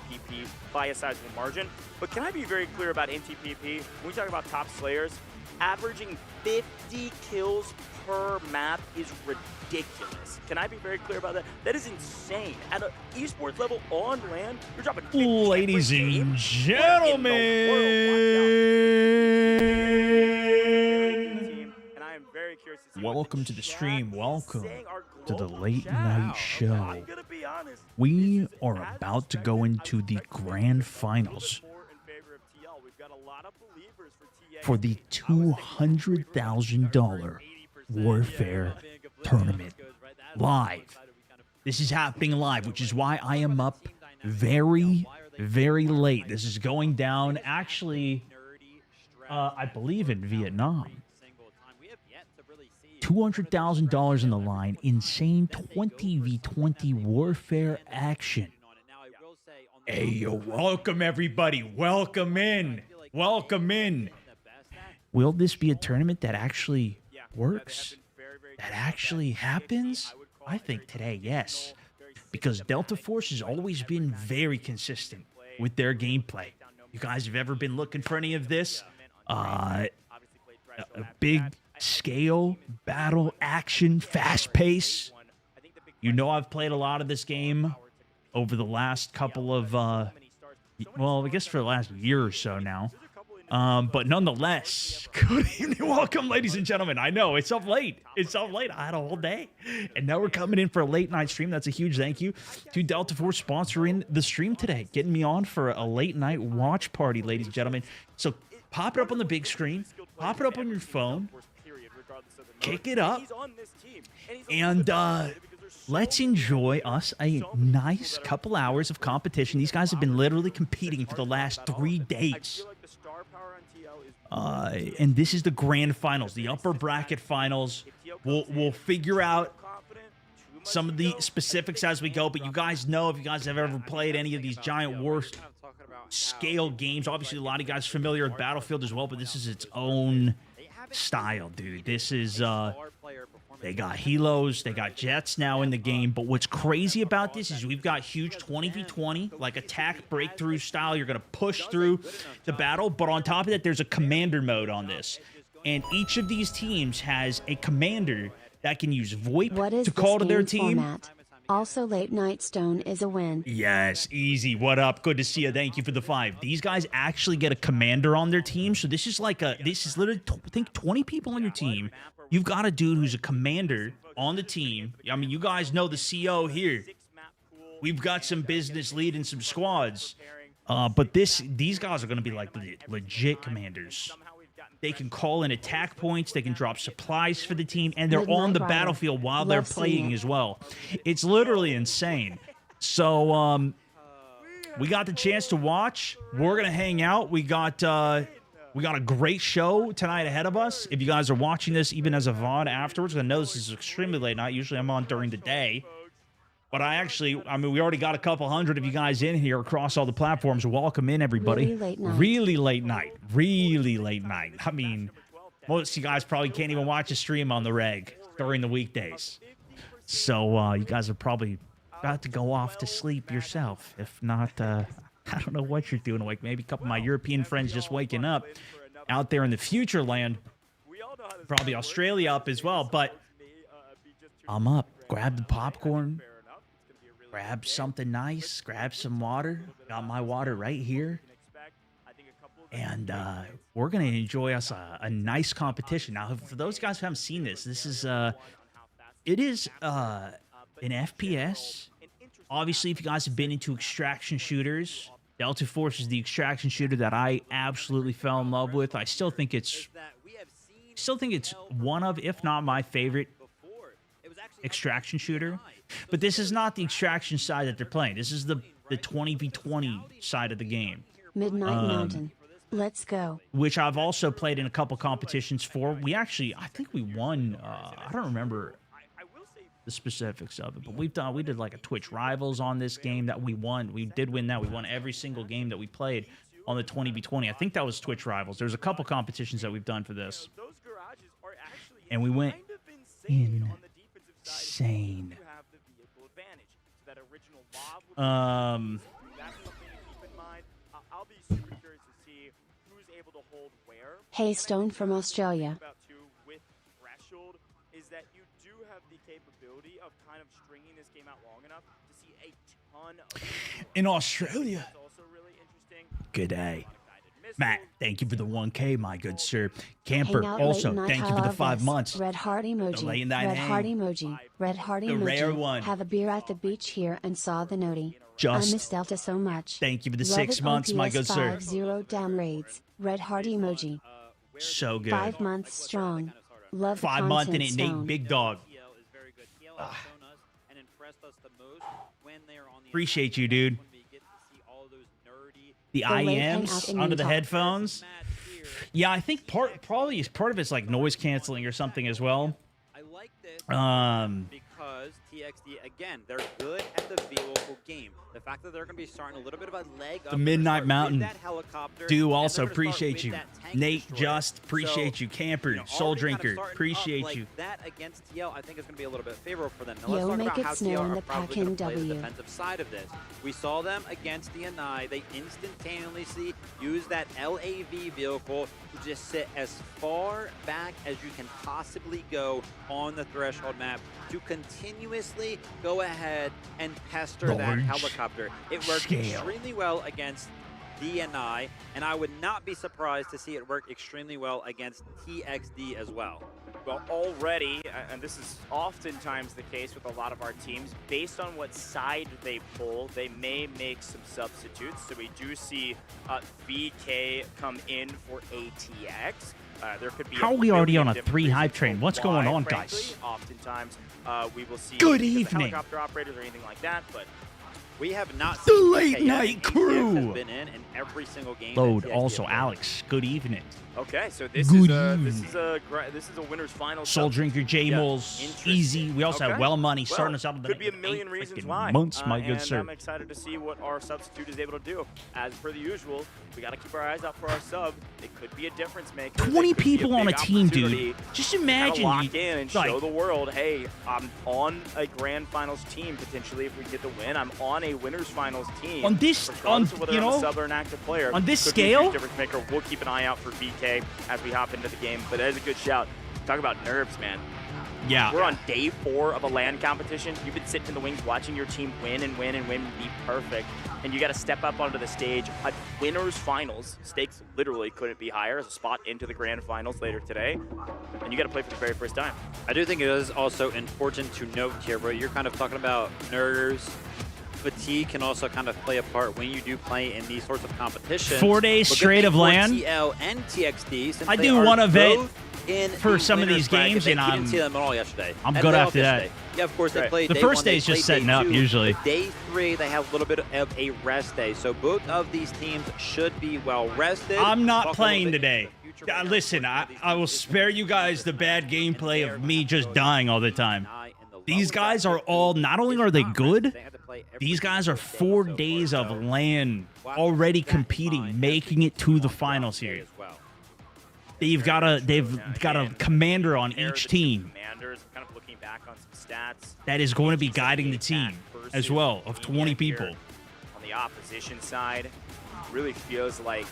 NTPP by a sizable margin. But can I be very clear about NTPP? When we talk about top slayers, averaging 50 kills per map is ridiculous. Can I be very clear about that? That is insane. At an esports level on land, you're dropping 50 Ladies every game? and gentlemen, welcome to the stream. Welcome to the late night show. We are about to go into the grand finals for the $200,000 Warfare tournament live. This is happening live, which is why I am up very, very late. This is going down, actually, I believe in Vietnam. $200,000 in the line. Insane 20v20 warfare action. Hey, yo, welcome everybody. Welcome in. Welcome in. Will this be a tournament that actually works? That actually happens? I think today, yes. Because Delta Force has always been very consistent with their gameplay. You guys have ever been looking for any of this? A big scale, battle, action, fast pace. You know I've played a lot of this game over the last couple of, well, I guess for the last year or so now. But nonetheless, good evening. Welcome, ladies and gentlemen. I know, it's up late. It's up late. I had a whole day. And now we're coming in for a late night stream. That's a huge thank you to Delta Force sponsoring the stream today. Getting me on for a late night watch party, ladies and gentlemen. So pop it up on the big screen. Pop it up on your phone. Kick it up. And let's enjoy us a nice couple hours of competition. These guys have been literally competing for the last 3 days. And this is the grand finals, the upper bracket finals. We'll figure out some of the specifics as we go, but you guys know, if you guys have ever played any of these giant war scale games, obviously a lot of you guys are familiar with Battlefield as well, but this is its own style, dude. This is they got helos, they got jets now in the game, but what's crazy about this is we've got huge 20v20, like attack breakthrough style. You're going to push through the battle, but on top of that, there's a commander mode on this. And each of these teams has a commander that can use VoIP to call to their team. Format? Also, Late Night Stone is a win. Yes, easy. What up? Good to see you. Thank you for the 5. These guys actually get a commander on their team. So this is like this is literally, I think, 20 people on your team. You've got a dude who's a commander on the team. I mean, you guys know the CO here. We've got some business leading some squads. But these guys are going to be like legit commanders. They can call in attack points. They can drop supplies for the team. And they're on the battlefield while they're playing as well. It's literally insane. So we got the chance to watch. We're going to hang out. We got a great show tonight ahead of us. If you guys are watching this even as a VOD afterwards, I know this is extremely late night. Usually I'm on during the day. But I mean, we already got a couple hundred of you guys in here across all the platforms. Welcome in, everybody. Really late night. Really late night. Really late night. I mean, most of you guys probably can't even watch a stream on the reg during the weekdays. So you guys are probably about to go off to sleep yourself. If not, I don't know what you're doing awake. Maybe a couple of my European friends just waking up out there in the future land. Probably Australia up as well. But I'm up. Grab the popcorn. Grab something nice, grab some water. Got my water right here. And we're going to enjoy us a nice competition. Now, for those guys who haven't seen this, this is, it is an FPS. Obviously, if you guys have been into extraction shooters, Delta Force is the extraction shooter that I absolutely fell in love with. I still think it's one of, if not my favorite extraction shooter. But this is not the extraction side that they're playing. This is the 20v20 side of the game. Midnight Mountain. Let's go. Which I've also played in a couple competitions for. We actually, I think we won, I don't remember the specifics of it, but we did like a Twitch Rivals on this game that we won. We did win that. We won every single game that we played on the 20v20. I think that was Twitch Rivals. There's a couple competitions that we've done for this. And we went insane. I'll be super curious to see who's able to hold where. Hey Stone from Australia. About too with Threshold is that you do have the capability of kind of stringing this game out long enough to see a ton of In Australia. It's also really interesting. Good day. Matt, thank you for the 1K, my good sir. Hang Camper, out also, late night, thank I you for the love 5 this. months. Red heart emoji. late night Red hang. heart emoji. Red heart The emoji. rare one. Have a beer at the beach here and saw the noti. Just I miss Delta so much. thank you for the Love 6 it, months, my good sir. 0 down raids. Red heart emoji. So good. 5 months strong. Love the 5 month and content, it Nate Stone. Big Dog. Appreciate you, dude. The The late hangout IEMs in under the Utah. headphones. Yeah, I think part of it's like noise canceling or something as well. I like this Um, because TXD, again, they're good at the vehicle game. The fact that they're going to be starting a little bit of a leg up. The Midnight Mountain helicopter, do and also they're gonna start appreciate with you. that tank Nate, destroyer. just appreciate So, you. Camper, you know, Soul already kind of Drinker, starting appreciate up like you. That against TL, I think is going to be a little bit favorable for them. Now Yo, let's talk make about it how snow TL in are the probably pack going in to play the W. defensive side of this. We saw them against DNI. They instantaneously use that LAV vehicle to just sit as far back as you can possibly go on the Threshold map to continuously go ahead and pester that Large helicopter. It worked scale. extremely well against DNI, and I would not be surprised to see it work extremely well against TXD as well. Well, already, and this is oftentimes the case with a lot of our teams, based on what side they pull, they may make some substitutes. So we do see VK come in for ATX. There could be How a are we already million on a different 3 hype reasons train? for What's going why, on, frankly. guys? Oftentimes, we will see Good because of evening. helicopter operators or anything like that, but We have not The seen late VK yet, night and ATX crew. has been in every single game. that Load TXD also has played. Alex. Good evening. okay. So this Good is a winners finals. Soul Drinker, J Yeah, Moles, interesting. Easy. We also have Okay. Well Money starting us out in the could be a million reasons why. months, my good and sir. I'm excited to see what our substitute is able to do. As per the usual, we got to keep our eyes out for our sub. It could be a difference maker. 20 It could be people on a big team, opportunity dude. Just to kinda imagine lock you, in and like, show the world, hey, I'm on a grand finals team potentially if we get the win. I'm on a winners finals team. On this- regardless on, of whether you I'm know, a sub or an active player. on this Could be a huge scale- difference maker. We'll keep an eye out for VK as we hop into the game. But that is a good shout. Talk about nerves, man. Yeah. We're on day 4 of a LAN competition. You've been sitting in the wings watching your team win and win and win and be perfect. And you got to step up onto the stage. A winners finals. Stakes literally couldn't be higher as a spot into the grand finals later today. And you got to play for the very first time. I do think it is also important to note here, but you're kind of talking about nerves. Fatigue can also kind of play a part when you do play in these sorts of competitions. 4 days But good straight thing of for LAN. TL and TXD, since I they do are wanna vet both in for the some of winners these bracket, games, they and didn't see them at all yesterday. I'm Had good day off after that. yesterday. Yeah, of course they Right. played The day first one, they day is just played setting day up, two. usually. Day 3, they have a little bit of a rest day, so both of these teams should be well rested. I'm not Talk a little playing bit today. into the future right now. Listen, I will spare you guys the bad gameplay of me just dying all the time. These guys are all, not only are they good, these guys are 4 days of LAN already competing, making it to the finals here. They've got a commander on each team Commanders, kind of looking back on some stats. that is going to be guiding the team as well, of 20 people. On the opposition side, really feels like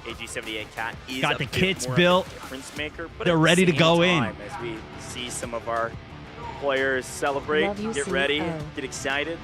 AG78 Cat is Got a the bit kits more of a built. difference maker, but They're at the ready to same go in. time, as we see some of our players celebrate, Love you, get ready, CEO. get excited.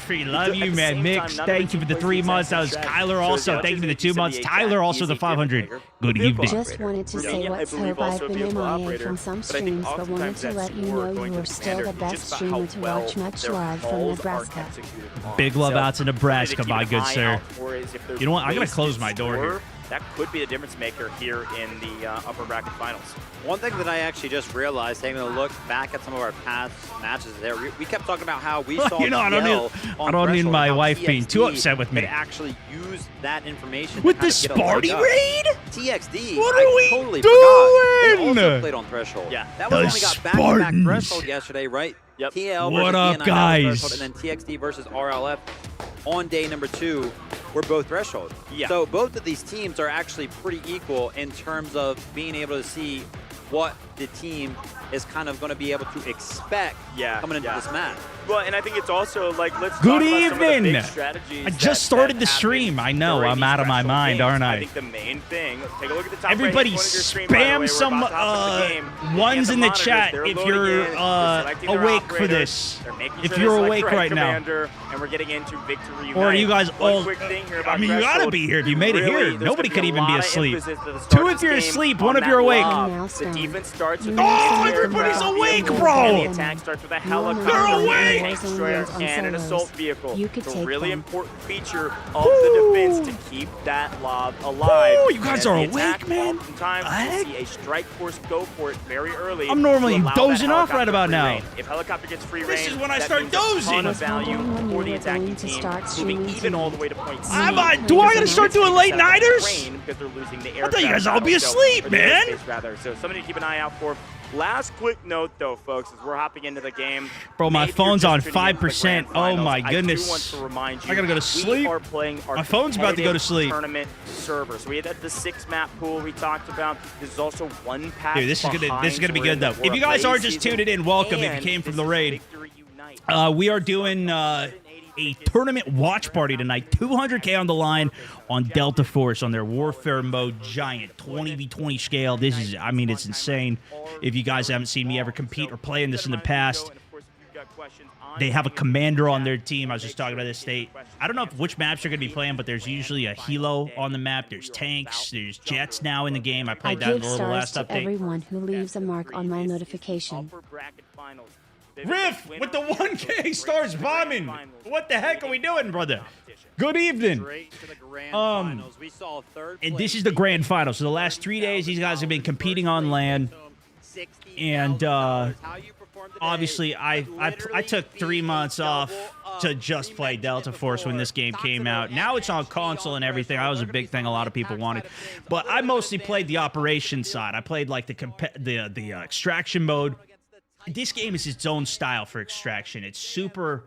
Free love At you, the man. same Mix, time, none of thank the you for team the plays 3 the months. That was exact same Kyler strategy. also. So Thank you for the as 2 much months. as Tyler AG78 also the is a 500. difference maker, Good the vehicle evening. Just operator. wanted to say Virginia, I what's believe, up. also I've a been vehicle MIA operator, from some but I think streams, but wanted oftentimes to that let you score know going you to are still the commander is best just about streamer how to well watch. Much their love from calls are Nebraska. executed on. Big love So, out to Nebraska, something to my keep good an eye sir. out for is if there's You know what? I gotta wasted close my door score, here. That could be the difference maker here in the upper bracket finals. One thing that I actually just realized, taking a look back at some of our past matches there, we kept talking about how we saw You know, I don't TL need- on I don't need Threshold, my how wife being too TXD upset with me. could actually use that information With to the kind of get a leg Sparty up. raid? TXD, What are I we totally forgot. doing? They also played on Threshold. Yeah. That The was when we got back-to-back Spartans. Threshold yesterday, right? Yep. TL What versus up, DNI, that was guys? Threshold, and then TXD versus RLF on day number 2 were both Threshold. Yeah. So both of these teams are actually pretty equal in terms of being able to see what the team is kind of going to be able to expect coming into this match. Well, and I think it's also like, let's Good talk about some of the evening. big strategies I just started the happen stream. I know, during I'm these out of my threshold mind, games. aren't I? I think the main thing, take a look at the top Everybody right-hand corner of your screen, by the way. spam We're some about to hop into the game. ones Looking in the at the chat monitors, if they're you're loading in, they're selecting their awake for operators, this. they're making If sure you're they select awake the right now. commander, and we're getting into Victory Unite. Or are you guys One all... quick thing here I about mean, you gotta Threshold. be here if you made it Really, here. there's Nobody gonna could be a even be lot of asleep. emphasis at the start 2 of if this you're game asleep, on 1 if that you're awake. lob. The defense starts with Oh, the everybody's awake, vehicle, bro. and the attack starts with a helicopter, They're awake. a destroyer, and an assault vehicle. You could It's a take really them. important feature of the defense to keep that lob alive. Woo, you guys And are the awake, attack, man. Oftentimes, The you heck? see a strike force go for it very early. I'm normally to allow that dozing off right helicopter about free now. reign. If helicopter gets free This reign, is when I that start means a ton dozing. of value When for you the were attacking going to team, start moving streaming even tonight. all the way to point C. Do I gotta start doing late nighters? Because they're losing the I thought you guys aircraft all be battle, asleep, or the man. airspace, rather. So something to keep an eye out for. Last quick note, though, folks, as we're hopping into the game. Bro, my maybe you're phone's just on tuning in for the 5%. grand Oh, finals. my I goodness. do want to remind you, I gotta go to sleep. We are playing our My phone's about to go to competitive sleep. tournament server. So we had the 6-map pool we talked about. This is also one pack Dude, this is gonna behind be we're good in though. the If you guys War are of just Blade tuning in, welcome. If you and came from this the is raid, Victory Unite. we are doing a tournament watch party tonight. 200K on the line on Delta Force on their Warfare Mode Giant 20v20 scale. This is, I mean, it's insane. If you guys haven't seen me ever compete or play in this in the past, they have a commander on their team. I was just talking about this state. I don't know which maps they're going to be playing, but there's usually a helo on the map. There's tanks. There's jets now in the game. I I played that in give the little stars last to update. everyone who leaves a mark on my notification. Riff with the 1K stars bombing. What the heck are we doing, brother? Good evening. Straight to the grand finals. We saw third And place this is the grand final. So the last 3 days, these guys have been competing on land. And $60,000. How you performed today obviously, I took 3 months off to just play Delta Force when this game came out. Now it's on console and everything. That was a big thing a lot of people wanted. But I mostly played the operation side. I played like the extraction mode. This game is its own style for extraction. It's super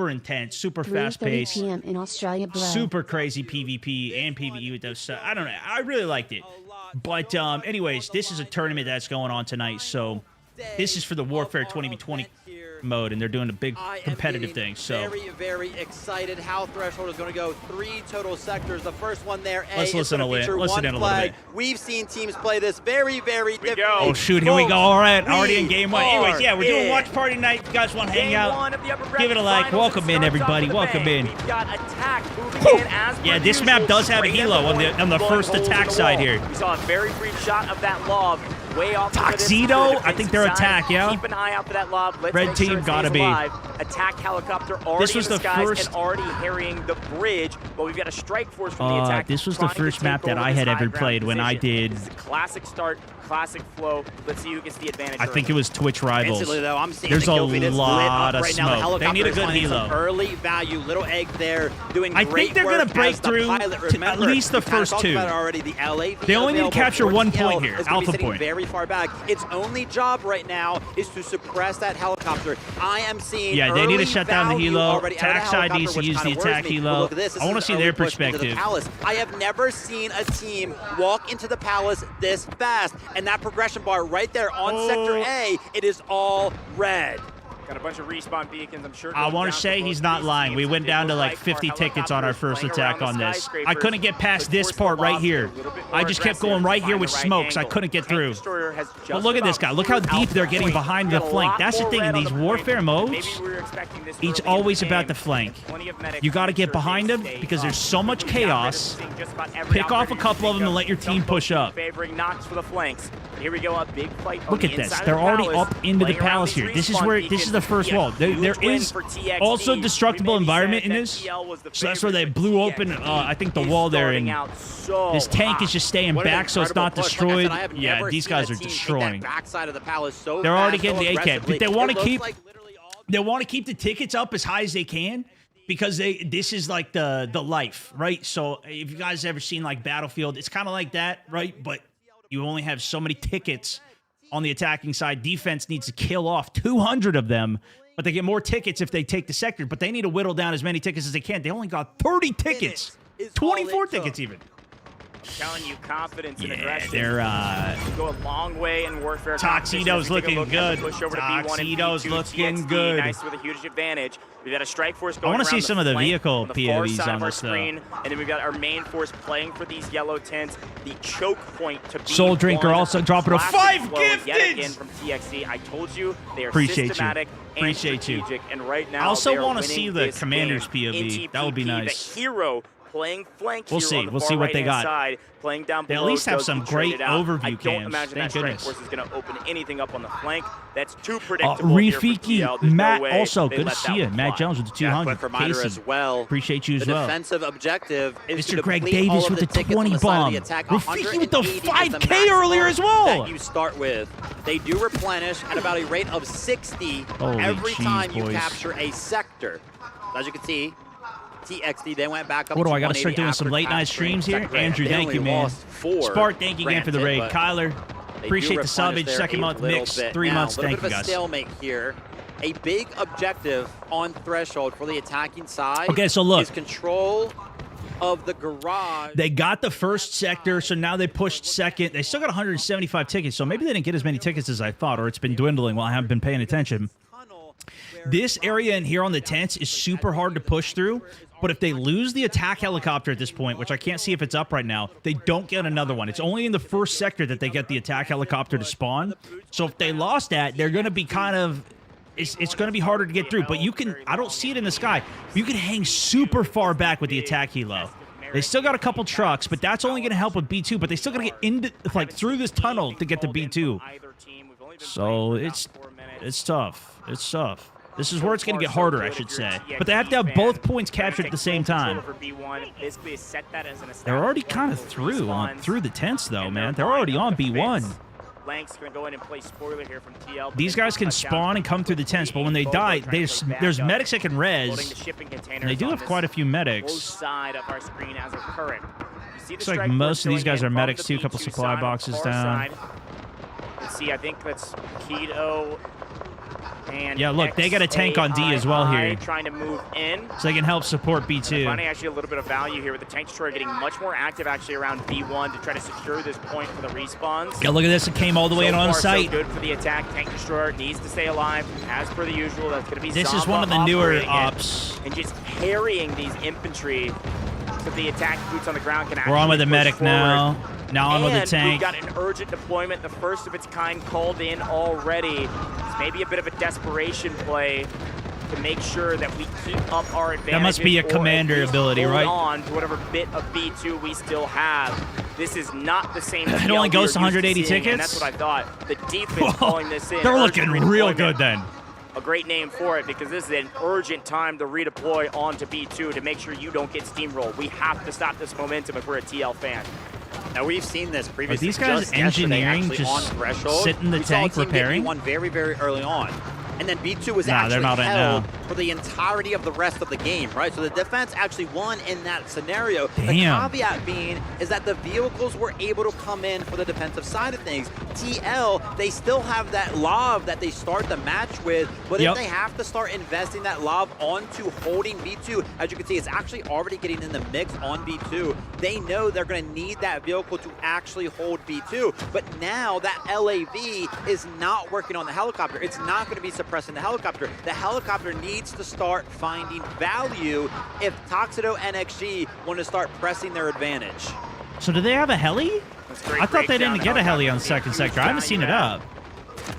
intense, super 3:30 fast-paced. p.m. in Australia, bro. Super crazy PvP and PvE with those stuff. I don't know. I really liked it. But anyways, this is a tournament that's going on tonight. So this is for the Warfare 20v20 mode, and they're doing a big competitive thing. So very excited how Threshold is going to go 3 total sectors. The first one there, A, Let's is listen going to a feature little- listen one in a little flag. bit. We've seen teams play this very differently. oh shoot, here we go. All right, already in We game 1. Anyways, yeah, we're doing in watch party night. If you guys want to hang Game out, one of the upper give it a bracket like. finals. Welcome It in, starts everybody. off with a Welcome bang. in. We've got attack moving Whew. in as per Yeah, this usual, map does have a straight at helo the on point, the blowing first holes in attack the side wall. here. We saw a very brief shot of that lob way off. Tuxedo? I think they're attack, yeah? Keep an eye out for that lob. Let's Red make team sure it gotta stays be. alive. Attack helicopter already This was in the the skies first- and already harrying the bridge, but we've got a strike force from the attack. This was the trying to first take map that over I this had high ever ground played when I position. did. This is a classic start, classic flow. Let's see who gets the advantage. I think it was Twitch Rivals. Instantly, though, I'm seeing There's the a kill feed is lit lot up of right now. The smoke. They need a helicopter is good finding some helo. early value. Little Egg there doing I great think they're work gonna break as the through pilot. to at Remember, least the we kinda first talked 2. about it already. The LAV They only need to available capture for 1 TL point here, is gonna be alpha sitting point. very far back. Its only job right now is to suppress that helicopter. I am seeing Yeah, they need to early shut down the value helo. already out of Attack the side needs helicopter, to which use the kinda worries attack me. helo. But look at this. I wanna This is see an their early push into the perspective. Palace. I have never seen a team walk into the Palace this fast, and that progression bar right there on Sector A, it is all red. Got a bunch of respawn beacons, I'm sure. I going want down to for say both he's of not these lying. teams. We went It down to looked like our 50 tickets on our first helicopters attack playing on around the this. I skyscrapers, couldn't get past but this forced part the right lobs to here. be a little bit I more just kept aggressive, going right here find with the right smokes. I angle. couldn't get Tank through. Destroyer has But just look at this about guy. Look how cleared out deep they're the getting point. behind Got the a flank. lot That's the more thing in red on these the warfare point. modes. Maybe we were expecting this It's early in the always about game. the flank. Plenty of medics. You got to Make get sure behind they them stay because up. there's so much Moving down chaos. red, just about every Pick off a operator couple of you them and think let your of. team Some push folks up. Favoring Knox for the flanks. But here we go, a big fight on Look the at this. inside They're of the already Palace, up into the playing around Palace these here. This is respawn where this beacons. is the first Yeah, wall. There huge win is for TXT. also We destructible maybe environment said in that this. TL was the So that's where they favorite, blew but open, TXT I think, the is wall there. starting And out so this tank hot. is just staying What an back so it's not incredible push. Like I destroyed. said, I have Yeah, never these seen guys a are team take destroying. that backside of the Palace so They're already fast, getting so the AK. aggressively. They want It to looks keep. like literally all They want to keep the tickets up as high as they can because this is like the life, right? So if you guys ever seen like Battlefield, it's kind of like that, right? But you only have so many tickets on the attacking side. Defense needs to kill off 200 of them, but they get more tickets if they take the sector. But they need to whittle down as many tickets as they can. They only got 30 tickets, is all it 24 took. tickets even. telling you, confidence and Yeah, aggression they're go a long way in warfare. Tuxedo's competition. looking As we take a look at good. the push over to B1 and Tuxedo's B2, looking TXD, good. Nice with a huge advantage. We've got a strike force I going wanna see around some of the flank vehicle on the far POVs side on of our this, though. screen, and then we've got our main force playing for these yellow tints. The choke point to B1. Soul Drinker also dropping a Classic 5 flow yet gifted. again from TXD. I told you they are Appreciate you. systematic and Appreciate you. strategic, and right now I also they are wanna winning see the this Commander's game. POV. In That would be TPP, nice. The hero playing flank We'll here see. on the We'll far see what they right-hand got. side, playing down They at below. least have Does some get traded great out. overview I don't cams. imagine Thank that strike goodness. force is going to open anything up on the flank. That's too predictable. here for Rafiki, TL. There's no Matt, way also they good to let see that you. one Matt fly. Jones with the Yeah, 200. quick reminder Casey, as well. appreciate you as The well. defensive objective is Mr. to Greg deplete all Davies of with the the tickets 20 on the side of bomb. the attack. Rafiki with the 180 is 5K maximum earlier as well. that you start with. They do replenish at about a rate of 60 Holy every jeez, time you boys. capture a sector. As you can see, TXD then went back up What do to I got to start 180 doing some after late night capturing streams here? sector. Andrew, They thank only you, man. lost 4, Spark, thank you again for the raid. granted, Kyler, but they appreciate do the subbage. replenish there Second a month little mix. bit. 3 Now, months. a little Thank bit you, of a guys. stalemate here. A big objective on Threshold for the attacking side Okay, so look. is control of the garage. They got the first sector, so now they pushed second. They still got 175 tickets, so maybe they didn't get as many tickets as I thought, or it's been dwindling while I haven't been paying attention. This area in here on the tents is super hard to push through, but if they lose the attack helicopter at this point, which I can't see if it's up right now, they don't get another one. It's only in the first sector that they get the attack helicopter to spawn. So if they lost that, they're going to be kind of... It's going to be harder to get through, but you can... I don't see it in the sky. You can hang super far back with the attack helo. They still got a couple trucks, but that's only going to help with B2, but they still got to get into, like, through this tunnel to get to B2. So it's tough. It's tough. This is where it's going to get harder, I should say. But they have to have both points captured at the same time. They're already kind of through the tents, though, man. They're already on B1. Lank's going to go in and play spoiler here from TL. These guys can spawn and come through the tents, but when they die, there's medics that can res. And they do have quite a few medics. Side of our screen as a current. Looks like most of these guys are medics too. A couple supply boxes down. Let's see, I think that's Keto and Yeah, look, they got a tank on D as well here. Trying to move in. So they can help support Finding B2. actually a little bit of value here with the tank destroyer getting much more active actually around B1 to try to secure this point for the respawns. Yeah, look at this. It came all the way in on site. So good for the attack. Tank destroyer needs to stay alive as per the usual. That's going to be This is Zamba one of the newer operating it ops. and just harrying these infantry so the attack boots on the ground can actually We're on with the push medic forward. now. Now on with the And tank. we've got an urgent deployment, the first of its kind called in already. It's maybe a bit of a desperation play to make sure that we keep up our advantage. That must be a commander ability, right? On to whatever bit of B2 we still have. This is not the same. It only TL goes to we're used 180 seeing, tickets? And that's what I thought. The defense calling this in. They're urgent looking real redeployment. good then. A great name for it because this is an urgent time to redeploy onto B2 to make sure you don't get steamrolled. We have to stop this momentum if we're a TL fan. Now we've seen this previously. these guys just yesterday, engineering, actually, just on Threshold. sit in the we saw a tank team get repairing? B1 very, very early on. And then B2 was Nah, they're actually not in held now. for the entirety of the rest of the game, right? So the defense actually won in that scenario. Damn. The caveat being is that the vehicles were able to come in for the defensive side of things. TL, they still have that lob that they start the match with, but Yep. if they have to start investing that lob onto holding B2, as you can see, it's actually already getting in the mix on B2. They know they're going to need that vehicle to actually hold B2, but now that LAV is not working on the helicopter. It's not going to be suppressing the helicopter. The helicopter needs to start finding value if Tuxedo and XG want to start pressing their advantage. So do they have a heli? I thought they didn't get a heli on second sector. I haven't seen it up.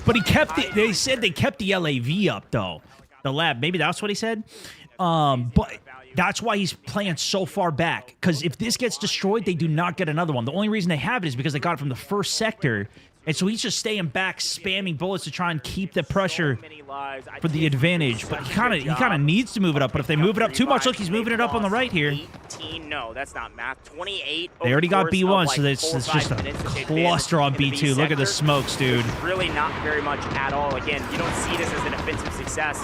But he kept it. They said they kept the LAV up though. The lab. Maybe that's what he said. But that's why he's playing so far back. Because if this gets destroyed, they do not get another one. The only reason they have it is because they got it from the first sector. And so he's just staying back, spamming bullets to try and keep the pressure for the advantage. But he kind of needs to move it up. But if they move it up too much, look, he's moving it up on the right here. 18, no, that's not math. 28. They already got over the B1, course of so like it's 4 or just 5 a minutes that they've been cluster on in the B2. Look at the sector. smokes, dude. Really not very much at all. Again, you don't see this as an offensive success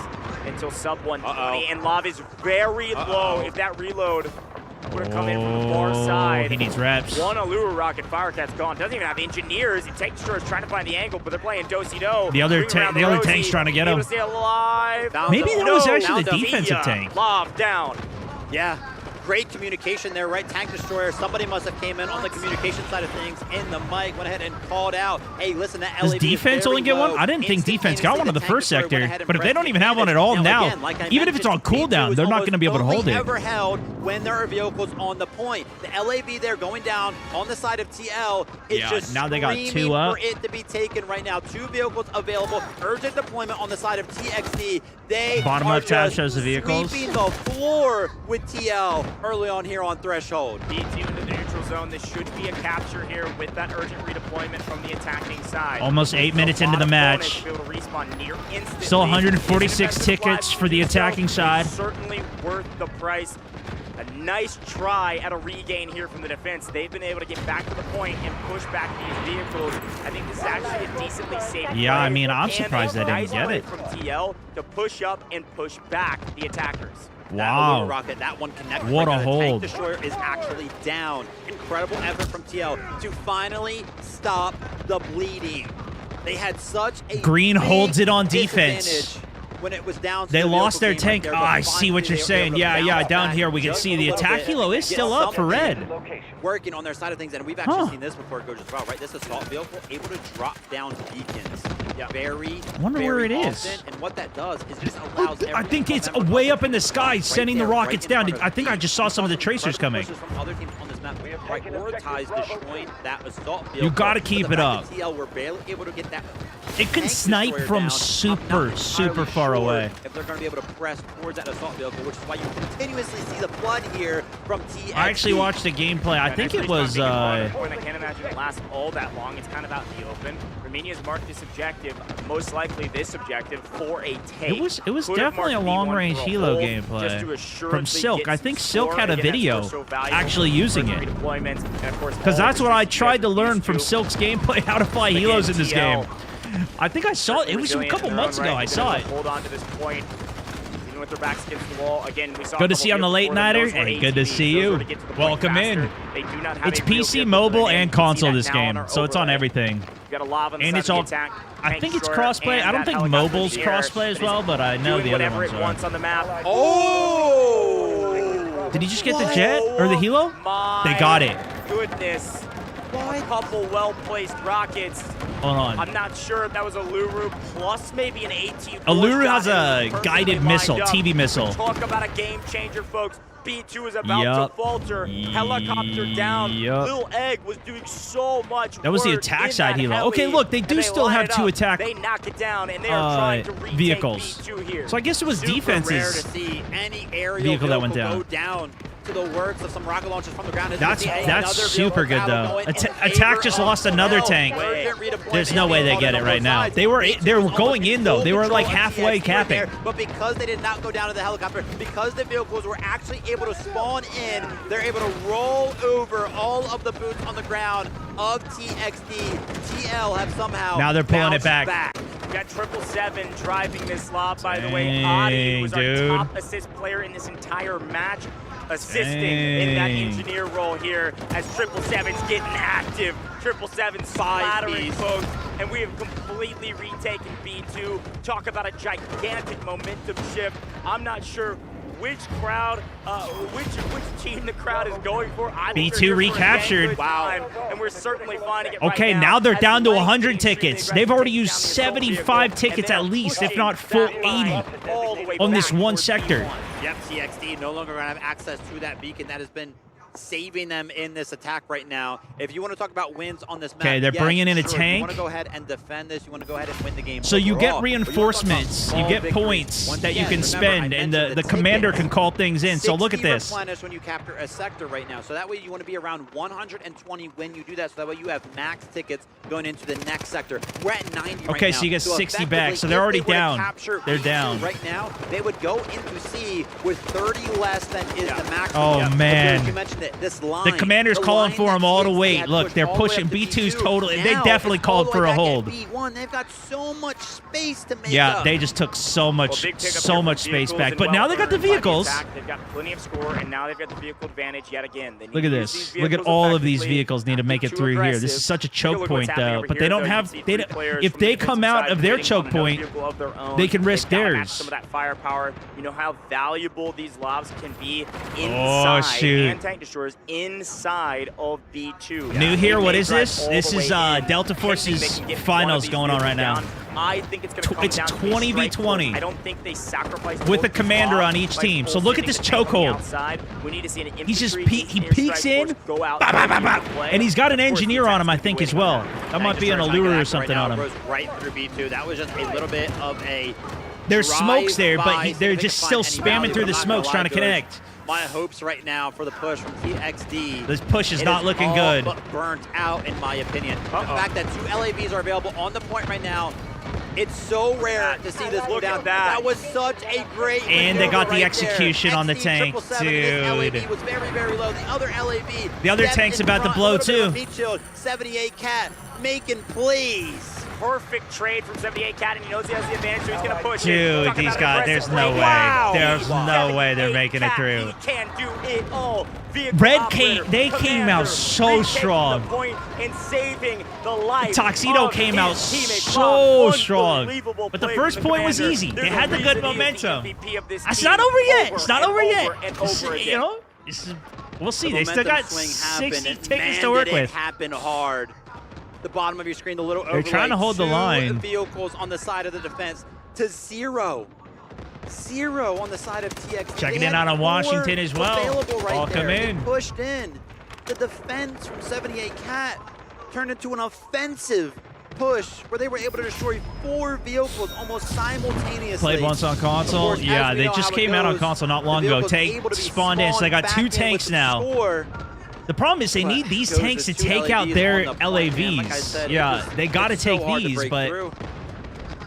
until sub 120. And Lav is very low. If that reload would have come in from the far side. He needs reps. One Allure rocket, Firecat's gone. Doesn't even have engineers. The tank destroyer is trying to find the angle, but they're playing Do-si-do. The other Moving around the other Rosie, tank's trying to get able him. to stay alive. Down Maybe the- that was No, actually the down the defensive Villa, tank. Lav down. Yeah. great communication there, right? Tank destroyer. Somebody must have came in on the communication side of things in the mic, went ahead and called out, hey, listen, that Does LAV defense only get one? I didn't think defense got one in the first sector, but if they don't even have one at all now, even if it's on cooldown, they're not going to be able to hold it. Ever held when there are vehicles on the point. The LAV there going down on the side of TL is just now they got 2 up. for it to be taken right now. 2 vehicles available. Urgent deployment on the side of TXD. They Bottom are left tab just shows the vehicles. sweeping the floor with TL early on here on Threshold. B2 into the neutral zone. This should be a capture here with that urgent redeployment from the attacking side. Almost 8 minutes into the match. Still 146 tickets for the attacking side. Certainly worth the price. A nice try at a regain here from the defense. They've been able to get back to the point and push back these vehicles. I think this is actually a decently safe play. Yeah, I mean, I'm And surprised they a didn't nice get play it. from TL to push up and push back the attackers. Wow. Rocket, that one connected. What right a now. The hold. Tank destroyer is actually down. Incredible effort from TL to finally stop the bleeding. They had such a Green big holds it on defense. disadvantage when it was down to They the lost their vehicle game tank. right Oh, there, but I see what finally you're they were saying. able to Yeah, bounce down back here we can just see a the little attack bit, helo is get still up for something red. working on their side of things, and we've actually seen this before Go as well, right? This assault vehicle able to drop down beacons. Yeah. Very, I wonder very where it is. often, and what that does is just allows I think it's way up in the sky, sending the rockets down. I think I just saw some of the tracers coming. From other teams on this map, prioritize destroying that assault vehicle. You gotta keep But it the up. fact that TL were barely able to get that. It can tank snipe destroyer from down. super, I'm not super entirely far sure away. if they're going to be able to press towards that assault vehicle, which is why you continuously see the blood here from TXD. I actually watched the gameplay. I think it was. I can't imagine it lasts all that long. It's kind of out in the open. Romania's marked this objective, most likely this objective, for a take. It was Could have definitely a marked long-range B1 for a Hilo hold, gameplay just to assuredly from Silk. get I some think Silk score. had a Again, that's video what's so valuable actually using for it. redeployments, and of course, Because all that's the what I systems tried to used learn from to. Silk's gameplay, how to fly Again, helos in this TL, game. I think I saw it. It was a resilient couple in their months own ago. right. I They've saw been it. able to hold on to this point. Even with their backs against the wall. Again, we saw Good to a see you on couple the late vehicles before nighter. those were Hey, good to ATVs. see Those you. were to get to the point Welcome faster. in. They do not have It's a real PC, vehicle, mobile, so they and can see console that this now game, our so it's on overlay. everything. You got a Lava on the And side it's of all. the attack. I Tank think it's destroyer, crossplay. and I don't that think helicopter mobile's in the air. crossplay as It is well, but I know doing the other whatever ones it are. wants on the map. Oh! Did he just get the jet or the helo? They got it. Goodness. A couple well-placed rockets. Hold on. I'm not sure if that was a Luru plus maybe an AT. Alluru has a Perfectly guided lined missile, up. TV missile. Talk about a game changer, folks. B2 is about Yup. to falter. Helicopter down. Yup. Lil Egg was doing so much That was the work attack in side that helo. heli, Okay, look, they and do still line have it two up. attack They knock it down, and they are trying to retake vehicles. B2 here. So I guess it was Super defense's. rare to see any aerial vehicle that went go down. down to the works of some rocket launchers from the ground. That's super good though. Attack just lost another tank. There's no way they get it right now. They were going in though. They were like halfway capping. But because they did not go down to the helicopter, because the vehicles were actually able to spawn in, they're able to roll over all of the boots on the ground of TXD. TL have somehow Now they're pulling it bounced back. We got 777 driving this lob, by the way. Dang, Adi was dude. our top assist player in this entire match, assisting in that Dang. engineer role here as 777's getting active. 777 splattering folks, and we have completely retaken B2. Talk about a gigantic momentum shift. I'm not sure which crowd, which team the crowd is going for. I think B2 they're here for a recaptured. dang good time, and we're certainly finding it Okay, right now they're as down to Lightning 100 extremely tickets. aggressive, They've already taking used down this whole 75 vehicle, tickets and at they are least, if pushing not full that line 80 all the way on this back one towards sector. B1. Yep, TXD no longer going to have access to that beacon. That has been saving them in this attack right now. If you want to talk about wins on this map, Okay, they're yes, bringing in a sure. tank. You want to go ahead and defend this. You want to go ahead and win the game. So you get overall. But you wanna talk about reinforcements, you small get victories. points Once that you again, can remember, I spend, and mentioned the commander tickets. can call things in. So look at 60 this. replenish when you capture a sector right now. So that way you want to be around 120 when you do that. So that way you have max tickets going into the next sector. We're at 90 right Okay, now. so you get 60 back. effectively, So they're if already they were to down. capture They're B2 down. right now. They would go into C with 30 less than is the maximum. Oh, Because man. you mentioned it. it. This line. The commander's the calling line for that him all to TXT wait. had Look, pushed they're all the way pushing up to B2's B2. total. They Now definitely it's all called the for way a back at hold. B1. They've got so much space to make Yeah, up. they just took so Well, much, big pickup so here much from space vehicles back. and But now they got the well-earned by the vehicles. attack. They've got plenty of score, and now they've got the vehicle advantage yet again. They need Look at to use this. these Look at vehicles all of these effectively, vehicles need to not make be it too through here. This aggressive. is such a Take look choke what's point, happening though. over But here, they don't though. You have. see They three don't, players if from the they come defensive out side of their waiting choke on another point, vehicle of their own. they can risk They've gotta match theirs. some of that firepower. You know how valuable these lobs can be Oh, inside shoot. and tank destroyers inside of B2. New here, They what may is drive this? all This the is way in, Delta thinking they Force's can get one of finals these going on right vehicles now. down. I think it's going to come It's down to a 20v20. strike force. I don't think they sacrifice With both a these commander lobs on each by team. So full look at sending this the tank on the chokehold. outside. We need to see an He's just infantry he air peeks strike in, force go out bah, bah, bah, and bah. play. And he's got an Of course, engineer the on him, I attack's think, the as way well. to go. That might be an Tank destroyer's not allure gonna or act something right on now. him. Goes right through B2. That was just a little bit of a There's smokes there, but drive-by, they're so just they still can find any spamming through value, the but I'm not smokes, gonna trying to lie, Ghost. connect. My hopes right now for the push from TXD. This push is It not looking all good. But burnt out, in my opinion. The fact that 2 LAVs are available on the point right now, it's so rare to see this go Look down. at that. That was such a great And they got the maneuver right execution there. on the XD tank, 777, this dude. LAV was very, very low. The other LAV. The other stepped tank's in about to front, blow, a little bit of a too. meat shield. 78 Cat making plays. Perfect trade from 78 Cat, and he knows he has the advantage, so he's going to push Dude, it. Talk these about guys, aggressive there's play. no way. Wow. There's no way they're 78 making it Cat, through. He can do it all. Vehicle Red operator, they came commander, out so retaking strong. The point and saving the life Tuxedo of came his out teammate. so Bob, strong. unbelievable But the play first from the point was commander. easy. They There's had a the good reason he is the momentum. MVP of this It's team not over yet. over It's not and over yet. over and This- over you again. know, this is- we'll see. The They still momentum got swing 60 happened. tickets Man, to work did with. It happen hard. The bottom of your screen, the little They're trying to overlay, hold the 2 line. vehicles on the side of the defense to 0. 0 on the side of TXT. Checking They in had on 4 Washington as well. available right All there. come They in. pushed in. The defense from 78 Cat turned into an offensive push where they were able to destroy 4 vehicles almost simultaneously. Played once on Of console. course, as Yeah, we they know just how it came out on goes, console not the long ago. vehicle's Tank able to be spawned in, so they got back 2 in with tanks some now. score. The problem is they But need these goes tanks to with 2 take out LAVs their on the point, man. Like I LAVs. said, Yeah, they got to it's so take hard to these, break but through.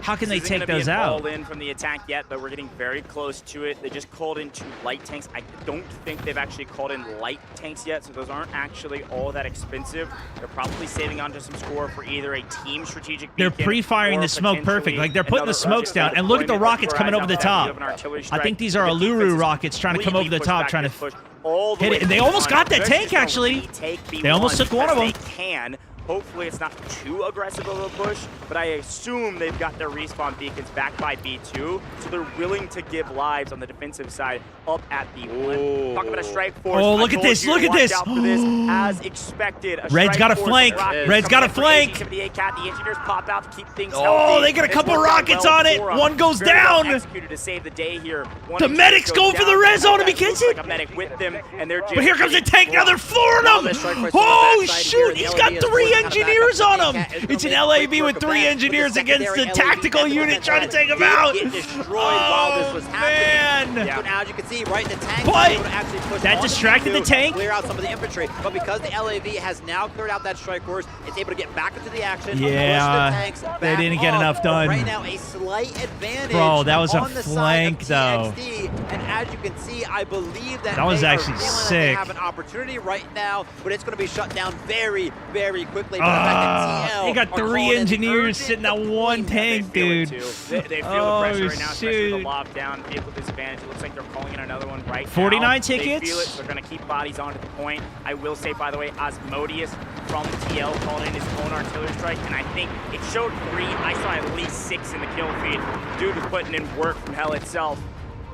how can they This isn't take gonna be those an out? all-in from the attack yet, but we're getting very close to it. They just called in 2 light tanks. I don't think they've actually called in light tanks yet, so those aren't actually all that expensive. They're probably saving onto some score for either a team strategic They're beacon pre-firing or the smoke perfect. potentially Like, they're putting the another smokes down. urgent And look at the deployment. rockets Keep coming your over the eyes out. top. You have an artillery I strike. think these are The Aluru defense is rockets trying to come over the completely top, pushed trying back to and pushed all the hit way it. And they to almost the got that front. tank, They're just actually. gonna retake They almost B1 took one of as them. They can. Hopefully it's not too aggressive of a push, but I assume they've got their respawn beacons back by B2, so they're willing to give lives on the defensive side up at B1. Talk about a strike force. Oh, I look at told this, you to look at watch this. out for this. As expected, a Red's strike got a force flank. of rockets Red's coming got a in for flank. 78 Cat. The engineers pop out to keep things Oh, healthy. they got a It's couple worked out rockets well on it. for 'em. One goes Very well down. executed to save the day here. One The of medics goes go for the down. red zone if he That gets looks it. like a medic with them, and they're just But here comes the getting tank. Now they're crushed. flooring Now them. this strike force Oh, on the backside shoot. here, He's the got LAV is 3 working on a engineers backup. on him. Cat is gonna It's an make LAV quick with work 3 of that. engineers With the against the secondary tactical LAV unit trying to take him did out. get destroyed while this was happening. man. Yeah. And as you can see, right, the tank But was able to actually push that on distracted the B2, tank. clear out some of the infantry. But because the LAV has now cleared out that strike force, it's able to get back into the action. Yeah, push the tanks they back didn't get off. enough done. Right now, a slight advantage. Bro, that was a on the flank, side of though. TXT. And as you can see, I believe that That was they are actually feeling that sick. they have an opportunity right now, but it's going to be shut down very, very quickly. But the fact that TL they got are 3 calling in engineers urgent sitting at 1 deployment. tank, They feel it, dude. too. They feel Oh, the pressure right now, especially with shoot. the lob down, vehicle disadvantage. It looks like they're calling in another one right 49 now. tickets? They feel it, so they're going to keep bodies on at the point. I will say, by the way, Osmodius from TL called in his own artillery strike, and I think it showed 3. I saw at least 6 in the kill feed. Dude was putting in work from hell itself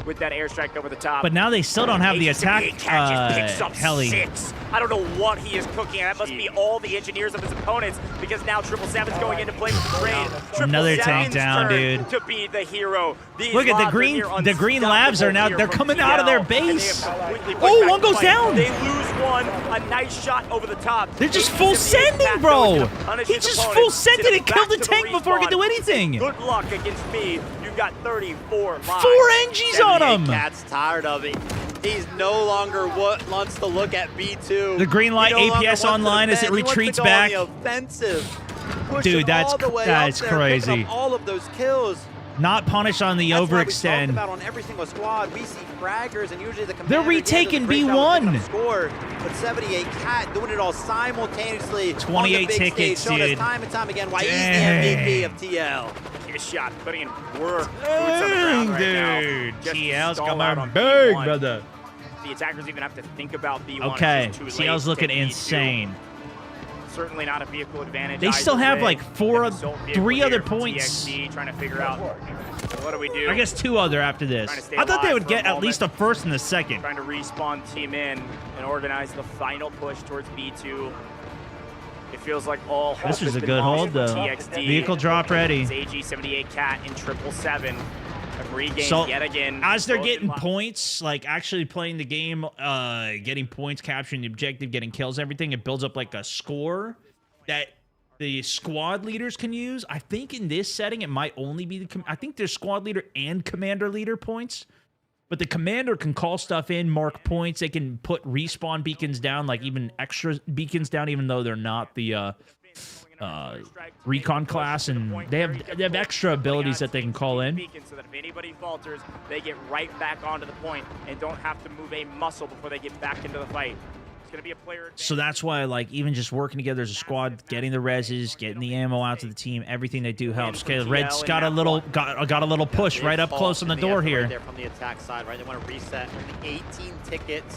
with that airstrike over the top. But now they still don't have the attack picks up heli. 6. I don't know what he is cooking. That must be all the engineers of his opponents, because now 777's going into play with the trade. Another tank 777's down, turn dude. to be the hero. These Look at the labs are green- near the green labs are now- unstoppable they're here coming from out of their TL, and they base. have completely pushed Oh, back one the goes fight. down. They lose one. A nice shot over the top. They're just full 78 sending, Cat bro. goes to punish He his just opponent, full sent it sends and killed back the to tank before it could do respawn. anything. Good luck against me. You've got 34 lives. 4 NGs on 78 him. Cat's tired of it. He's no longer wants to look at B2. The green light He no longer APS wants to online as it defend. He wants to retreats go on back. the offensive. Pushing Dude, that's all the way that's up there, picking crazy. up all of those kills. Not punish on the That's why we overextend. talked about on every single squad, we see fraggers, and usually the They're commander does a retaking great job of B1. picking up Score, but 78 Cat doing it all simultaneously. 28 on the big tickets, stage, showing us dude. time and time again why Dang. he's the MVP of TL. His shot, putting in work. Boots on the ground right now. Dude. Just to TL's stall coming out on big, B1. brother. The attackers even have to think about B1. It's Okay, just too late TL's to looking take B2. insane. Certainly not a vehicle advantage. They still either have way. like three Vehicle other here from points. TXT trying to figure out what do we do. I guess 2 other after this. Trying to stay I thought they alive would for a get at least a moment. first and a second. Trying to respawn team in and organize the final push towards B2. It feels like all hope This has is a been good lost hold, for though. TXT. Vehicle drop ready. It's AG78 Cat in 777. Have regained So, yet again. as they're Both getting in line. points, like actually playing the game, getting points, capturing the objective, getting kills, everything, it builds up like a score that the squad leaders can use. I think in this setting, it might only be I think there's squad leader and commander leader points. But the commander can call stuff in, mark points. They can put respawn beacons down, like even extra beacons down, even though they're not the recon class, and they have extra abilities that they can call in. So that if anybody falters, they get right back onto the point and don't have to move a muscle before they get back into the fight. It's going to be a player. So that's why, like, even just working together as a squad, getting the reses, getting the ammo out to the team, everything they do helps. Okay, Red's got a little push right up close on the door Right here. there from the attack side, right? They want to reset 18 tickets,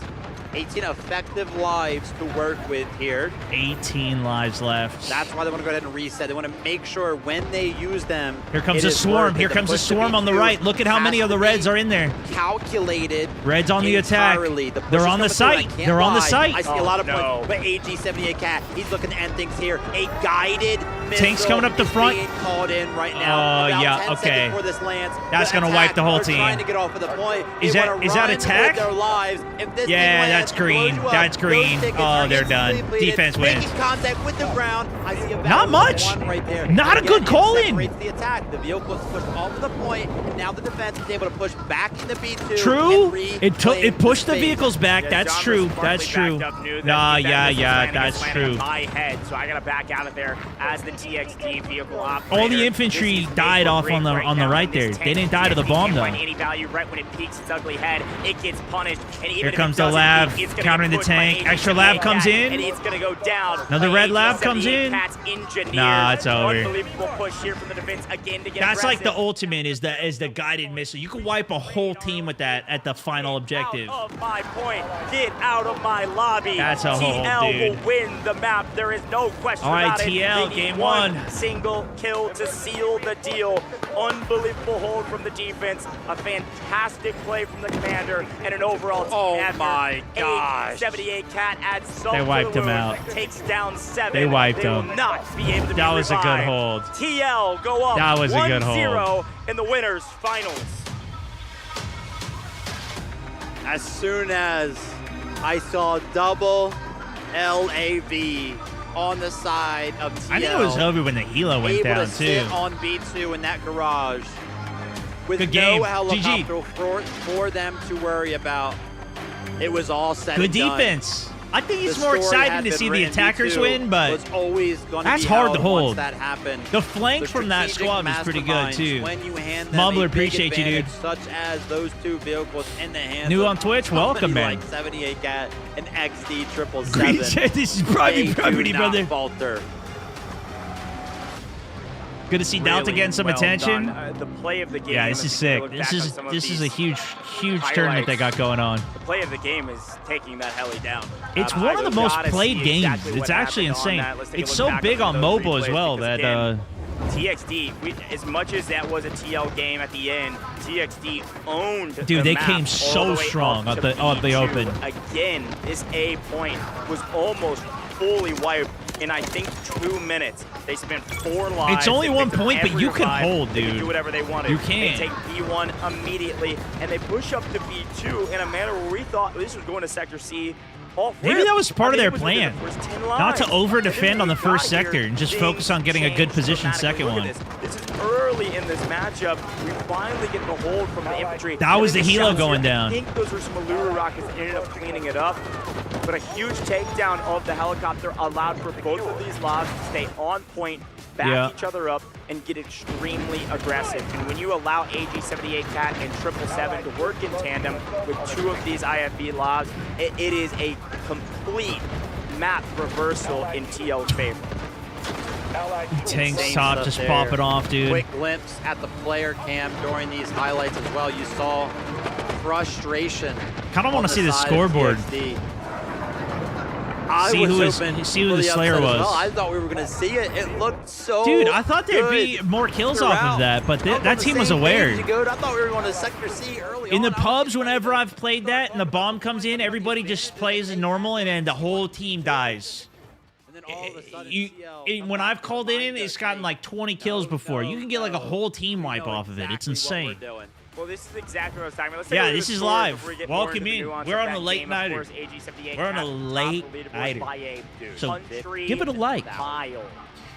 18 effective lives to work with here. 18 lives left. That's why they want to go ahead and reset. They want to make sure when they use them. Here comes it a is swarm. worth it. Here The comes a push to swarm on the B2 right. Look at how many has of the to Reds be are in there. Calculated. Reds on the attack. entirely. The push They're is on the coming through, and I site. can't They're on the lie. site. I see a lot of no. points, but AG78 Cat, he's looking to end things here. A guided missile Tank's coming up the is front. being called in right now. Oh, About yeah, 10 okay. seconds before this lands. That's The gonna wipe attack, the whole they're team. trying to get off of the point. Is They that- wanna is that run attack? with their lives. If this Yeah, thing that's lands and blows green. you up, That's those green. tickets Oh, are they're done. instantly depleted. Defense wins. Making contact with the ground. I see a Not battle much. one right there. Not a Again, good it call-in. separates the attack. The vehicle is pushed off of the point, and now the defense is able to push back into B2. True. and It pushed the space. vehicles back. Yeah, That's John true. was smartly That's true. backed up, knew that Nah, the yeah, defense was yeah. landing, That's it's landing true. on my head, so I gotta back out of there as the TXT vehicle operator. All the infantry This is died off great on the now, right and this there. They tank didn't die to the TXT bomb, can't though. find any value right when it peeks its ugly head. It gets punished, and even Here if comes it the doesn't lab, peek, it's gonna countering get the pushed by tank. 80 Extra lab Cat, comes in. and it's gonna go down. Another by red lab 78 comes in. Cat's engineered. Nah, it's over. Unbelievable push here from the defense again to get That's like the aggressive. ultimate is the guided missile. You can wipe a whole team with that at the final objective. Out of my point. Get out of my lobby. That's a hold, TL dude. will win the map. There is no question All right, about it. TL, They need game one one. single kill to seal the deal. Unbelievable hold from the defense. A fantastic play from the commander and an overall team Oh effort. my gosh. 78 Cat adds salt They wiped to the him wound, out. Takes down 7. They wiped will him. not be able to That be was a good revived. hold. TL go up That was a good hold. 1-0 in the winners finals. As soon as I saw double LAV on the side of TL, I think it was over when the Hilo went able down to too. sit on B2 in that garage with Good game. no helicopter GG. for them to worry about. It was all set Good and done. defense. I think it's The more story exciting had to been see the written. attackers B2 win, but was always going that's be hard held to hold. Once that happened. the flank The from that strategic squad was pretty good masterminds, too. When you hand them Mumbler, a big appreciate you, dude. advantage, such as those two vehicles in the hands New of on Twitch? somebody Welcome, man. like 78 Cat and XD Green 777. said this is private They property, do brother. not falter. Good to see Delta Really getting some well attention. done. The play of the game. Yeah, this is if you sick. look This back on is some of this is a these huge tournament they got going on. The play of the game is taking that heli down. It's I one of the most gotta played see games. exactly It's what actually happened on insane. that. Let's take a It's look so back big some on of those mobile as replays well because, that again, TXD, as much as that was a TL game at the end, TXD owned Dude, the they map came all so the way strong up at to the B2. open. Again, this A point was almost fully wiped in, I think, 2 minutes. They spent 4 lives. It's only They 1 picked up point, but every you can revive. hold, They can dude. do whatever they wanted. You can. They take B1 immediately, and they push up to B2 in a manner where we thought this was going to Sector C. Maybe that was part of their plan. Not to Not over-defend on the first sector and just focus on getting a good position second one. This is early in this matchup. We finally get the hold from the infantry. That was And the then Hilo shots going here. down. I think those were some Allura rockets that ended up cleaning it up. But a huge takedown of the helicopter allowed for both of these lobs to stay on point, back each other up and get extremely aggressive. And when you allow AG78 Cat and 777 to work in tandem with 2 of these IFB lobs, it is a complete map reversal in TL's favor. Tank's Insane top stuff just there. popping off, dude. Quick glimpse at the player cam during these highlights as well. You saw frustration. Kind of want on to see the side of scoreboard. TXT. See who the Slayer was. Well. I thought we were going to see it. It looked so Dude, I thought there'd be good more kills off throughout. of that, but I'm on that the team was same aware. page, Jagoda. I thought we were going to Sector C early In on. the pubs, whenever I've played that and the bomb comes in, everybody just plays as normal, and then the whole team dies. And then all of a sudden, TL When I've called it in, behind it's us, gotten like 20 kills before. You can get like a whole team wipe off of it. It's insane. Well, this is exactly what I was talking about. Let's Yeah, take a look at this the is scores live. before we get more Welcome into the in. nuance We're of on a that late game. Of nighter. course, AG78 We're on a has topped late the leaderboard nighter. by a So country give it a like. mile.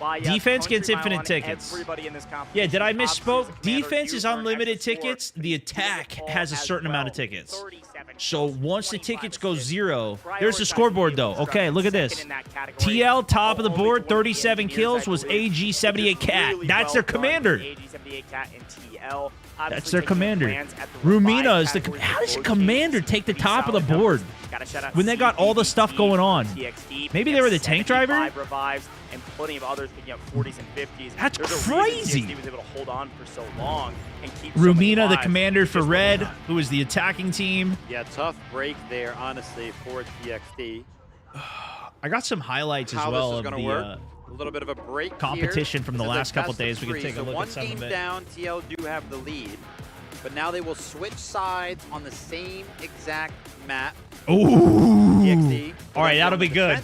By a Defense gets country mile infinite on tickets. everybody in this Yeah, competition. did I Obviously, misspoke? as a commander, Defense you is earn unlimited extra tickets. score. The attack Physical has a as certain amount of well. tickets. 37 So kills, once the 25 tickets go assists. 0, there's the Prioritizing scoreboard though. vehicle Okay, look at second this. in that category. TL top of the Only board, 20 37 engineers, kills I was believe. AG78 Cat. Really That's their well done commander. for AG78 Cat and TL. That's Obviously their taking commander. plans at the Rumina revive is the. category How for does both commander teams. take the Pretty top of the solid board numbers. Gotta shout out when they got all the stuff going on? TXT, Maybe they were the tank driver? 75 revives and plenty of others picking up 40s and 50s. That's There's a crazy. reason TXT was able to hold on for so long and keep so many Rumina, the lives. commander for Just Red, wasn't who is the attacking team. Yeah, tough break there, honestly, for TXT. I got some highlights as How well this is of going to the. work. A little bit of a break competition here. from the This is a last couple best of days. We can 3, take a so look at one some of game it. down, TL do have the lead, but now they will switch sides on the same exact map. Ooh. TXT. All right, that'll be good.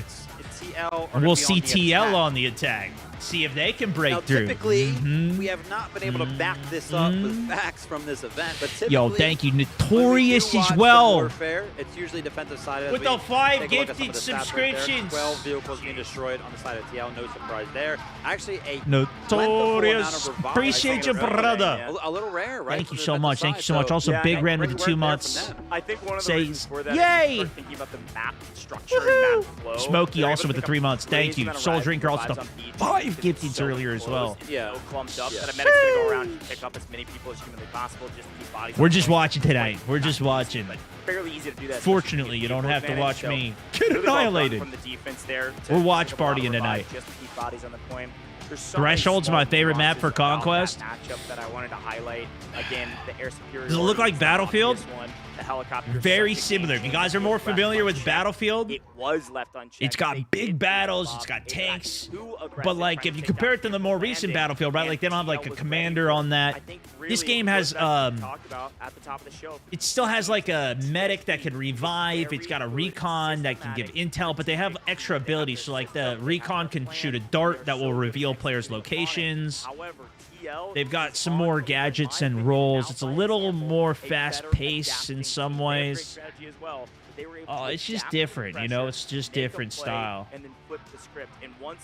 TL And we'll see TL on the attack. See if they can break now, through. typically, Mhm. we have not been able to back this up with facts from this event, but typically, Yo, thank you. when we Notorious do watch as the well. Warfare, it's usually defensive side. as With we the 5 take a look at some gifted of the stats right there. subscriptions. 12 vehicles being destroyed on the side of TL. No surprise there. Actually, a Notorious. Appreciate you, brother. A little rare, right? Thank from you the so defensive much. Thank you side, so much. Also, yeah, Big and Ren with the great 2 work there months. from them. I think one of the Says, reasons for that yay! is start thinking about the map structure Woohoo! and map flow. Smokey They're also able with to the 3 months. become Thank crazy you. amount of Soul rise Drinker also revives the on beach 5 because it's gifteds so earlier as well. enclosed, Yeah. so clumped up Yeah. that a medic's gonna go around and pick up as many people as humanly possible just to keep bodies. We're on just point. watching tonight. We're just watching. But fairly easy to do that. Fortunately, you don't have to watch me get annihilated. From the defense there to We're watch pick up a lot of partying tonight. revives just to keep bodies on the point. There's so Threshold's many my small favorite map for nuances about Conquest. that matchup that I wanted to highlight. Again, the air superiority. Does it look like is the Battlefield? obvious one. The helicopter. Very similar. If you guys are more familiar with Battlefield, it was left unchecked. it's got They big did battles, give it's up. got They got tanks. too aggressive But like, trying if you to take compare down it to the more recent landing, Battlefield, right? and Like they don't have like a TL was commander ready on for that. I think This really game it has goes back to what we talked about at the top of the show. it still has like a medic that can revive. It's got a recon that can give intel, but they have extra abilities. So like the recon can shoot a dart that will reveal players' locations. However, TL They've got is some on more for, in my gadgets and opinion, roles. now It's a by little example, more a better fast-paced in adapting some team. They have great ways. strategy as well, but they were able Oh, to it's just adapt different, to you know? pressure, It's just make a different play, style. and then flip the script. And once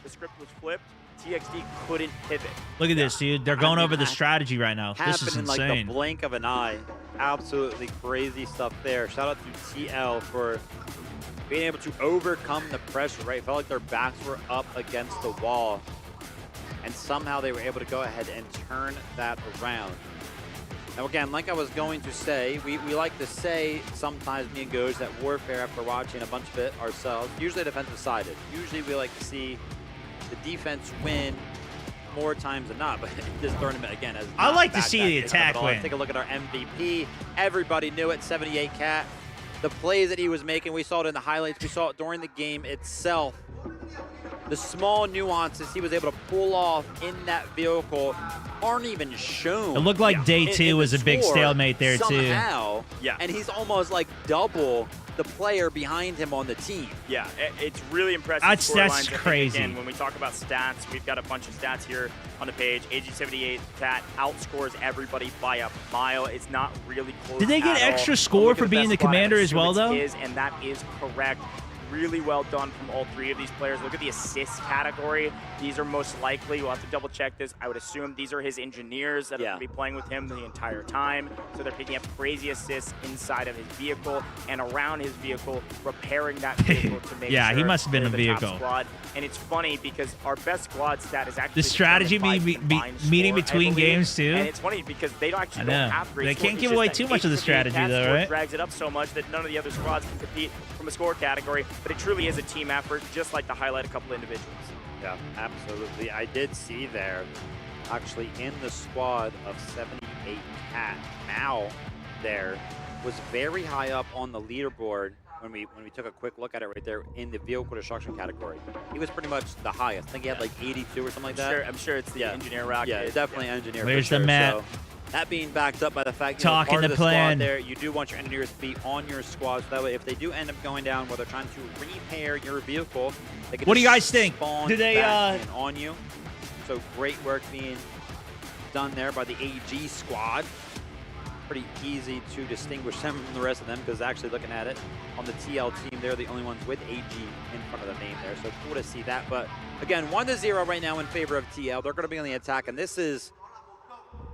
the script was flipped, TXT couldn't pivot. Look at this, dude. They're going mean, over the that strategy right now. This Happened is in like the insane. blink of an eye. Absolutely crazy stuff there. Shout out to TL for being able to overcome the pressure, right? It felt like their backs were up against the wall. And somehow they were able to go ahead and turn that around. Now again, like I was going to say, we like to say sometimes, me and Goj, that Warfare, after watching a bunch of it ourselves, usually defensive sided. Usually we like to see the defense win more times than not, but this tournament again has I not like to backed see that the case up attack at all. win. Let's take a look at our MVP. Everybody knew it, 78 Cat. The plays that he was making, we saw it in the highlights, we saw it during the game itself. The small nuances he was able to pull off in that vehicle aren't even shown. It looked like day in 2 the was a big score stalemate there, too. somehow, Yeah. and he's almost like double the player behind him on the team. Yeah, it's really impressive. That's score lines. I think, crazy. Again, when we talk about stats, we've got a bunch of stats here on the page. AG78 Cat outscores everybody by a mile. It's not really close. Did they get at all. extra But score look at for the being best the spot, I'm commander as well, assuming though? and that is correct. really well done from all three of these players. Look at the assist category. These are most likely, we'll have to double check this, I would assume these are his engineers that are going to be playing with him the entire time. So they're picking up crazy assists inside of his vehicle and around his vehicle, repairing that vehicle to make Yeah, sure he must have been they're a the top vehicle. squad. And it's funny because our best squad stat is actually The strategy determined by combined meeting score, between I believe. games, too. And it's funny because they don't actually I don't know. have great They scores. can't It's give just away that too much of the HWK strategy, cat though, score right? drags it up so much that none of the other squads can compete from a score category, but it truly is a team effort, just like to highlight a couple individuals. Yeah, absolutely. I did see there, actually in the squad of 78 Cat, Mao there was very high up on the leaderboard when we took a quick look at it right there in the vehicle destruction category. He was pretty much the highest. I think he had like 82 or something like that. I'm sure it's the engineer rocket. Yeah, definitely engineer. Where's for the sure. map? So, that being backed up by the fact Talking part the of the plan. squad there, you do want your engineers to be on your squad, so that way if they do end up going down where they're trying to repair your vehicle, they can What do you just guys think? spawn Do they, back in on you. So great work being done there by the AG squad. Pretty easy to distinguish them from the rest of them because actually looking at it on the TL team, they're the only ones with AG in front of the name there. So cool to see that. But again, 1-0 right now in favor of TL. They're going to be on the attack, and this is,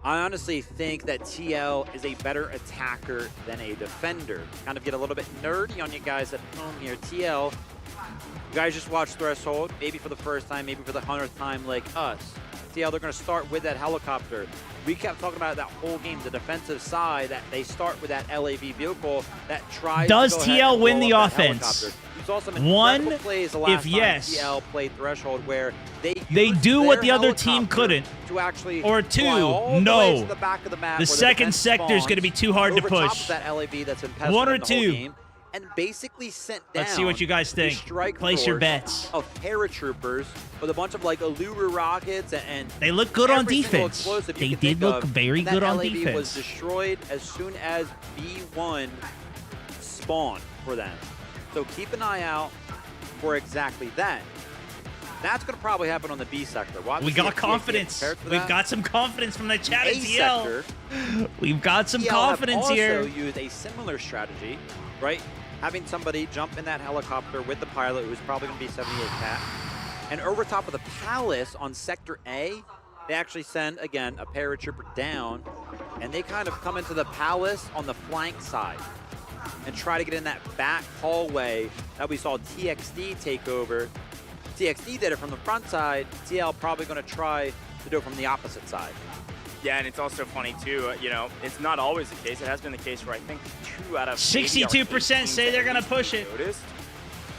I honestly think that TL is a better attacker than a defender. Kind of get a little bit nerdy on you guys at home here. TL, you guys just watched Threshold, maybe for the first time, maybe for the 100th time like us. TL, they're going to start with that helicopter. We kept talking about that whole game, the defensive side, that they start with that LAV vehicle that tries Does to go ahead TL and win blow the up that offense? helicopter. You saw some One, incredible plays the last if time yes, TL played Threshold where they do used what their the other team helicopter couldn't. to actually Or fly two, all the no. way to the back of the map The where second defense sector is going to be spawns too hard to over top push. of that LAV that's been pestered One or the whole two. game, and basically sent down Let's see what you guys the think. strike Place your force bets. of paratroopers with a bunch of like Allura rockets and They look good on every single defense. explosive you They could did think look of. very And that good on LAV defense. was destroyed as soon as B1 spawned for them. So keep an eye out for exactly that. That's going to probably happen on the B sector. We'll have to We see got if TX confidence. prepared for We've that. got some confidence from the chat at A TL. sector. We've got some TL confidence have here. also used a similar strategy, right? Having somebody jump in that helicopter with the pilot, who's probably going to be 78 Cat. And over top of the palace on Sector A, they actually send, again, a paratrooper down, and they kind of come into the palace on the flank side and try to get in that back hallway that we saw TXD take over. TXD did it from the front side. TL probably going to try to do it from the opposite side. Yeah, and it's also funny too, it's not always the case. It has been the case for I think 2 out of maybe 62% our 8 say teams they're at gonna least push we've it. Noticed.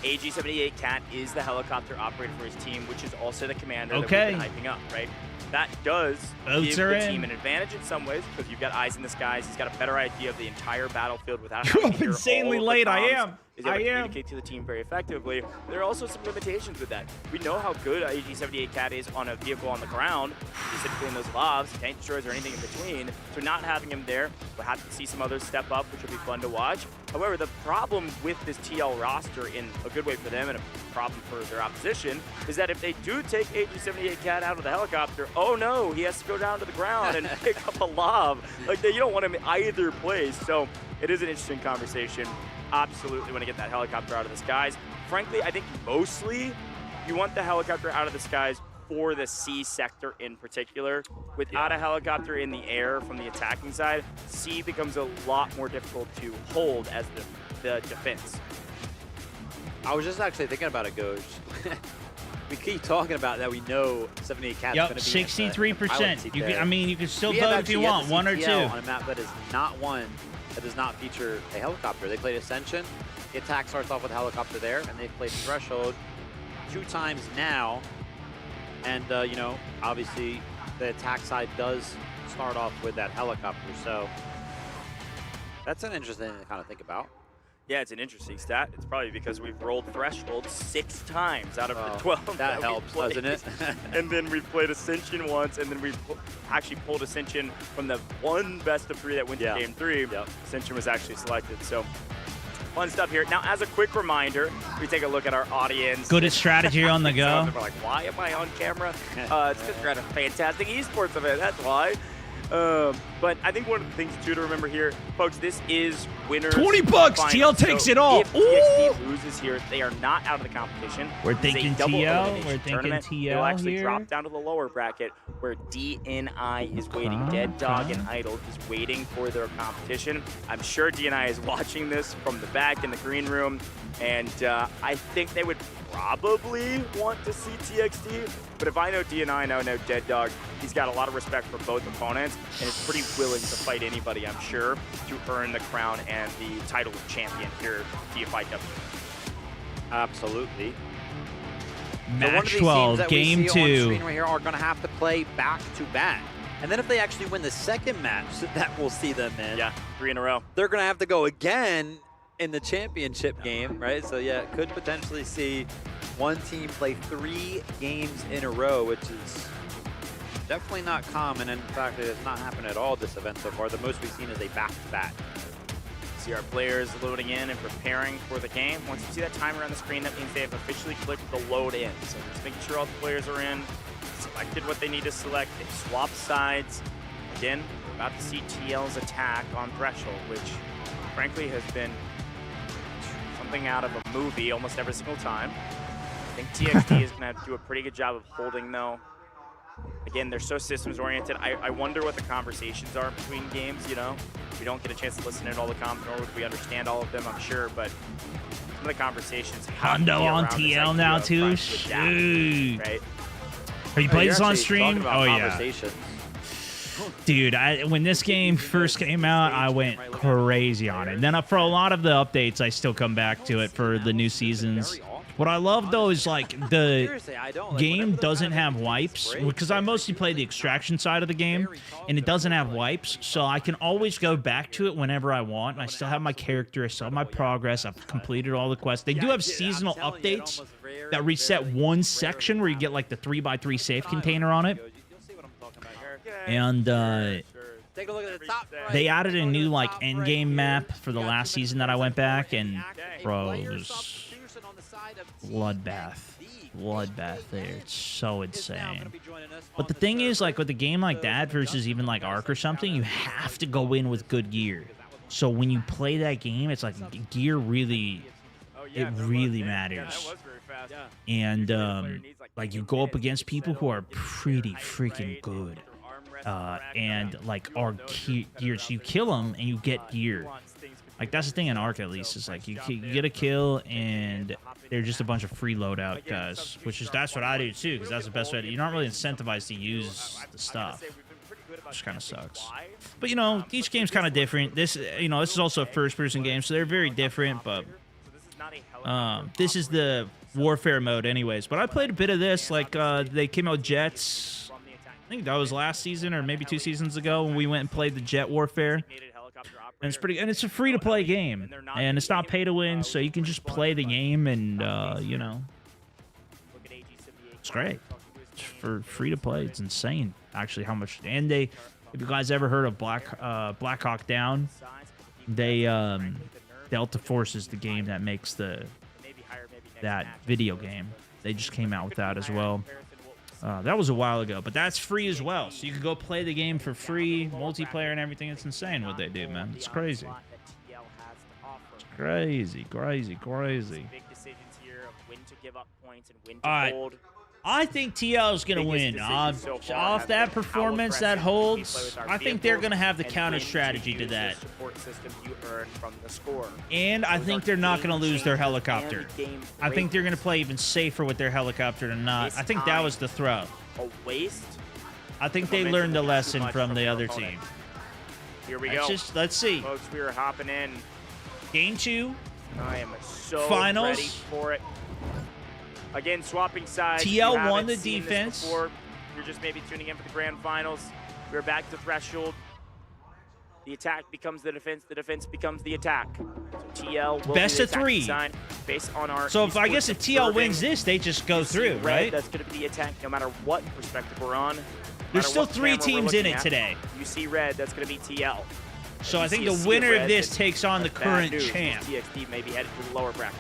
AG-78 Cat is the helicopter operator for his team, which is also the commander Okay. that we've been hyping up, right? That does Votes give are the in. team an advantage in some ways because you've got eyes in the skies. He's got a better idea of the entire battlefield without You're having to hear insanely all of the late, I comms. am. He's able I to am. communicate to the team very effectively. There are also some limitations with that. We know how good AG-78 Cat is on a vehicle on the ground, specifically in those lavs, tank destroyers, or anything in between. So not having him there, we'll have to see some others step up, which will be fun to watch. However, the problem with this TL roster, in a good way for them and a problem for their opposition, is that if they do take AG-78 Cat out of the helicopter, oh no, he has to go down to the ground and pick up a lav. Like, you don't want him either place. So it is an interesting conversation. Absolutely want to get that helicopter out of the skies. Frankly, I think mostly you want the helicopter out of the skies for the C sector in particular. Without a helicopter in the air from the attacking side, C becomes a lot more difficult to hold as the defense. I was just actually thinking about it, Goj. We keep talking about that. We know 78 Cat's Yep, going to be in the pilot 63%. seat You there. can, I mean, you can still We have vote if you actually yet want, to see 1 or TL 2. on a map that is not one that does not feature a helicopter. They played Ascension. The attack starts off with a helicopter there, and they've played Threshold 2 times now. And, obviously the attack side does start off with that helicopter. So that's an interesting thing to kind of think about. Yeah, it's an interesting stat. It's probably because we've rolled Threshold 6 times out of the 12 That we helps, played. doesn't it? And then we've played Ascension once, and then we've actually pulled Ascension from the one best of 3 that went to Game 3. Yep. Ascension was actually selected, so fun stuff here. Now, as a quick reminder, we take a look at our audience. Good at strategy on the Some of go. them are like, why am I on camera? It's because we're at a fantastic esports event, that's why. But I think one of the things too to remember here, folks, this is winners. $20 bucks. final. TL takes So it all. If Ooh. TXT loses here, they are not out of the competition. We're This is a thinking double TL. elimination We're thinking tournament. TL They'll actually here. drop down to the lower bracket where DNI is waiting. Dead Dog and Idol is waiting for their competition. I'm sure DNI is watching this from the back in the green room, and I think they would probably want to see TXT. But if I know DNI, I know Dead Dog, he's got a lot of respect for both opponents and is pretty willing to fight anybody, I'm sure, to earn the crown and the title of champion here at DFIW. Absolutely. So one of Match these teams 12, that we game see on 2. screen right here are going to have to play back-to-back. And then if they actually win the second match that we'll see them in, Yeah, 3 in a row. they're going to have to go again in the championship game, right? So yeah, could potentially see one team play 3 games in a row, which is definitely not common. And in fact, it has not happened at all this event so far. The most we've seen is a back-to-back. See our players loading in and preparing for the game. Once you see that timer on the screen, that means they have officially clicked the load in. So just making sure all the players are in, selected what they need to select, they've swapped sides. Again, we're about to see TL's attack on Threshold, which frankly has been something out of a movie almost every single time. I think TXT is going to have to do a pretty good job of holding, though. Again, they're so systems-oriented. I wonder what the conversations are between games, you know? We don't get a chance to listen to all the comms, nor would we understand all of them, I'm sure, but some of the conversations have to be Hondo on around this TL idea now, of too? trying to adapt, Shoot. right? Have you played You're this on actually stream? talking about Oh, yeah. conversations. Dude, when this game first came out, I went crazy on it. And then for a lot of the updates, I still come back to it for the new seasons. What I love, though, is like the Seriously, I don't. Like, game whenever the doesn't map have wipes, breaks, because I mostly play the extraction side of the game, and it doesn't have wipes, so I can always go back to it whenever I want. And I still have my character, I still have my progress, I've completed all the quests. They do have seasonal updates that reset one section where you get like the 3x3 safe container on it. And Take a look at the top right. they added a new like end game map for the last season that I went back, and bro, it was bloodbath there. It's so insane. But the thing is, like with a game like that versus even like Ark or something, you have to go in with good gear. So when you play that game, it's like gear really, it really matters. And like you go up against people who are pretty freaking good. And like are gear, so you kill them and you get gear. Like that's the thing in Ark, at least, is like you get a kill and they're just a bunch of free loadout guys, that's what I do too, because that's the best way. You're not really incentivized to use the stuff, which kind of sucks. But you know, each game's kind of different. This, you know, this is also a first-person game, so they're very different. But this is the warfare mode, anyways. But I played a bit of this. Like they came out with jets. I think that was last season or maybe 2 seasons ago when we went and played the jet warfare. And it's pretty, and it's a free-to-play game, and it's not pay-to-win, so you can just play the game, and you know, it's great. It's for free-to-play. It's insane, actually, how much. And they, if you guys ever heard of Black Hawk Down, they Delta Force is the game that makes that video game. They just came out with that as well. That was a while ago, but that's free as well. So you can go play the game for free, multiplayer and everything. It's insane what they do, man. It's crazy. It's crazy. All right. I think TL is going to win. Off that performance, that holds, I think they're going to have the counter strategy to that. And I think they're not going to lose their helicopter. I think they're going to play even safer with their helicopter than not. I think that was the throw. A waste. I think they learned the lesson from the other team. Here we go. Let's see. Folks, we are hopping in. Game 2. I am so Finals. ready for it. Again, swapping sides. TL won the defense. You're just maybe tuning in for the grand finals. We're back to Threshold. The attack becomes the defense. The defense becomes the attack. So TL will Best be of the attacking 3. side based on our So if I guess if TL wins this, they just go through, right? That's going to be the attack no matter what perspective we're on. No There's matter still what 3 camera we're teams in looking it at. today. You see red, that's going to be TL. So If I you think see a the sea winner red, of this then takes on the that's bad current news, champ. because TXT may be headed to the lower bracket.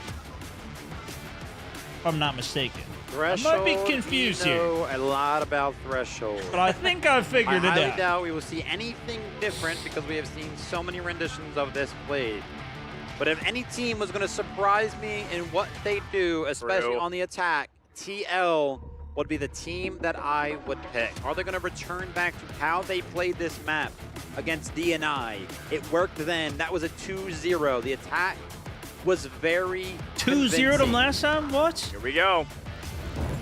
if I'm not mistaken. Threshold, I might be confused we here, know a lot about Threshold. but I think I I figured it highly out. doubt we will see anything different because we have seen so many renditions of this played. But if any team was going to surprise me in what they do, especially on the attack, TL would be the team that I would pick. Are they going to return back to how they played this map against DNI? It worked then. That was a 2-0. The attack was very 2-0 convincing. them last time? What? Here we go.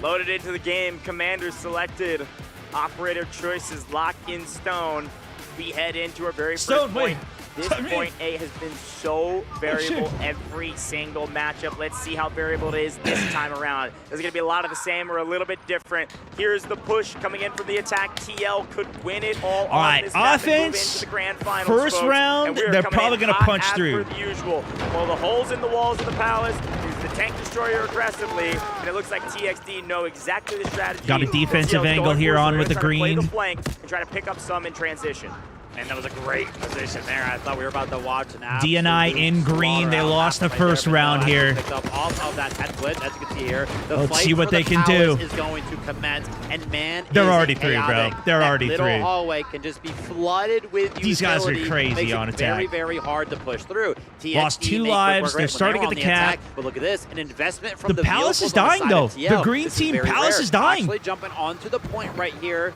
Loaded into the game. Commander selected. Operator choices locked in stone. We head into our very Stone, first wait. point. This Stone, wait. point A has been so variable shit. every single matchup. Let's see how variable it is this time around. There's going to be a lot of the same or a little bit different. Here's the push coming in from the attack. TL could win it all on right, this map and move offense, into the grand finals, first folks. round, And we are they're coming probably in gonna hot punch as through. per the usual. Well, the holes in the walls of the palace use the tank destroyer aggressively, and it looks like TXD know exactly the strategy. Got a that defensive TL's angle going here for, so on they're with the gonna try to play green. the flank and try to pick up some in transition. And that was a great position there. I thought we were about to watch an DNI in green. They lost the first round here. Picked up off of that head split, as you can see here. The Let's fight see what for the they can do. palace is going to commence, and man, They're is already it through, bro. chaotic. They're That already little through. hallway can just be flooded with These guys are utility, crazy makes on it very, attack. very hard to push through. TXD Lost 2 make quick lives. work They're when starting were at the on cap. attack, but look at this, an investment from The the palace is vehicles on the dying, side though. of TL. The green This is team very palace rare. is dying. Actually jumping onto the point right here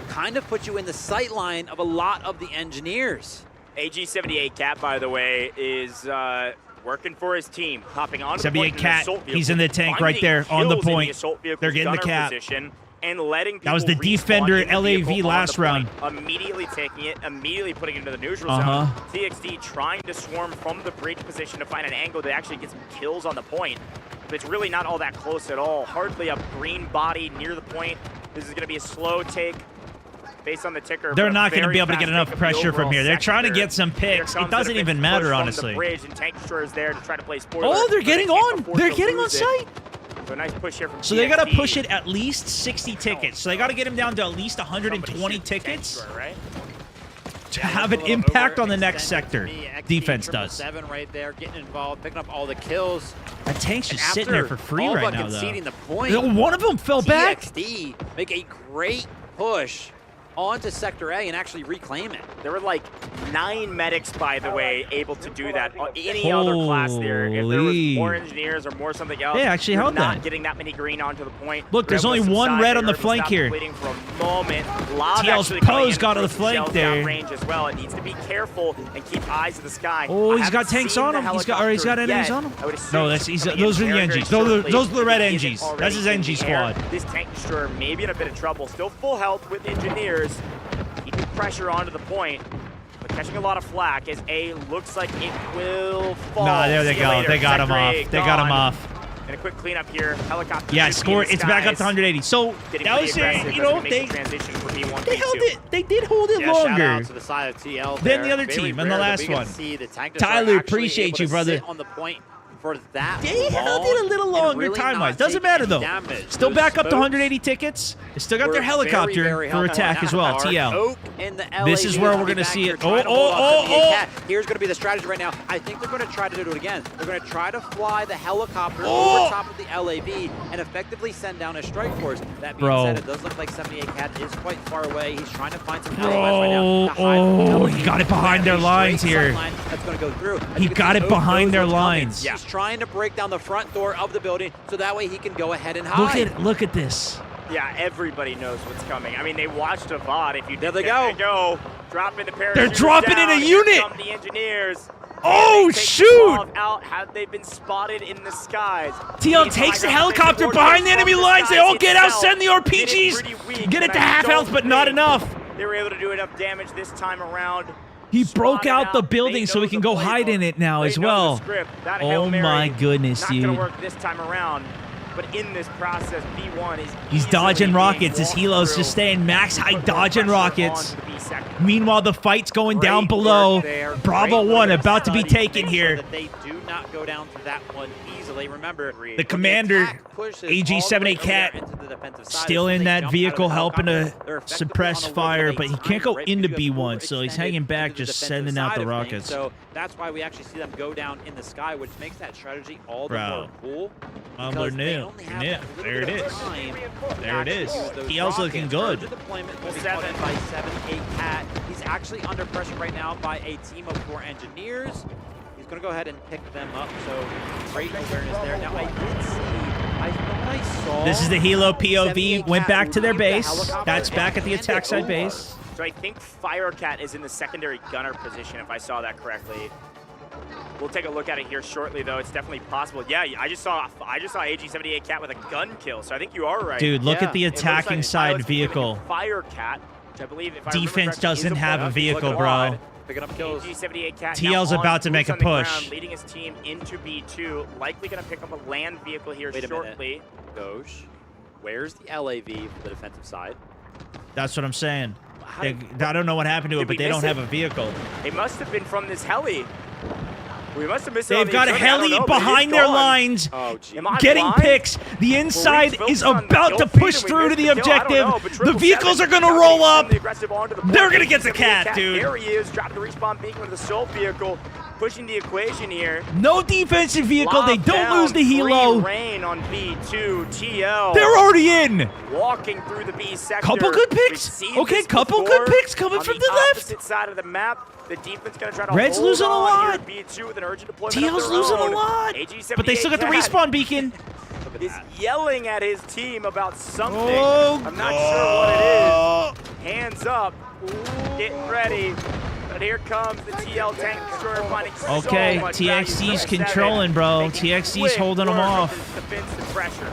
kind of puts you in the sight line of a lot of the engineers. AG78 Cat, by the way, is working for his team, hopping on. 78 Cat, he's in the tank right there on the point. They're getting the cap. Position and letting That was the people respawn defender in the LAV vehicle on last the point, round. Immediately taking it, immediately putting it into the neutral Uh-huh. zone. TXD trying to swarm from the bridge position to find an angle that actually gets some kills on the point. But it's really not all that close at all. Hardly a green body near the point. This is going to be a slow take. Based on the ticker, They're but a not going to very be able to get fast enough take of the pressure from overall here. They're trying to sector. get some Here picks. comes It doesn't an even push matter, from honestly. The bridge, and Tank Destroyer is there to try to play spoiler. Oh, they're but getting they can't on. afford They're to getting on lose it. site. So a nice push here from So they got to TXD. push it at least 60 tickets. So they got to get him down to at least 120 Somebody shoot Tank tickets Destroyer, right? to Yeah, have that's an a little impact on the next overextended sector. to me. XD Defense does. 777 right there, getting involved, picking up all the kills. That tank's And just sitting there after for free all right but now, conceding though. the point, One of them fell back. TXD make a great push onto Sector A and actually reclaim it. There were like 9 medics, by the way, able to do that. Any other class there, if there was Holy. more engineers or more something else, They actually you're held not that. getting that many green onto the point. Look, there's Red only was one inside. red They on the heard him flank stop here. bleeding for a moment. Lob TL's actually coming Poe's in got to for the some flank shells there. downrange as well. It needs to be careful and keep eyes to the sky. Oh, I he's got haven't tanks seen on the him. He's got helicopter enemies yet. on him. I would assume No, it's those coming are in the very, NGs. very Those are the red shortly. He NGs. isn't That's his already in NG the air. squad. This tank destroyer may be in a bit of trouble. Still full health with engineers. Keeping pressure onto the point. But catching a lot of flack as A looks like it will fall. Nah, there they See you go. later. They got him Sector off. A They got him gone. off. And a quick cleanup here. Helicopter. Yeah, should be score. in the It's back up skies. to 180. So Getting that was pretty it. aggressive You as know, we make the transition from B1 they to held B2. it. They did hold it Yeah, shout longer. out to the side of TL Than there. the other Very team in the rare that last we can one. see the tank Tyler, destroyer actually appreciate able you, to brother. sit on the point for that They held long it a little and longer really time-wise. not Doesn't take matter, any though. damage. Still Those back up to smokes 180 tickets. They still got were their helicopter very, very for helpful attack in as that well, regard. TL. Oak in the This is LAV where will we're be gonna back see here it. trying to Oh, hold off oh, 78 oh. Cat. Here's going to be the strategy right now. I think they're going to try to do it again. They're going to try to fly the helicopter Oh. over top of the LAV and effectively send down a strike force. That being Bro. said, it does look like 78 Cat is quite far away. He's trying to find some allies right now. to hide Oh, from the oh, LAV. he got it behind their A straight lines here. sight line That's going to go through. As He you can got see, it Oak behind knows their what's coming. lines. He's trying to break down the front door of the building so that way he can go ahead and Look hide. at this. Yeah, everybody knows what's coming. I mean, they watched a VOD. If you There did, they go. go. Dropping the parachute. They're dropping in a unit. Come the engineers. Oh, They take shoot. off out. Have they been spotted in the skies? TL These takes the guys helicopter are behind the enemy from lines. They skies all get out, itself. send the Did it RPGs. pretty weak, Get it but to I half don't health, but not think enough. They were able to do enough damage this time around. He broke Spotted out the They building so know he can the go hide playbook. in it now They as know well. the script. That Oh Hail Mary my goodness, not dude. gonna work this time around. But in this process, B1 is He's easily dodging being rockets. His walked helos through. just staying max height, Put more dodging pressure rockets. onto the B sector. Meanwhile, the fight's going down Great below. work there. Bravo Great 1 work about to be study taken make sure here. that they do not go down to that one easily. Remember, The commander, attack pushes AG all the way 78 over there Cat, into defensive side. Still As in they that jump out of vehicle the helping to helicopter, they're effectively suppress on a fire, little but he bit of can't go time into right to B1, so he's extend hanging it back, into the just defensive sending out side the of things. rockets. So that's why we actually see them go down in the sky, which makes that strategy all the more cool. Mumbler because they nil. only have Yeah, that little there it bit of is. time to There it actually is. use those TL's looking rockets. good. Urgent deployment will be called in by 7-8 Cat. He's actually under pressure right now by a team of 4 engineers. He's going to go ahead and pick them up, so great awareness there. Now, I did see, I thought I saw... This is the Helo 78 POV. Went Cat back to their leave the base. helicopter That's and back at the hand attack it side over. base. So I think Firecat is in the secondary gunner position, if I saw that correctly. We'll take a look at it here shortly, though. It's definitely possible. Yeah, I just saw AG-78 Cat with a gun kill, so I think you are right. Dude, look Yeah, at the It looks attacking like side Pilot's giving vehicle. Firecat, which I believe, if I remember Defense correctly, is doesn't have a weapon. vehicle, Look bro. at Picking up kills. AG-78 Cat TL's now on about to make boots a on the push. ground, leading his team into B2. Likely going to pick up a land vehicle here Wait a minute. shortly. Doge, where's the LAV for the defensive side? That's what I'm saying. How They, did- I don't know what happened to Did it, but we they miss don't have it? a vehicle. It must have been from this heli. We must have missed it on They've the got a extremity. I don't heli know, but it is behind their gone. lines, Oh, gee. Am I getting blind? picks. The inside Were we is focused on the about kill to feed push and we through to missed the kill? I don't objective. know, but The vehicles 777 are going to now roll getting up. from the aggressive onto the They're point. gonna get the AG-78 cat, dude. There he is, dropping the respawn beacon with the assault vehicle, pushing the equation here. No defensive vehicle. They Locked don't down, lose the free helo. reign on B2. TL. They're already in. Walking through the B sector. Couple good picks. We've seen Okay, this couple before. good picks coming On from the left. opposite side of the map. The defense going to try to Red's hold losing a on lot. here at B2 with an urgent deployment TL's of their losing a own. lot. AG-78 But they still got the Cat respawn beacon. is yelling at his team about something. Oh, I'm not sure what it is. Hands up. Getting ready. But here comes the TL tank destroyer finding Okay, so much value. TXT's 7-7, controlling, bro. making TXT's quick holding them work of off. the defensive pressure.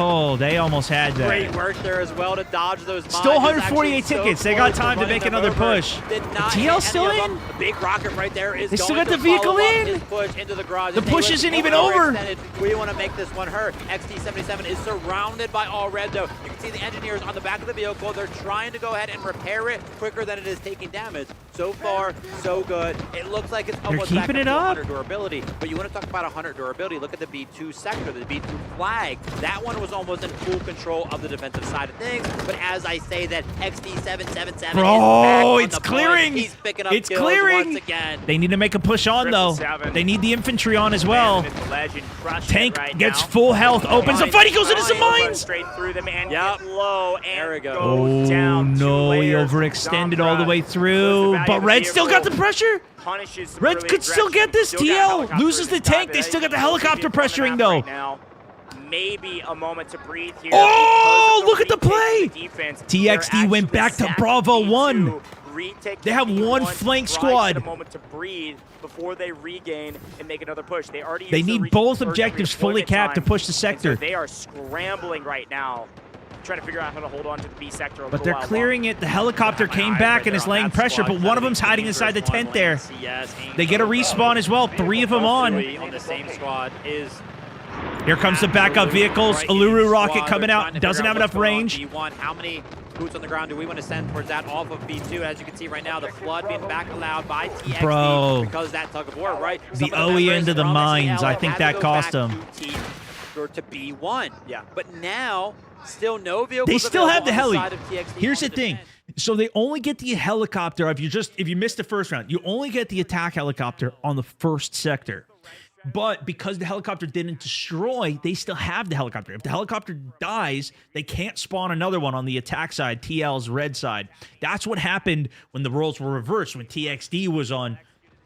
Oh, they almost had Great that. work there as well to dodge those mines. Still It was 148 actually so tickets. They got close to time to running make them another over. push. Did not TL hit any still of them. in? The big rocket right there is They still going got the to follow vehicle up in? his push into the garage. The And they push went isn't even overextended. over. We want to make this one hurt. XT-77 is surrounded by all red, though. You can see the engineers on the back of the vehicle. They're trying to go ahead and repair it quicker than it is taking damage. So far, so good. It looks like it's almost back keeping up it to up. 100 durability. But you want to talk about 100 durability. Look at the B2 sector, the B2 flag. That one was almost in full control of the defensive side of things. But as I say that, XT-777 is back Bro, on it's the clearing. point. He's picking up It's kills clearing. once again. They need to make a push on, though. 777. They need the infantry on as well. Legend crushing Tank it right gets now. full health, opens the Mines, fight. He goes into some mines, mines. Straight through them and Yep. get low and There we go. Oh, goes down. Two no. He layers. overextended all the way Zomra through. knows the value But of the Red still got the vehicle, pressure. punishes Red early could still aggression, get this. still got TL helicopter loses in the his tank. side, They but still got the he's helicopter focused on the pressuring, map though. right now. Maybe a moment to breathe here. Oh, because of look at the retake play. of defense. TXT They're went actually back to sacking Bravo B2, 1. retake They the have one B1, flank try to squad. get a moment to breathe before they regain and make another push. They already They used the need both urgent objectives fully redeployment capped to time, push the and so sector. they are scrambling right now, trying to figure out how to hold on to the B sector a But little they're while clearing longer. it. The helicopter came back and is laying pressure, but one of them's hiding inside the tent there. They get a respawn as well. 3 of them on. On the same squad is Here comes the backup vehicles. right Uluru in rocket squad. coming They're out. trying to Doesn't figure have out enough what's going on range. B1. How many boots on the ground do we want to send towards that off of B2? As you can see right now, the flood being back allowed by TXT Bro. because that tug of war, right? The Some of OE members into the from mines, CL I think had to that go cost back them. to T or to B1. Yeah. But now, still no vehicles They still have the available heli. on the side of TXT Here's on the thing. defense. So they only get the helicopter. If you missed the first round, you only get the attack helicopter on the first sector. But because the helicopter didn't destroy, they still have the helicopter. If the helicopter dies, they can't spawn another one on the attack side, TL's red side. That's what happened when the roles were reversed, when TXD was on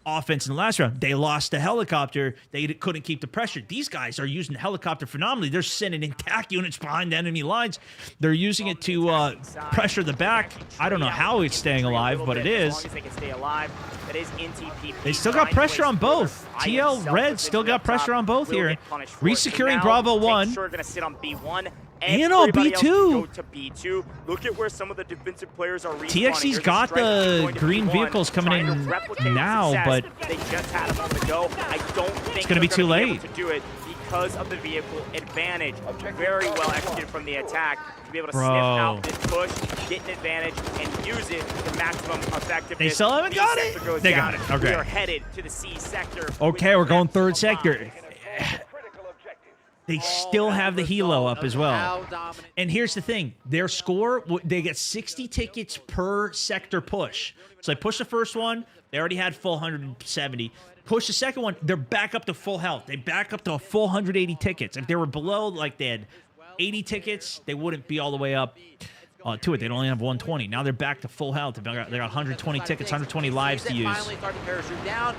offense in the last round. They lost the helicopter. They couldn't keep the pressure. These guys are using the helicopter phenomenally. They're sending in TAC units behind enemy lines. They're using it to pressure the back. I don't know how it's staying alive, but it As is. long as they can stay alive, that is NTPP. They still got pressure on both. TL Red still got pressure on both here. Resecuring Bravo 1. Sure gonna sit on B1. And on Everybody else B2. Go to B2. Look at where some of the defensive players are respawning. TXT's Here's a got strike the going to green B1, vehicles coming trying to in replicate now, success but they just had a moment ago. I don't think it's gonna be they're too gonna be late. able to do it because of the vehicle advantage. Very well executed from the attack to be able to sniff Bro. out this push, get an advantage, and use it to maximum effectiveness. They still haven't B got sector it? goes They down. got it. Okay. We are headed to the C sector. Okay, with we're going maximum third sector. mines. they still have the helo up as well. And here's the thing. Their score, they get 60 tickets per sector push. So they push the first one. They already had full 170. Push the second one. They're back up to full health. They back up to a full 180 tickets. If they were below, like they had 80 tickets, they wouldn't be all the way up to it. They'd only have 120. Now they're back to full health. They got 120 tickets, 120 lives to use. Finally starts to parachute down.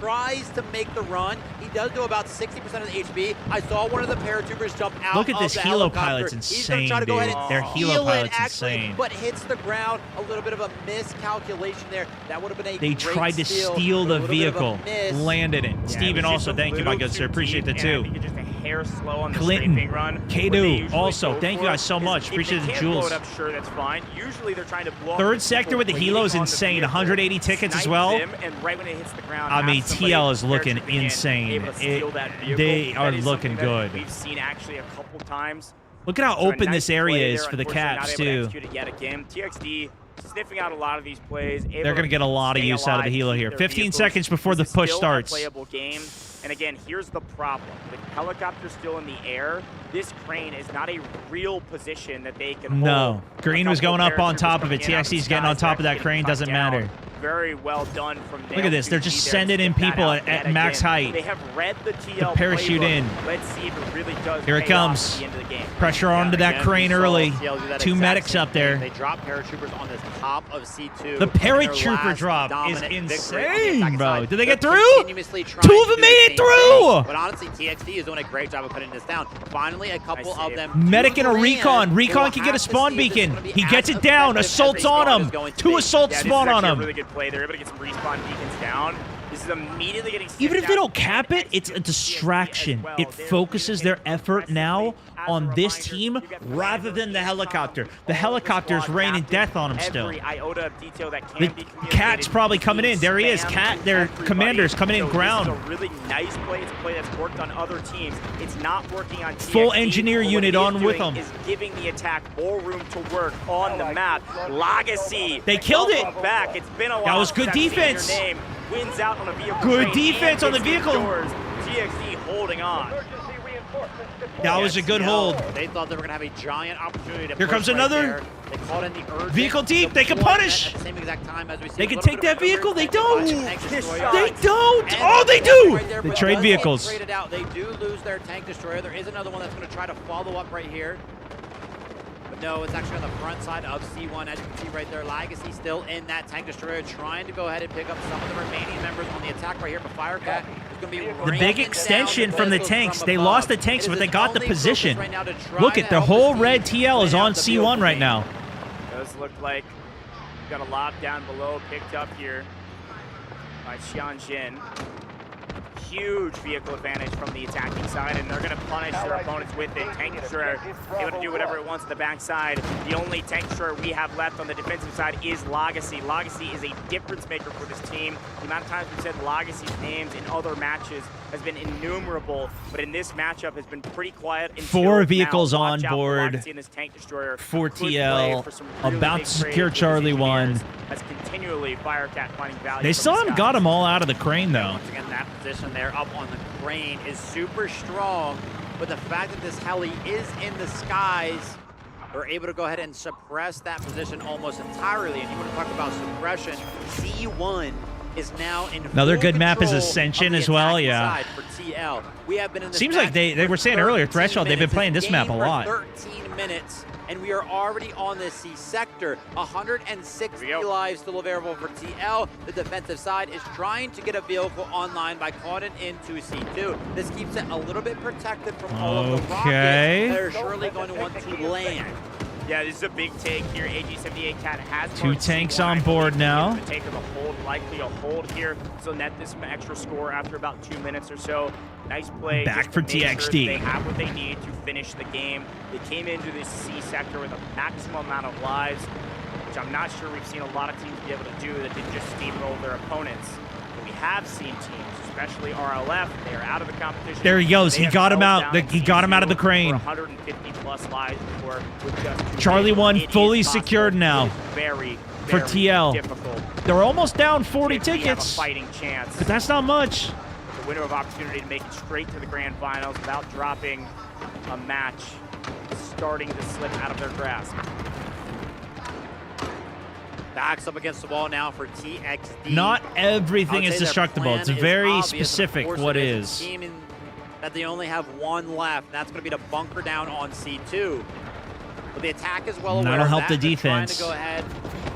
Tries to make the run. He does do about 60% of the HP. I saw one of the paratroopers jump out. Look at this of the helo helicopter. pilot's He's insane, gonna try to go dude. ahead and Their steal helo it, pilot's actually, insane. but hits the ground. A little bit of a miscalculation there. That would have been a They great tried to steal, steal but a the little bit of a vehicle, miss. landed it. Yeah, Steven it was also, just a thank you, my little good sir. too Appreciate deep, that and I too. think it's just a hair slow on the Clinton, strafing run. Kadu, also, thank you guys so much. If Appreciate they the can't blow jewels. it up, sure, that's fine. Usually they're trying to blow up Third the sector people with the waiting helo is on the insane. vehicle, 180 tickets as snipe well. them, and right when it hits the ground, I mean, have somebody TL is looking paratrooping in, insane. able to steal that vehicle. They That are is looking something that good. We've seen actually a couple times. Look at how So a open nice this area play is there, for the unfortunately Caps, not able to too. execute it yet again. TXD sniffing out a lot of these plays. They're going to get a lot of use out of the helo here. 15 seconds before the push starts. Playable game. And again, here's the problem. With helicopters still in the air, this crane is not a real position that they can hold. No. Green A was couple going up on paratroopers top of it. coming in out TXD's the getting on skies, top of that actually crane. getting Doesn't cut down. matter. Very well done from them. Look at this. They're just TXD there sending to in get that people out at yet max again. height. They have read the TL parachute playbook. in. Let's see if it really does Here it pay off comes. at the end of the game. Pressure onto that Again, crane we saw early. TL do that Two exact medics same up thing. there. They drop paratroopers on the top of C2. The in their paratrooper last drop is dominant victory on the insane, attacking bro. side. Did they get They're through? continuously trying Two to of them do made the it same through! thing. But honestly, TXD is doing a great job of putting this down. Finally, a couple Nice of save. them. Medic and a do land. recon. Recon We'll can get a have to spawn see if this is beacon. gonna be He as gets it down. effective as Assaults they on thought it was him. going to Two be. assaults Yeah, this spawn is on actually a him. really good play. They're able to get some respawn beacons down. This is immediately getting Even if sniffed they out don't cap and it, it's a executed distraction. as well. It They're focuses their really effort aggressively. now As a on this reminder, team you get rather than the Brandon helicopter. Lee's The all helicopter's squad raining captain. death on him still. Every iota of detail that can The be communicated Cat's probably is coming being in. There he is. spammed Cat, to their everybody. commander's coming in So ground. This is a really nice play. It's a play that's worked on other teams. It's not working on TXD. Full engineer but what unit it is on with doing them. Is giving the attack more room to work on the map. Legacy. They killed it. welcome back. It's been a while. That was good since I've seen your defense. name. Wins out on a vehicle. Good train defense and on the gets vehicle. doors. TXD holding on. That was a good TL, hold. They thought they were going to have a giant opportunity to Here push comes right another there. They called in the urgent vehicle deep. They can deployment punish. At the same exact time as we see They a can little take bit of that vehicle. a They tank don't. destroyer. They don't. And Oh, they right do. there, They but trade does get vehicles. traded out. They do lose their tank destroyer. There is another one that's going to try to follow up right here. But no, it's actually on the front side of C1. As you can see right there, Legacy still in that tank destroyer, trying to go ahead and pick up some of the remaining members on the attack right here. But Firecat is going to be The big raining extension down from the missiles tanks. from They above. lost the tanks, It but is they his got the only position. focus right now to try Look to at the help whole his red team TL is clean out on the C1 vehicle right game. now. Does look like we've got a lot down below picked up here by Xianjin. Huge vehicle advantage from the attacking side, and they're going to punish their opponents with it. Tank destroyer able to do whatever it wants at the backside. The only tank destroyer we have left on the defensive side is Legacy. Legacy is a difference maker for this team. The amount of times we've said Legacy's names in other matches has been innumerable, but in this matchup has been pretty quiet. Until Four vehicles now. on Watch out for board Legacy and this tank destroyer. for Could play TL, for some really about big to secure trades with Charlie these 1. engineers. That's continually Firecat finding value. They from still the haven't skies. got them all out of the crane, though. Once again, that position there up on the crane is super strong, but the fact that this heli is in the skies, they're able to go ahead and suppress that position almost entirely. And you want to talk about suppression, C1 is now in Another full good map is control Ascension of the as well, attacking yeah. side for TL. We have been in this Seems like match they for were saying earlier, 13 Threshold, they've been minutes. playing this map a game for lot. 13 minutes, and we are already on the C sector. 160 Here we go. lives still available for TL. The defensive side is trying to get a vehicle online by calling into C2. This keeps it a little bit protected from all of the rockets Okay. that are surely going to want to land. Yeah, this is a big take here. AG-78 Cat has Two marked tanks C1. on I board believe now. he's gonna take the hold, likely a hold here. So net this some extra score after about 2 minutes or so. Nice play. Back just for to make sure TXD. they have what they need to finish the game. They came into this C sector with a maximum amount of lives, which I'm not sure we've seen a lot of teams be able to do that didn't just steamroll their opponents. But we have seen teams, especially RLF, they are out of the competition. There he goes. They He have got him held out. down He got him out of the C2 crane. for 150 plus lives before with just 2 Charlie hits. 1 It is fully possible. secured now It is very, for very TL. difficult. They're almost down 40 If we have a tickets, fighting chance. but that's not much. The window of opportunity to make it straight to the grand finals without dropping a match starting to slip out of their grasp. Backs up against the wall now for TXD. Not everything I would is say their destructible. plan It's is very obvious, and of specific course what it is. Seeming that they only have one left, and that's going to be to bunker down on C2. But the attack is well aware That'll of help that. the They're trying defense. to go ahead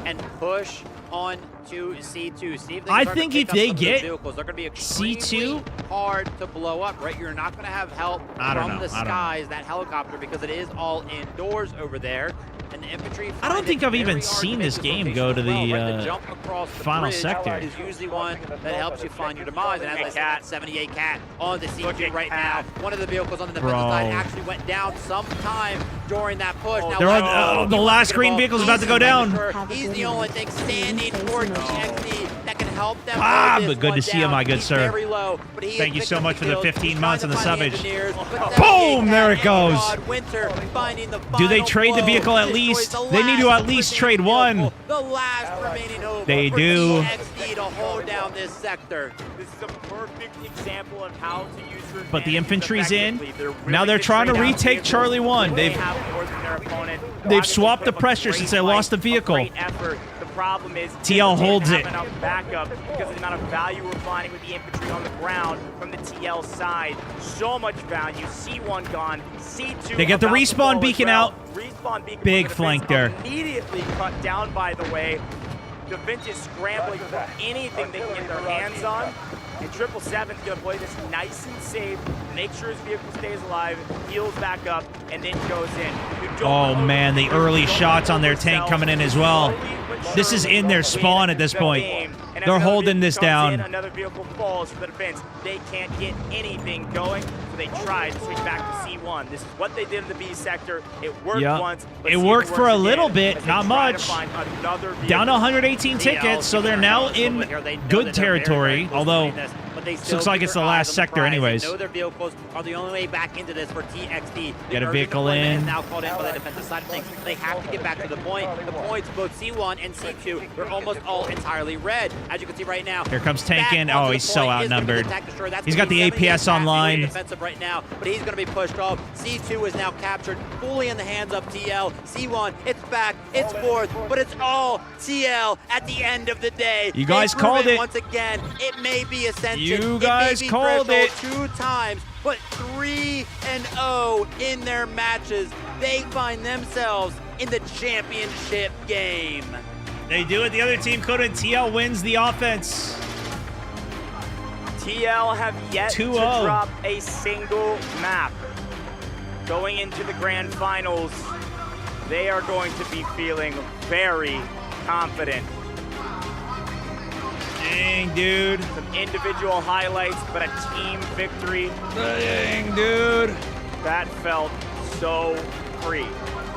and push on to C2. See if they I start to think pick if up they some of those get vehicles. They're going to be extremely hard to blow up, right? You're not going to have help I don't from know. the I don't know. skies, that helicopter, because it is all indoors over there. And the infantry I don't find think it I've even very hard to seen make this game location go to as well, the, right? Jump across the final bridge sector. is usually one that helps you find your demise. And as I said, that 78 cat on the C2 right now. One of the vehicles on the defensive Bro. side actually went down sometime during that push. Now, They're on- Lando, the last green vehicle's about to go down. He's the only thing standing for TXD that can help them. Ah, hold this but good one to see you, down. my good He's sir. very low, but he is Thank you picking so up much for the kills. 15 He's months trying on to the find subbage. engineers, but Boom, 78 there it cat, goes. Rod Winter finding the Do they final trade the blow. vehicle at Destroys least? the They need to last at least remaining trade one. vehicle, the last remaining hope They for do. TXD to hold down this sector. This is a perfect example of how to use your But the advantages infantry's in. effectively. They're Now they're willing trying to trade out retake vehicles Charlie 1. way They've out more than their opponent. they've Obviously swapped put the up a pressure great since they lost the fight, a vehicle. great effort. The problem is TL they holds didn't it. have enough backup because of the amount of value we're finding with the infantry on the ground from the TL side. So much value. C1 gone. C2. They get the about to respawn fall as beacon well. out. Respawn beacon. Big from the flank defense there. Immediately cut down, by the way. Defense is scrambling for anything they can get their hands on. And 777's going to play this nice and safe, make sure his vehicle stays alive, heals back up, and then goes in. You don't Oh, over- man, the you early don't shots on their tank oversell. coming in as well. Slowly but This is surely in their win spawn at this the point. game. And as They're another holding vehicle this comes down. in, another vehicle falls for the defense. They can't get anything going, so they try to switch back to C1. This is what they did in the B sector. It worked Yep. once. It Let's see if worked for works a little again bit, as they not try to much. find another Down to vehicle. 118 tickets, so they're now in good territory, although this looks like it's the last sector anyways. They know their vehicles are the only way back into this for TXD. Get a The urgent vehicle deployment in. is now called in by the defensive side of things. They have to get back to the point. The points, both C1 and C2, they're almost all entirely red. As you can see right now. Here comes back Tankin. onto Oh, the he's so point is gonna be the outnumbered. Attack Destroyer. That's He's gonna got be the 78 APS back. online. He's defensive right now, but he's going to be pushed off. C2 is now captured fully in the hands of TL. C1, it's back, it's fourth, but it's all TL at the end of the day. You guys They've called proven it. Once again, it may be Ascension. You guys it may be called Threshold it. 2 times, but 3-0 in their matches. They find themselves in the championship game. They do it. The other team couldn't. TL wins the offense. TL have yet to 2-0. drop a single map. Going into the grand finals, they are going to be feeling very confident. Dang, dude. Some individual highlights, but a team victory Dang, dude. that felt so free.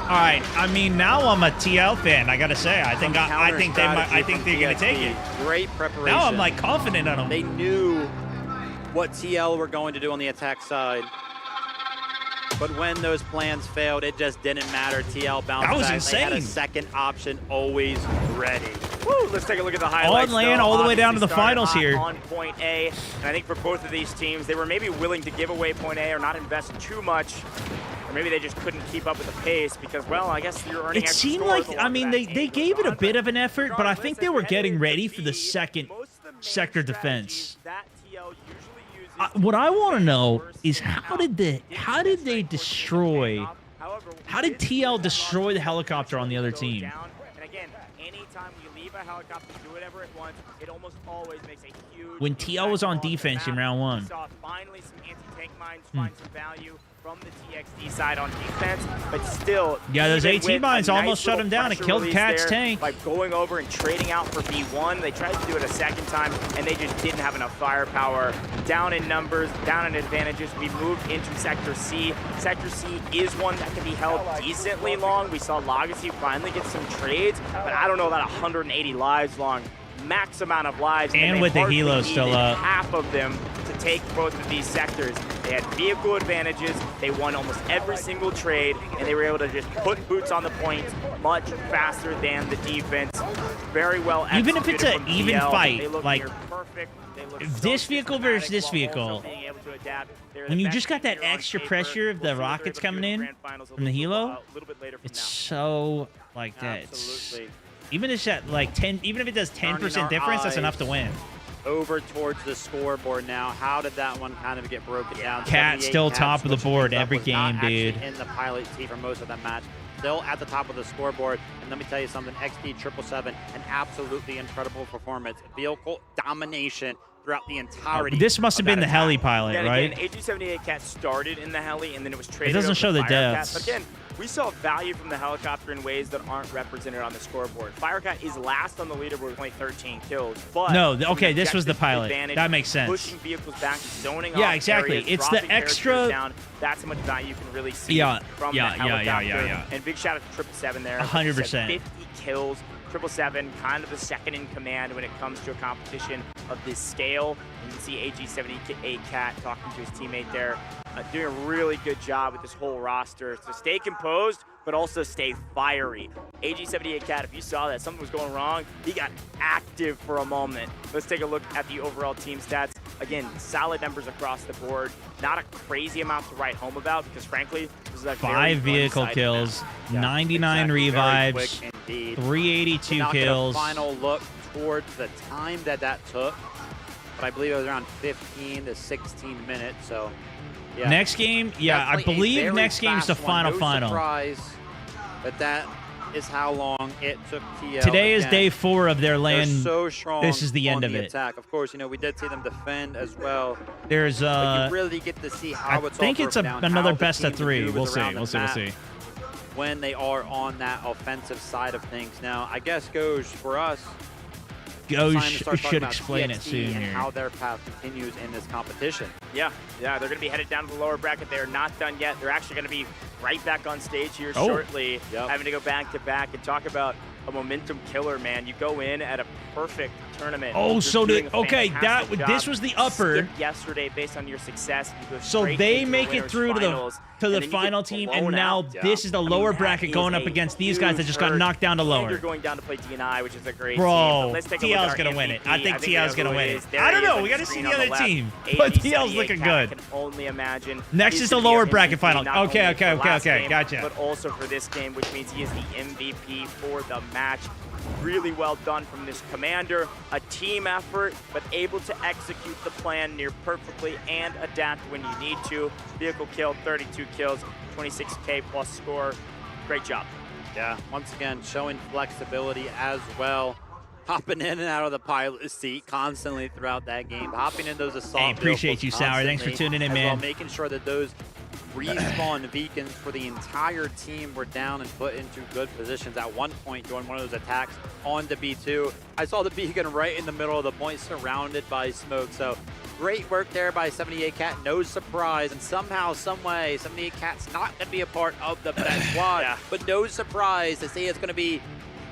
All right. I mean, now I'm a TL fan. I gotta say, I think they're gonna take it. Great preparation. Now I'm like confident on them. They knew what TL were going to do on the attack side. But when those plans failed, it just didn't matter. TL bounced That was back. They had a insane. second option always ready. Woo, let's take a look at the highlights. On land, though. all the way down to the Obviously finals started here. On point A, and I think for both of these teams, they were maybe willing to give away point A or not invest too much, or maybe they just couldn't keep up with the pace because, well, I guess you're earning It extra seemed scores like, along I mean, that they team gave it a goes bit on, of an effort, but I think they were getting ready for the Most second of the main sector strategies defense. that TL usually uses What I want to know worse is than how out. did they Didn't necessarily force them to destroy? take off. However, we How did did see TL them destroy on the helicopter on the other go team? down. And again, anytime we leave a helicopter do whatever it wants, it almost always makes a huge When TL was on impact along the defense in map. round one. We saw finally some anti-tank mines find some value from the TXD side on defense, but still, Yeah, those even AT with a mines nice almost shut little him down. It pressure killed release Cat's there tank. by going over and trading out for B1. They tried to do it a second time, and they just didn't have enough firepower. Down in numbers, down in advantages. We moved into Sector C. Sector C is one that can be held decently long. We saw Legacy finally get some trades, but I don't know about 180 lives long. Max amount of lives. And they with the hardly helos still needed up. half of them to take both of these sectors. They had vehicle advantages. They won almost every single trade, and they were able to just put boots on the points much faster than the defense. Very well Even if it's executed an from even TL. fight, They look like, near perfect. They look if so this vehicle versus systematic this while also vehicle, being able to adapt. They're When the you best just got team that here on extra paper. pressure of We'll the see what they're Rockets able to do coming the in grand finals a from the little Hilo, bit later from it's now. so like that. Absolutely. Even if that like 10, even if it does 10% difference, that's enough to win. Over towards the scoreboard now. How did that one kind of get broken down? Cat 78 still Cat top of the switching board things up, every was not game, actually dude. in the pilot seat for most of that match. Still at the top of the scoreboard. And let me tell you something, XD 777, an absolutely incredible performance. Vehicle domination throughout the entirety. This must have of been that the heli attack. pilot, Yeah, right? again, AG-78 Cat started in the heli, and then it was traded. doesn't over show to the Firecat. deaths. But again, we saw value from the helicopter in ways that aren't represented on the scoreboard. Firecat is last on the leaderboard with only 13 kills. But No, from okay, an this was the objective pilot. advantage, That makes sense. Pushing vehicles back, zoning Yeah, off exactly. areas, It's the dropping characters extra- down. That's how much value you can really see Yeah, from yeah, the yeah, yeah, helicopter. yeah. And big shout out to 777 there. 100%. 50 kills. 777, kind of the second in command when it comes to a competition of this scale. And you can see AG-78 Cat talking to his teammate there, doing a really good job with this whole roster to stay composed, but also stay fiery. AG-78 Cat, if you saw that something was going wrong, he got active for a moment. Let's take a look at the overall team stats. Again, solid numbers across the board. Not a crazy amount to write home about because, frankly, this is a 5 vehicle one-sided kills, match. 99 Very revives, quick indeed. 382 Now get a kills. final look towards the time that took, but I believe it was around 15 to 16 minutes. So, yeah. Next game, yeah, I Definitely a believe very next game is the fast one. final No final. surprise that is how long it took TL. Today is Again, day 4 of their they're land. so strong. This is the end on of it. Attack. Of course, we did see them defend as well. There's But you really get to see how I it's think all it's broken down, another how the best of teams 3. maneuver We'll see. around the We'll see. We'll map see. when they are on that offensive side of things. Now, I guess goes for us. Goj time to start talking should about explain it TXT soon and here. how their path continues in this competition. Yeah, they're going to be headed down to the lower bracket. They're not done yet. They're actually going to be right back on stage here Oh. shortly, Yep. having to go back to back and talk about a momentum killer, man. You go in at a perfect tournament. Oh, You're so doing the a okay, fantastic job. this was the upper. Skipped yesterday based on your success. You go So straight they into make the it winners through finals, to and the then you final get team, blown and now out. this is the I mean, lower that bracket is going up a against these guys that huge just got hurt. knocked down to And lower. you're going down to play DNI, which is a great Bro, team. But let's take a look at TL's our gonna win it. MVP. I think we TL's know gonna who win it it. is. There I don't he is know. on We the gotta see screen the on other left. team. But TL's 78 looking Cat, good. I can only imagine. Next This is the could be lower his bracket MVP, final. not Okay, only okay, for okay, last okay, game, gotcha. But also for this game, which means he is the MVP for the match. Really well done from this commander. A team effort, but able to execute the plan near perfectly and adapt when you need to. Vehicle killed, 32 kills, 26K plus score. Great job. Yeah, once again, showing flexibility as well. Hopping in and out of the pilot seat constantly throughout that game. Hopping in those assault Hey, appreciate vehicles you, Sour. Thanks for constantly, tuning in, as man. well, making sure that those respawn beacons for the entire team were down and put into good positions. At one point, during one of those attacks onto B2, I saw the beacon right in the middle of the point, surrounded by smoke. So great work there by 78 Cat, no surprise. And somehow, some way, 78 Cat's not going to be a part of the best squad. Yeah. But no surprise to see it's going to be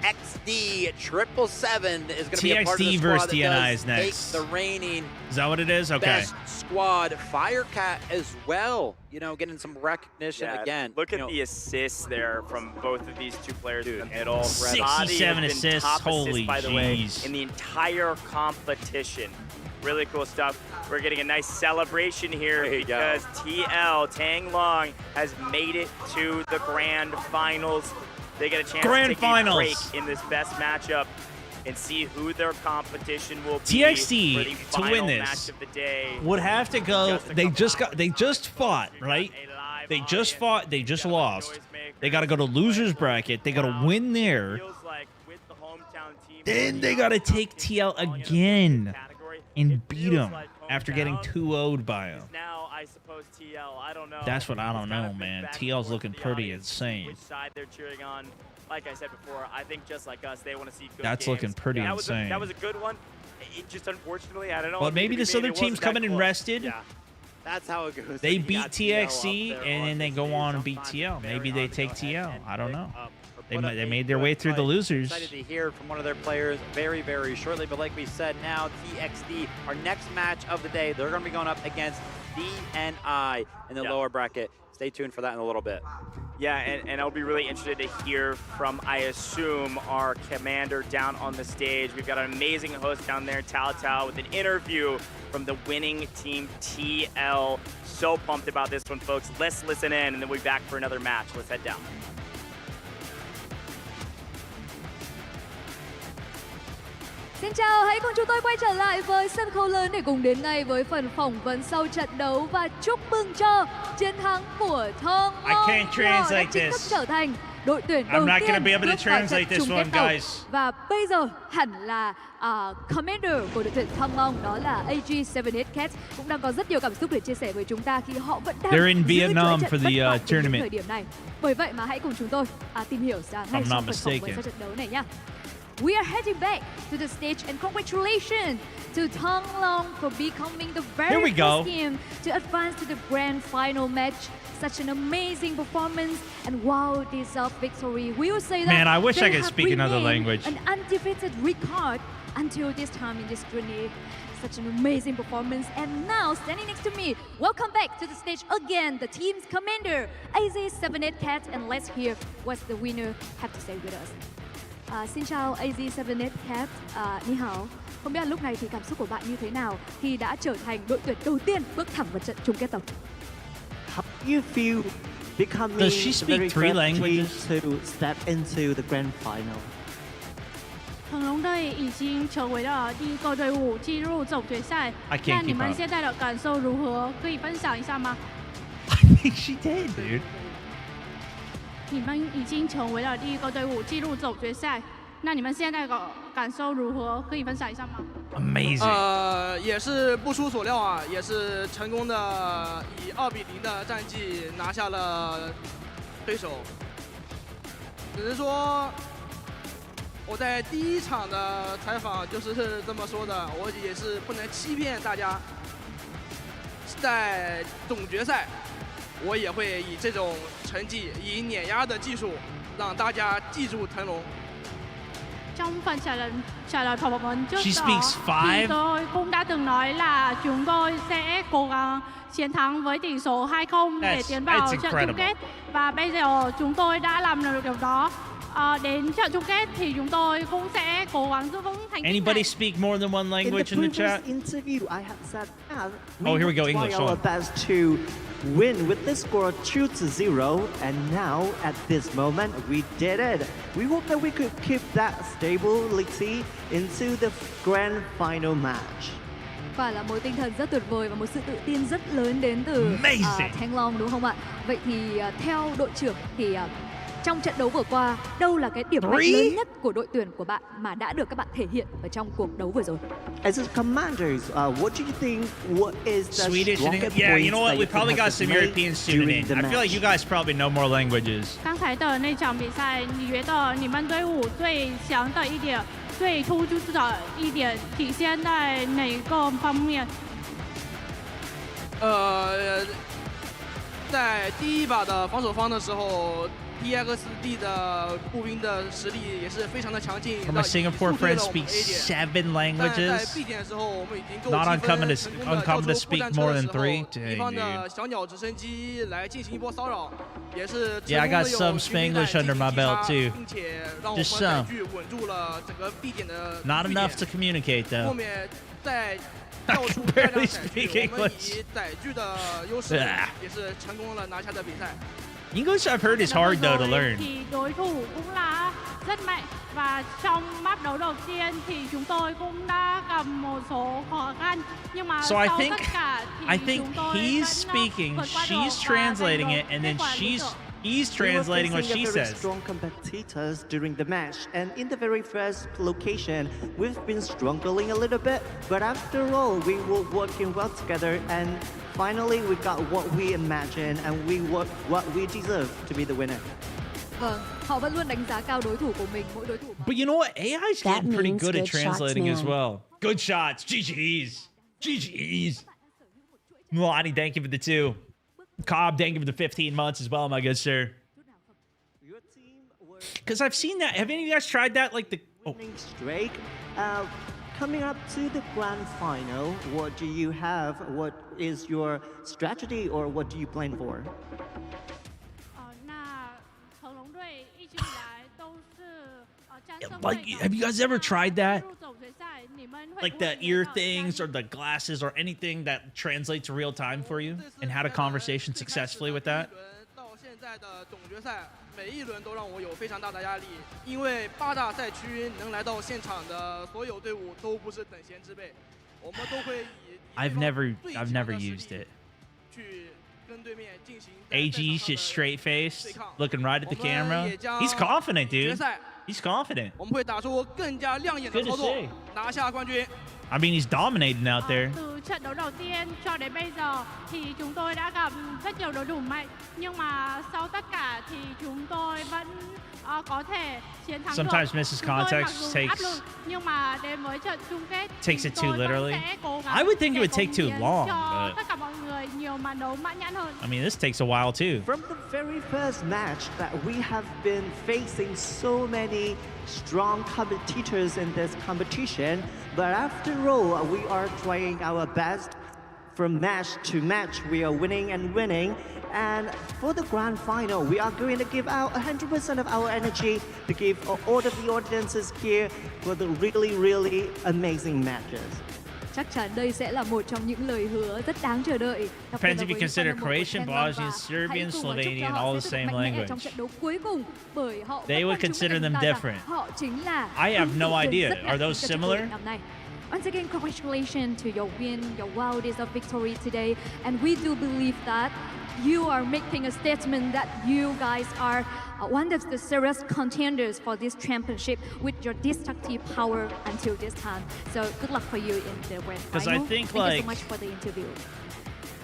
XD 777 is going to be a part of the TXT squad versus that DNI does is next. take the reigning Is that what it is? Okay. best squad. Firecat as well, getting some recognition Yeah, again. Look at the assists there from both of these two players in the middle. 67 Roddy has been assists, top holy assist, by the way, jeez. in the entire competition. Really cool stuff. We're getting a nice celebration here There you go. because TL, Tang Long, has made it to the grand finals. They get a chance Grand to take finals. a break in this best matchup and see who their competition will be TXT, for the to final win this, match of the day. would have to go. Just a They couple just fought, right? They just fought. They just lost. They got to go to losers bracket. They got to win there. Then they got to take TL again and beat them after getting 2-0'd by them. Now, I suppose TL, I don't know. That's what I don't It's kind know, of been man. back and TL's forth looking with the pretty audience, insane. Which side they're cheering on. Like I said before, I think just like us, they want to see good That's games. looking pretty that insane. that was a good one. It just unfortunately, I don't know. But maybe this other it team's wasn't coming that in close. rested. Yeah, that's how it goes. They You beat got TL up TXC there and on then they the go stage. on and beat Sometimes TL. it's Maybe very they hard take to go ahead TL. and I don't pick know. up or They put up they a made their way good through the fight. losers. Excited to hear from one of their players very, very shortly. But like we said, now TXD, our next match of the day, they're going to be going up against DNI in the lower bracket. Stay tuned for that in a little bit. Yeah, and I'll be really interested to hear from, I assume, our commander down on the stage. We've got an amazing host down there, Tao Tao, with an interview from the winning team, TL. So pumped about this one, folks. Let's listen in, and then we'll be back for another match. Let's head down. Xin chào, hãy cùng chúng tôi quay trở lại với sân khấu lớn để cùng đến ngay với phần phỏng vấn sau trận đấu và chúc mừng cho chiến thắng của Thong I can't Long translate đã chính thức this. trở thành đội tuyển đầu I'm not tiên gonna be able to bước vào trận translate this chung one, kết đầu. guys. Và bây giờ hẳn là commander của đội tuyển Thong Long, đó là AG78 Cats, cũng đang có rất nhiều cảm xúc để chia sẻ với chúng ta khi họ vẫn đang They're in giữ chuỗi Vietnam trận for the, bất bại đến tournament. thời điểm này. Bởi vậy mà hãy cùng chúng tôi tìm hiểu ngay I'm trong not phần phỏng vấn mistaken. sau trận đấu này nhé. We are heading back to the stage, and congratulations to Thong Long for becoming the Here we very go. first team to advance to the grand final match. Such an amazing performance and well-deserved victory. We will say that Man, I wish I they could have speak another remained language. an undefeated record until this time in this journey. Such an amazing performance. And now, standing next to me, welcome back to the stage again, the team's commander, AZ78 Cats, and let's hear what the winner have to say with us. Xin chào AZ78 Cats, Ni hao. Không biết là lúc này thì cảm xúc của bạn như thế nào khi đã trở thành đội tuyển đầu tiên bước thẳng vào trận chung kết tổng? How do you feel becoming Does she the speak very three first languages? team to step into the grand final? 恒隆队已经成为了第一个队伍进入总决赛 I can't。那你 keep 们 up. 现在的感受如何？可以分享一下吗？ I think she did, dude. 你们已经成为了第一个队伍进入总决赛，那你们现在的感受如何？可以分享一下吗？ Amazing. 也是不出所料啊，也是成功的以2-0的战绩拿下了对手。只是说我在第一场的采访就是这么说的，我也是不能欺骗大家，在总决赛我也会以这种成绩，以碾压的技术让大家記住騰龍。 Trong phần trả lời phỏng vấn trước She đó, speaks five. thì tôi cũng đã từng nói là chúng tôi sẽ cố gắng chiến thắng với tỷ số 2-0 để tiến vào That's trận chung incredible. kết. Và bây giờ chúng tôi đã làm được điều đó. Đến trận chung kết thì chúng tôi cũng sẽ cố gắng giữ vững thành tích Anybody này. speak more than one In language the in the previous chat? interview, I have said that Oh, here we go, will English, try our on. best to win with this score 2-0, and now at this moment we did it. We hope that we could keep that stability into the grand final match. Và là một tinh thần rất tuyệt vời và một sự tự tin rất lớn đến từ Amazing. Thang Long, đúng không ạ? Vậy thì theo đội trưởng thì trong trận đấu vừa qua, đâu là cái điểm mạnh lớn nhất của đội tuyển của bạn mà đã được các bạn thể hiện ở trong cuộc đấu vừa rồi? As its commanders, what do you think? What is the Swedish and strongest yeah, you points know what? that We you probably could got some have Europeans made tuning during in. the I feel like match? you guys probably know more languages. 刚才的那场比赛，你觉得你们队伍最强的一点、最突出的一点体现在哪个方面？在第一把的防守方的时候 ，DXD 的步兵的实力也是非常的强劲。 My Singapore friend 速对了我们 speaks A 点 7 但在 languages. B 点的时候，我们已经够 Not 积分 uncommon to- 成功地 uncommon to 跳出 speak 过战车 more 的 than 时候 three. 敌方 Dang, 的小鸟直升机来进行一波骚扰，也是 Yeah, I 成功 got 地有 some 军兵来 Spanglish under my 进行击杀 belt, too. 并且让我 Just 们 some. 载具稳住了整个 B 点的 Not 据 enough 点 to communicate 后 though. 面在 I 跳 can 出大量 barely 载 speak 具，我们 English. 以载具的优势 Ah. 也是成功了拿下的比赛。 English I've heard is hard though to learn. Thì đối thủ cũng là rất mạnh và trong map đấu đầu tiên thì chúng tôi cũng đã gặp một số khó khăn, nhưng mà So I sau think- tất cả thì I think chúng tôi he's vẫn speaking, vượt qua được she's và giành translating được it, and then kết quả lý tưởng. he's We were translating what facing she a very says. strong competitors during the match, and in the very first location, we've been struggling a little bit, but after all, we were working well together, and finally, we got what we imagined, and we what we deserve to be the winner. Vâng, họ vẫn luôn đánh giá cao đối thủ của mình, mỗi đối thủ. But you know what? AI's That getting pretty means good at good shots, translating as man. well. Good shots. GG's. GG's. Milani, thank you for the 2. Cobb, thank you for the 15 months as well, my good sir. Your team were Because I've seen that. Have any of you guys tried that? Like the... Oh, winning streak. Coming up to the grand final, what do you have? What is your strategy, or what do you plan for? 那一直以来都是战胜 Like, 会的 have you guys ever tried that? 入总决赛你们会 Like 不会 the 遇 ear 到 things 压 or 力 the glasses or anything that translates real time for you, and had a conversation successfully with that? 到现在的总决赛，每一轮都让我有非常大的压力，因为8大赛区能来到现场的所有队伍都不是等闲之辈，我们都会以 I've never used it. 去跟对面进行 AG's just straight faced, looking right at the camera. He's confident, 决 dude. 赛 He's confident. 我们会打出更加亮眼的 Good to 操作 see.，拿下冠军。 I mean, he's dominating out there. Từ trận đấu đầu tiên cho đến bây giờ thì chúng tôi đã gặp rất nhiều đối thủ mạnh, nhưng mà sau tất cả thì chúng tôi vẫn có thể chiến thắng được. Sometimes Mrs. Chúng tôi mặc Context dù áp lực, nhưng mà đến với trận chung kết takes it chúng too tôi vẫn literally. sẽ cố gắng I would think it để would take cống too hiến long, cho but- tất cả mọi người nhiều màn đấu mãn nhãn hơn. I mean, this takes a while too. From the very first match that we have been facing so many strong competitors in this competition, but after all, we are trying our best. From match to match, we are winning and winning. And for the grand final, we are going to give out 100% of our energy to give all of the audiences here for the really, really amazing matches. Chắc chắn đây sẽ là một trong những lời hứa rất đáng chờ đợi. Đặc biệt Depends là if you với consider fan hâm mộ của Croatian, Senlong, Bosnian, và Serbian, hãy cùng chúc cho Slovenian, họ all sẽ the được same mạnh mẽ language. trong trận đấu cuối cùng, bởi họ They vẫn would còn chứng consider minh them chúng ta rằng different. họ chính là I have no ứng cử viên idea. rất Are nặng those cho trận vô địch similar? năm nay. Once again, congratulations to your win, your wildest of victory today, and we do believe that you are making a statement that you guys are one of the serious contenders for this championship with your destructive power until this time. So good luck for you in the grand 'Cause I final. think, Thank you like- so much for the interview.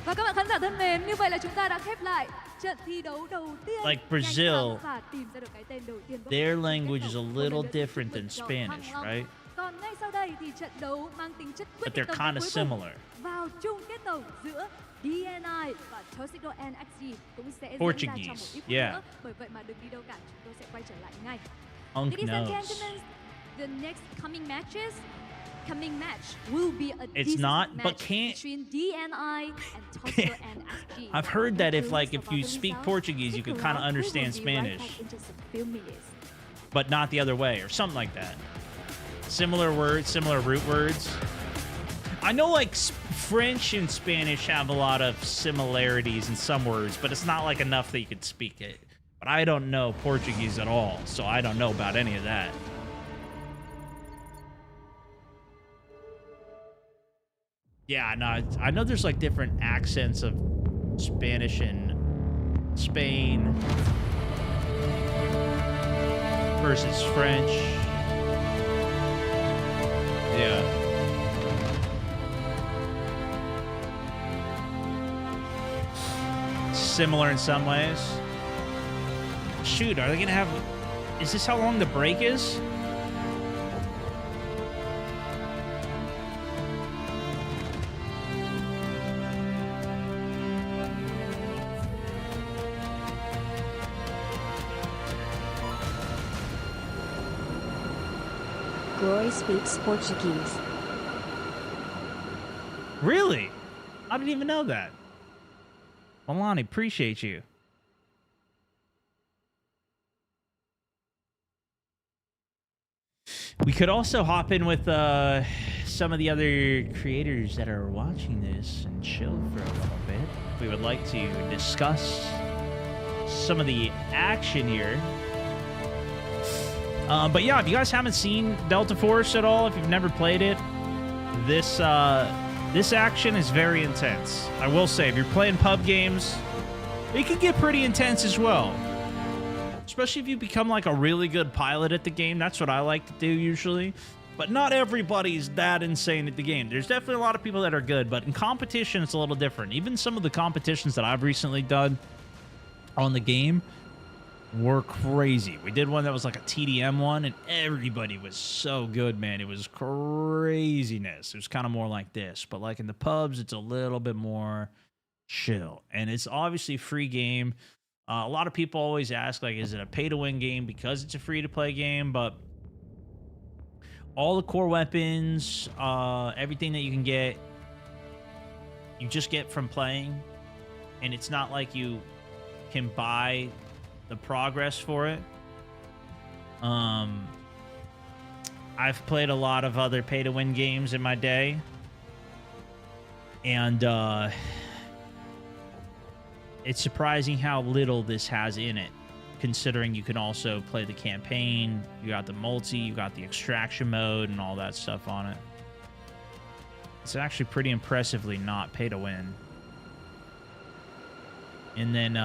Và các bạn khán giả thân mến, như vậy là chúng ta đã khép lại trận thi đấu đầu tiên. Like nhanh Brazil, chóng và tìm ra được cái tên đầu tiên. their language is a Một little lần nữa xin different chúc than mừng cho Spanish, Thăng Long. right? Còn ngay sau đây thì trận đấu mang tính chất quyết But định they're tổng kinda cuối cùng similar. vào chung kết tổng giữa DNI và Tuxedo NXG cũng sẽ diễn ra Portuguese, trong một ít phút yeah. nữa. Bởi vậy mà đừng đi đâu cả, chúng tôi sẽ quay trở lại ngay. Unk Ladies and knows. gentlemen, the next coming match will be a It's decisive not, match but can't- between DNI and Tuxedo NXG. I've heard that if, Please like, if stop you after speak yourself. Portuguese, you Stick could kinda around. We will understand be right Spanish. back in just a few minutes. But not the other way, or something like that. Similar words, similar root words. I know, like, French and Spanish have a lot of similarities in some words, but it's not like enough that you could speak it. But I don't know Portuguese at all, so I don't know about any of that. Yeah, no, I know there's like different accents of Spanish in Spain versus French. Yeah. Similar in some ways. Shoot, are they gonna have... Is this how long the break is? Glory speaks Portuguese. Really? I didn't even know that. Milani, appreciate you. We could also hop in with some of the other creators that are watching this and chill for a little bit. We would like to discuss some of the action here. But yeah, if you guys haven't seen Delta Force at all, if you've never played it, this action is very intense. I will say, if you're playing pub games, it can get pretty intense as well. Especially if you become like a really good pilot at the game. That's what I like to do usually. But not everybody's that insane at the game. There's definitely a lot of people that are good, but in competition, it's a little different. Even some of the competitions that I've recently done on the game were crazy. We did one that was like a TDM one, and everybody was so good, man. It was craziness. It was kind of more like this, but like in the pubs, it's a little bit more chill. And it's obviously a free game. A lot of people always ask, like, is it a pay-to-win game because it's a free-to-play game? But all the core weapons, everything that you can get, you just get from playing. And it's not like you can buy the progress for it. I've played a lot of other pay-to-win games in my day. And it's surprising how little this has in it, considering you can also play the campaign, you got the multi, you got the extraction mode, and all that stuff on it. It's actually pretty impressively not pay-to-win. And then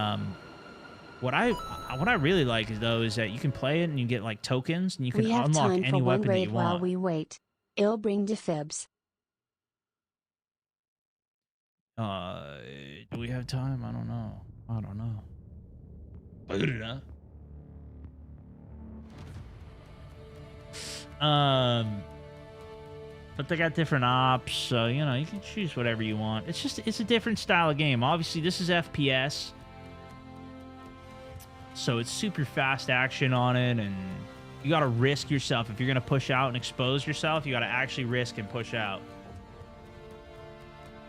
what I really like though is that you can play it and you get like tokens and you can We have unlock time any for one weapon that raid you while want. we wait. I'll bring defibs. Do we have time? I don't know. I don't know. But they got different ops, so you know you can choose whatever you want. It's a different style of game. Obviously, this is FPS, so it's super fast action on it, and you got to risk yourself if you're gonna push out and expose yourself. You got to actually risk and push out.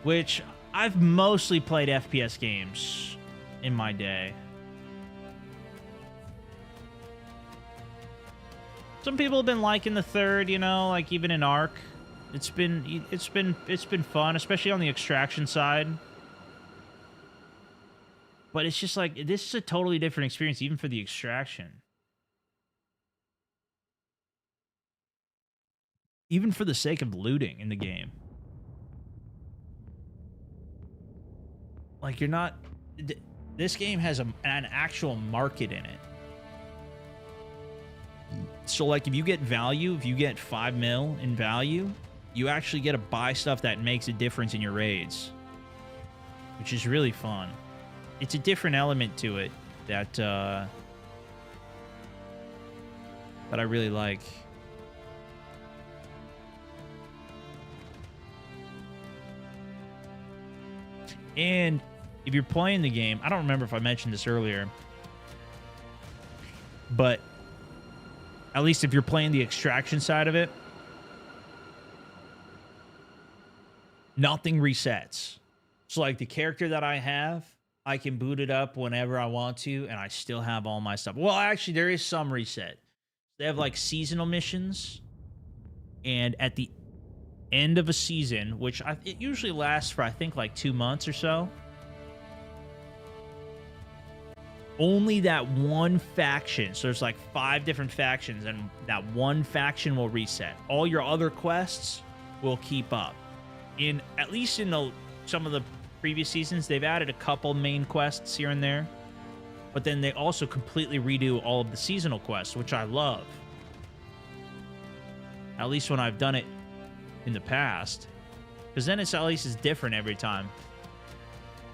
Which I've mostly played FPS games in my day. Some people have been liking the third, you know, like even in Ark. It's been fun, especially on the extraction side. But it's just like this is a totally different experience even for the extraction. Even for the sake of looting in the game. Like you're not this game has an actual market in it. So like if you get value, if you get 5 mil in value, you actually get to buy stuff that makes a difference in your raids, which is really fun. It's a different element to it that I really like. And if you're playing the game, I don't remember if I mentioned this earlier, but at least if you're playing the extraction side of it, nothing resets. So like the character that I have, I can boot it up whenever I want to, and I still have all my stuff. Well, actually, there is some reset. They have like seasonal missions, and at the end of a season, which it usually lasts for I think like 2 months or so, only that one faction, so there's like 5 different factions, and that one faction will reset. All your other quests will keep up. At least in some of the previous seasons, they've added a couple main quests here and there, but then they also completely redo all of the seasonal quests, which I love. At least when I've done it in the past, because then it's at least it's different every time.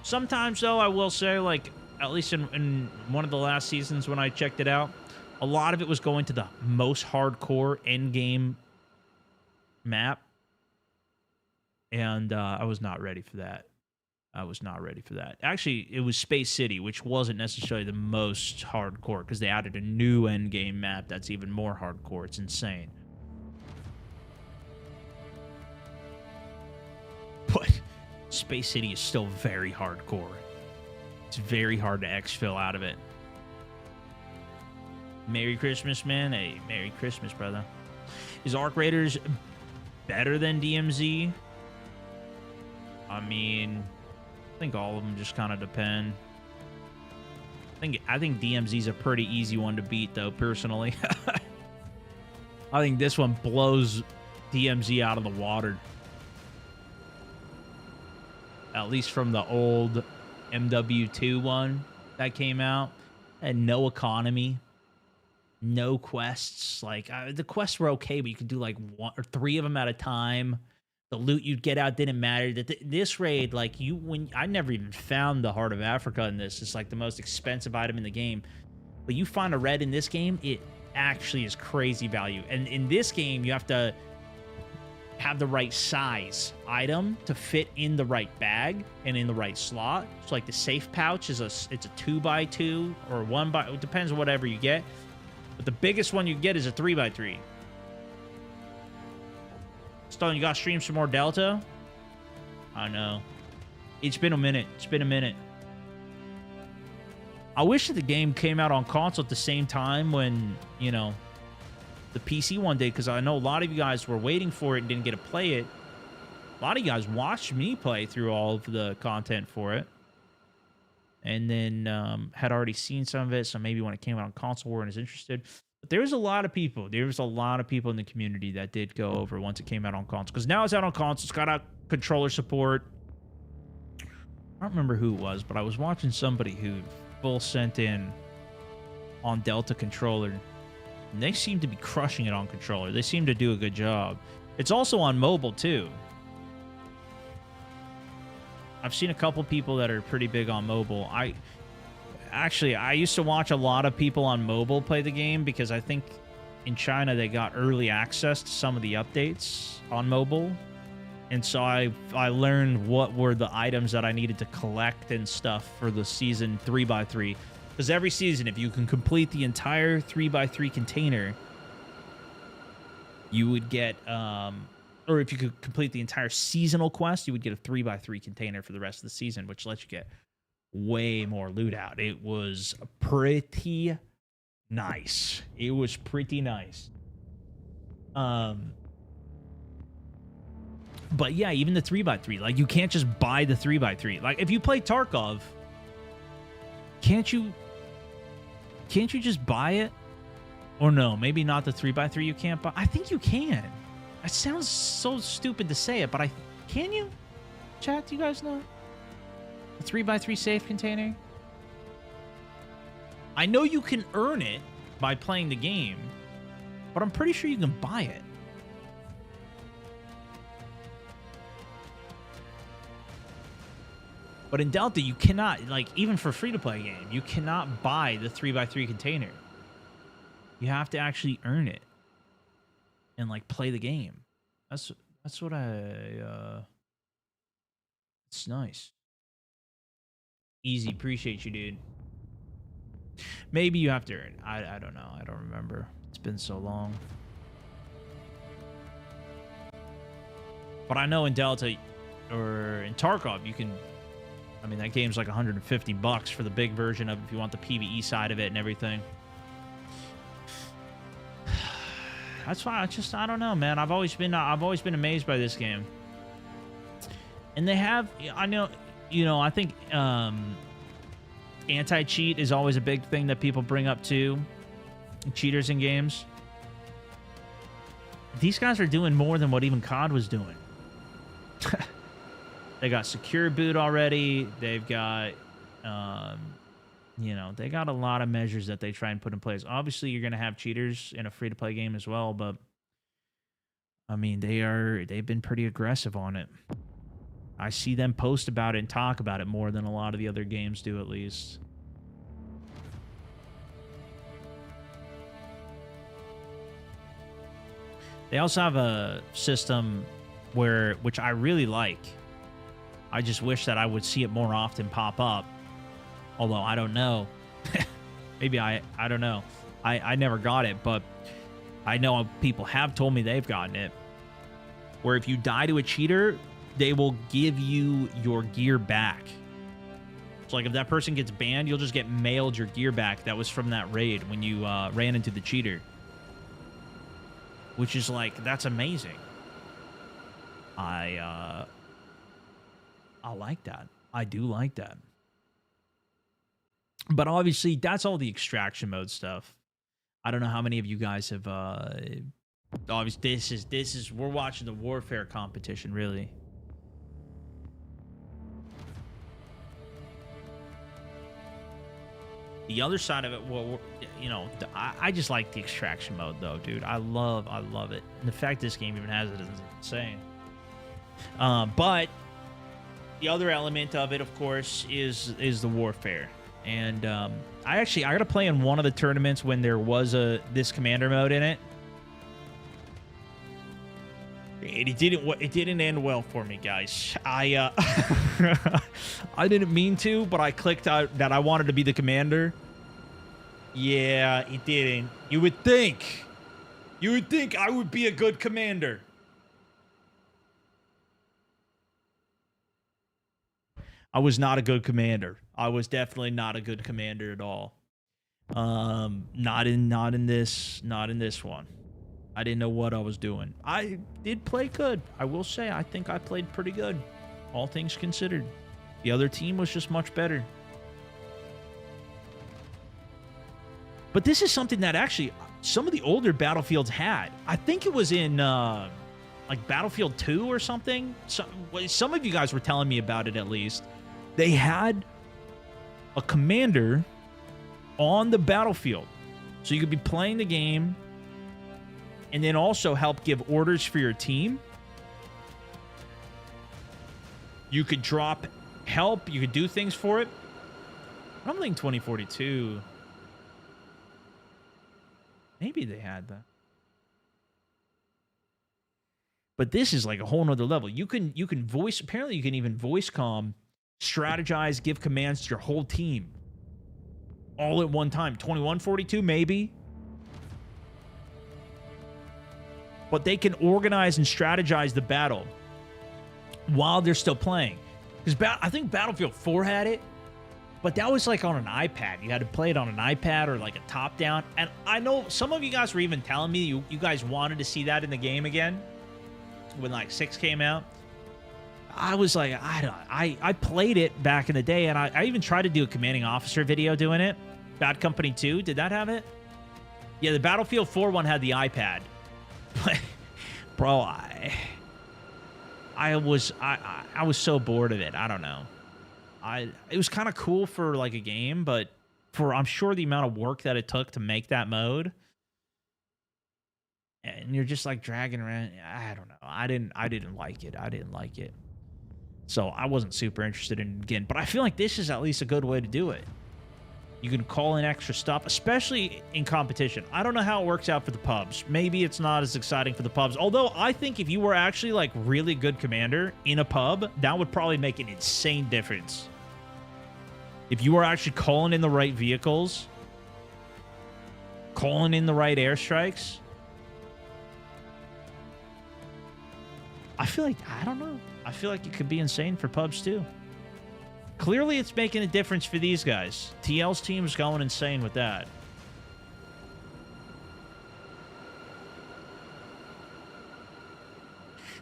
Sometimes though, I will say, like at least in one of the last seasons when I checked it out, a lot of it was going to the most hardcore end game map, and I was not ready for that. I was not ready for that. Actually, it was Space City, which wasn't necessarily the most hardcore, because they added a new end game map that's even more hardcore. It's insane. But Space City is still very hardcore. It's very hard to exfil out of it. Merry Christmas, man. Hey, Merry Christmas, brother. Is Arc Raiders better than DMZ? I mean, I think all of them just kind of depend. I think DMZ's a pretty easy one to beat, though, personally. I think this one blows DMZ out of the water. At least from the old MW2 one that came out. And no economy. No quests. Like, the quests were okay, but you could do like 1 or 3 of them at a time. The loot you'd get out didn't matter. This raid, like I never even found the Heart of Africa in this. It's like the most expensive item in the game. But you find a red in this game, it actually is crazy value. And in this game, you have to have the right size item to fit in the right bag and in the right slot. So like the safe pouch it's a 2x2 or 1x, it depends on whatever you get. But the biggest one you get is a 3x3. Stone, you got to stream some more Delta? I know. It's been a minute. It's been a minute. I wish that the game came out on console at the same time when, you know, the PC one day, because I know a lot of you guys were waiting for it and didn't get to play it. A lot of you guys watched me play through all of the content for it. And then had already seen some of it, so maybe when it came out on console weren't as interested. But there was a lot of people. There was a lot of people in the community that did go over once it came out on console. Because now it's out on console. It's got controller support. I don't remember who it was, but I was watching somebody who full sent in on Delta controller. And they seem to be crushing it on controller. They seem to do a good job. It's also on mobile, too. I've seen a couple people that are pretty big on mobile. I used to watch a lot of people on mobile play the game because I think in China they got early access to some of the updates on mobile. And so I learned what were the items that I needed to collect and stuff for the season 3x3. Because every season, if you can complete the entire 3x3 container, you would get... or if you could complete the entire seasonal quest, you would get a 3x3 container for the rest of the season, which lets you get way more loot out. It was pretty nice. It was pretty nice. But yeah, even the 3x3, like you can't just buy the 3x3. Like if you play Tarkov, can't you just buy it? Or no, maybe not the 3x3 you can't buy. I think you can. It sounds so stupid to say it, but can you? Chat, do you guys know? A 3x3 safe container? I know you can earn it by playing the game, but I'm pretty sure you can buy it. But in Delta, you cannot, like, even for free-to-play game, you cannot buy the 3x3 container. You have to actually earn it and, like, play the game. That's what it's nice. Easy, appreciate you, dude. Maybe you have to earn it. I don't know. I don't remember. It's been so long. But I know in Delta or in Tarkov, you can... I mean, that game's like $150 for the big version of if you want the PvE side of it and everything. That's why I don't know, man. I've always been amazed by this game. And they have, I know, I think anti-cheat is always a big thing that people bring up too. Cheaters in games. These guys are doing more than what even COD was doing. They got secure boot already. They've got, they got a lot of measures that they try and put in place. Obviously, you're going to have cheaters in a free-to-play game as well, but, I mean, they've been pretty aggressive on it. I see them post about it and talk about it more than a lot of the other games do, at least. They also have a system which I really like. I just wish that I would see it more often pop up. Although, I don't know. Maybe I don't know. I never got it, but I know people have told me they've gotten it. Where if you die to a cheater, they will give you your gear back. So, like, if that person gets banned, you'll just get mailed your gear back that was from that raid when you ran into the cheater. Which is, like, that's amazing. I like that. I do like that. But obviously, that's all the extraction mode stuff. I don't know how many of you guys have. Obviously, this is we're watching the warfare competition, really. The other side of it, well, I just like the extraction mode, though, dude. I love it. And the fact this game even has it is insane. But the other element of it, of course, is the warfare. And I got to play in one of the tournaments when there was this commander mode in it. It didn't end well for me, guys. I didn't mean to, but I clicked out that I wanted to be the commander. Yeah, it didn't. You would think I would be a good commander. I was not a good commander. I was definitely not a good commander at all. Not in this one. I didn't know what I was doing. I did play good. I will say, I think I played pretty good, all things considered. The other team was just much better. But this is something that actually some of the older Battlefields had. I think it was in like Battlefield 2 or something. Some of you guys were telling me about it at least. They had a commander on the battlefield. So you could be playing the game and then also help give orders for your team. You could drop help. You could do things for it. I'm thinking 2042. Maybe they had that. But this is like a whole nother level. You can voice, apparently you can even voice comm, strategize, give commands to your whole team. All at one time. 2142, maybe. But they can organize and strategize the battle while they're still playing. Because I think Battlefield 4 had it, but that was like on an iPad. You had to play it on an iPad or like a top-down. And I know some of you guys were even telling me you guys wanted to see that in the game again when like 6 came out. I was like, I played it back in the day, and I even tried to do a commanding officer video doing it. Bad Company 2, did that have it? Yeah, the Battlefield 4 one had the iPad. But, bro, I was so bored of it. I don't know. It was kind of cool for like a game, but for I'm sure the amount of work that it took to make that mode, and you're just like dragging around. I don't know. I didn't like it. I didn't like it. So I wasn't super interested in it again. But I feel like this is at least a good way to do it. You can call in extra stuff, especially in competition. I don't know how it works out for the pubs. Maybe it's not as exciting for the pubs. Although I think if you were actually like really good commander in a pub, that would probably make an insane difference. If you were actually calling in the right vehicles, calling in the right airstrikes, I feel like, I don't know. I feel like it could be insane for pubs too. Clearly, it's making a difference for these guys. TL's team's going insane with that.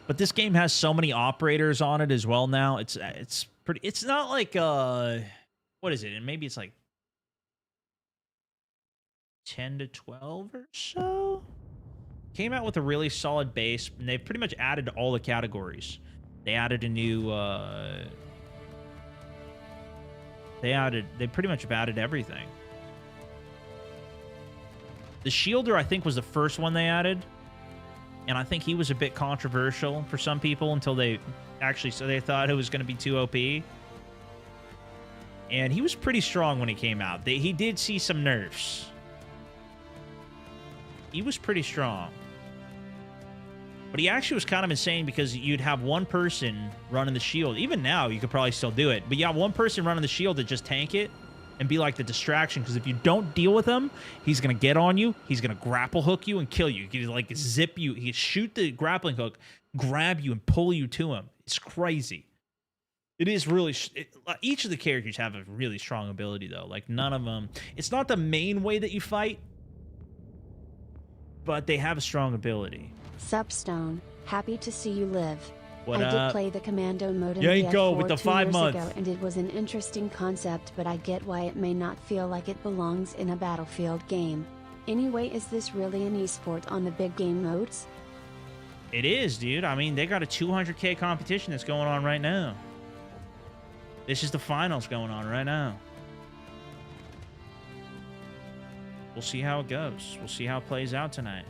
But this game has so many operators on it as well now. It's pretty. It's not like what is it? And maybe it's like 10 to 12 or so. Came out with a really solid base, and they've pretty much added all the categories. They added a new. They pretty much have added everything. The Shielder, I think, was the first one they added. And I think he was a bit controversial for some people until they actually, so they thought it was going to be too OP. And he was pretty strong when he came out. He did see some nerfs. He was pretty strong. But he actually was kind of insane because you'd have one person running the shield. Even now, you could probably still do it. But you have one person running the shield to just tank it and be like the distraction. Because if you don't deal with him, he's going to get on you. He's going to grapple hook you and kill you. He can like zip you. He can shoot the grappling hook, grab you, and pull you to him. It's crazy. It is really... each of the characters have a really strong ability, though. Like, none of them... It's not the main way that you fight, but they have a strong ability. Substone, happy to see you live. What I up? did play the Commando mode in Yanko BF4 with the 2 5 years months. ago, and it was an interesting concept, but I get why it may not feel like it belongs in a Battlefield game. Anyway, is this really an esport on the big game modes? It is, dude. I mean, they got a 200K competition that's going on right now. This is the finals going on right now. We'll see how it goes. We'll see how it plays out tonight.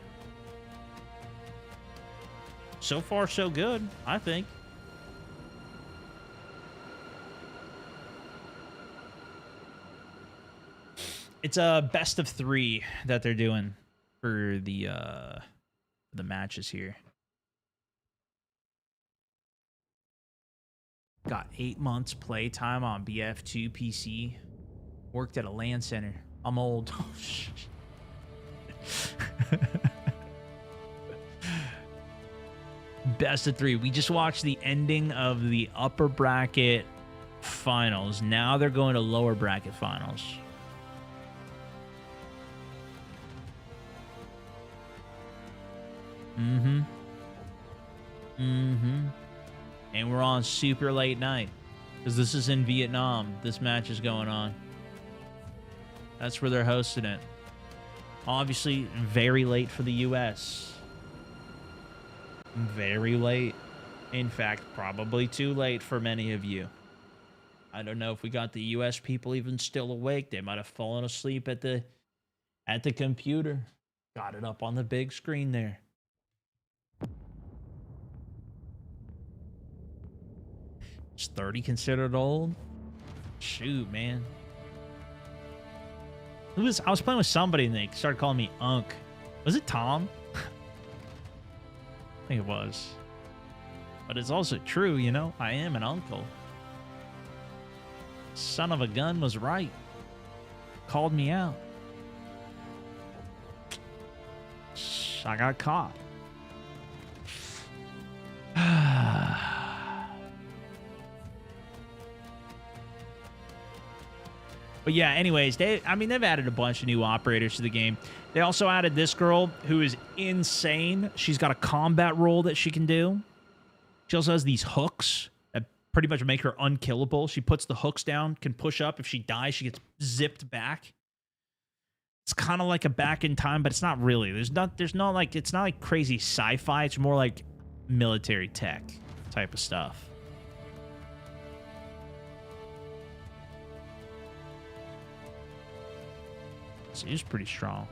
So far, so good, I think. It's a best of 3 that they're doing for the matches here. Got 8 months playtime on BF2 PC. Worked at a LAN center. I'm old. Best of 3. We just watched the ending of the upper bracket finals. Now they're going to lower bracket finals. Mm-hmm. Mm-hmm. And we're on super late night. Because this is in Vietnam. This match is going on. That's where they're hosting it. Obviously, very late for the U.S. Very late. In fact, probably too late for many of you. I don't know if we got the U.S. people even still awake. They might have fallen asleep at the computer. Got it up on the big screen there. Is 30 considered old? Shoot, man. I was playing with somebody and they started calling me Unk. Was it Tom? I think it was. But it's also true, you know? I am an uncle. Son of a gun was right. Called me out. I got caught. But yeah, anyways, they've added a bunch of new operators to the game. They also added this girl who is insane. She's got a combat role that she can do. She also has these hooks that pretty much make her unkillable. She puts the hooks down, can push up. If she dies, she gets zipped back. It's kind of like a Back in Time, but it's not really. It's not like crazy sci-fi. It's more like military tech type of stuff. So he's pretty strong.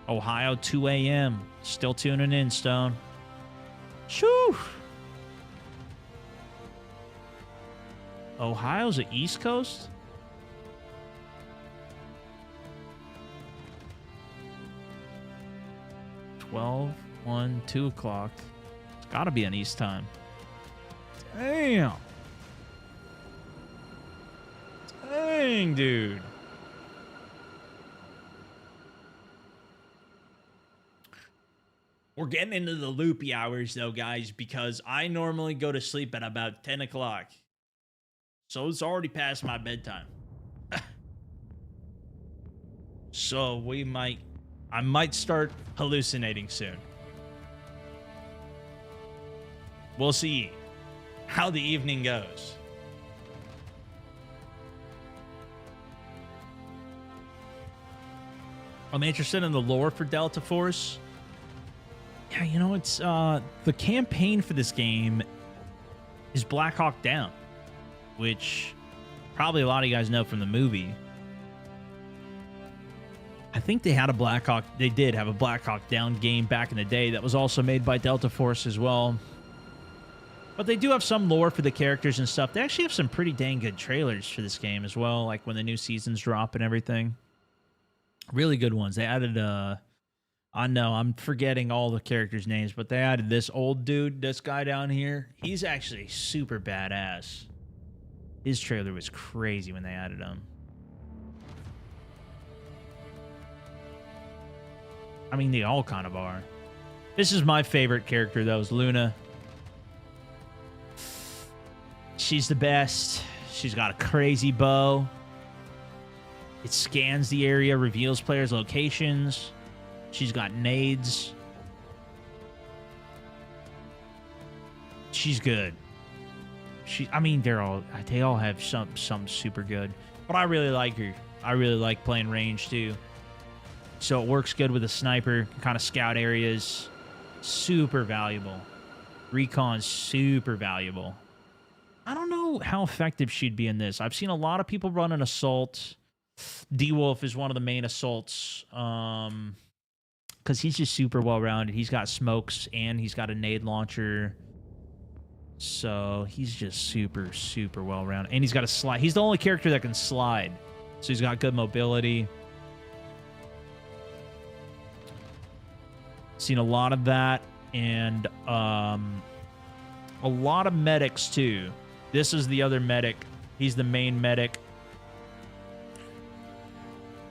Ohio, 2 a.m. Still tuning in, Stone. Shoo! Ohio's the East Coast? $12, 1, 2 o'clock. It's gotta be an East time. Damn. Dang, dude. We're getting into the loopy hours, though, guys, because I normally go to sleep at about 10 o'clock. So it's already past my bedtime. So I might start hallucinating soon. We'll see how the evening goes. I'm interested in the lore for Delta Force. Yeah, you know, it's the campaign for this game is Black Hawk Down, which probably a lot of you guys know from the movie. I think they did have a Black Hawk Down game back in the day that was also made by Delta Force as well. But they do have some lore for the characters and stuff. They actually have some pretty dang good trailers for this game as well, like when the new seasons drop and everything. Really good ones. They added I know, I'm forgetting all the characters' names, but they added this old dude, this guy down here. He's actually super badass. His trailer was crazy when they added him. I mean, they all kind of are. This is my favorite character, though, is Luna. She's the best. She's got a crazy bow. It scans the area, reveals players' locations. She's got nades. She's good. They all have some super good. But I really like her. I really like playing range too. So it works good with a sniper, kind of scout areas. Super valuable. Recon, super valuable. I don't know how effective she'd be in this. I've seen a lot of people run an assault. D-Wolf is one of the main assaults. Because he's just super well-rounded. He's got smokes, and he's got a nade launcher. So he's just super, super well-rounded. And he's got a slide. He's the only character that can slide. So he's got good mobility. Seen a lot of that. And a lot of medics, too. This is the other medic. He's the main medic.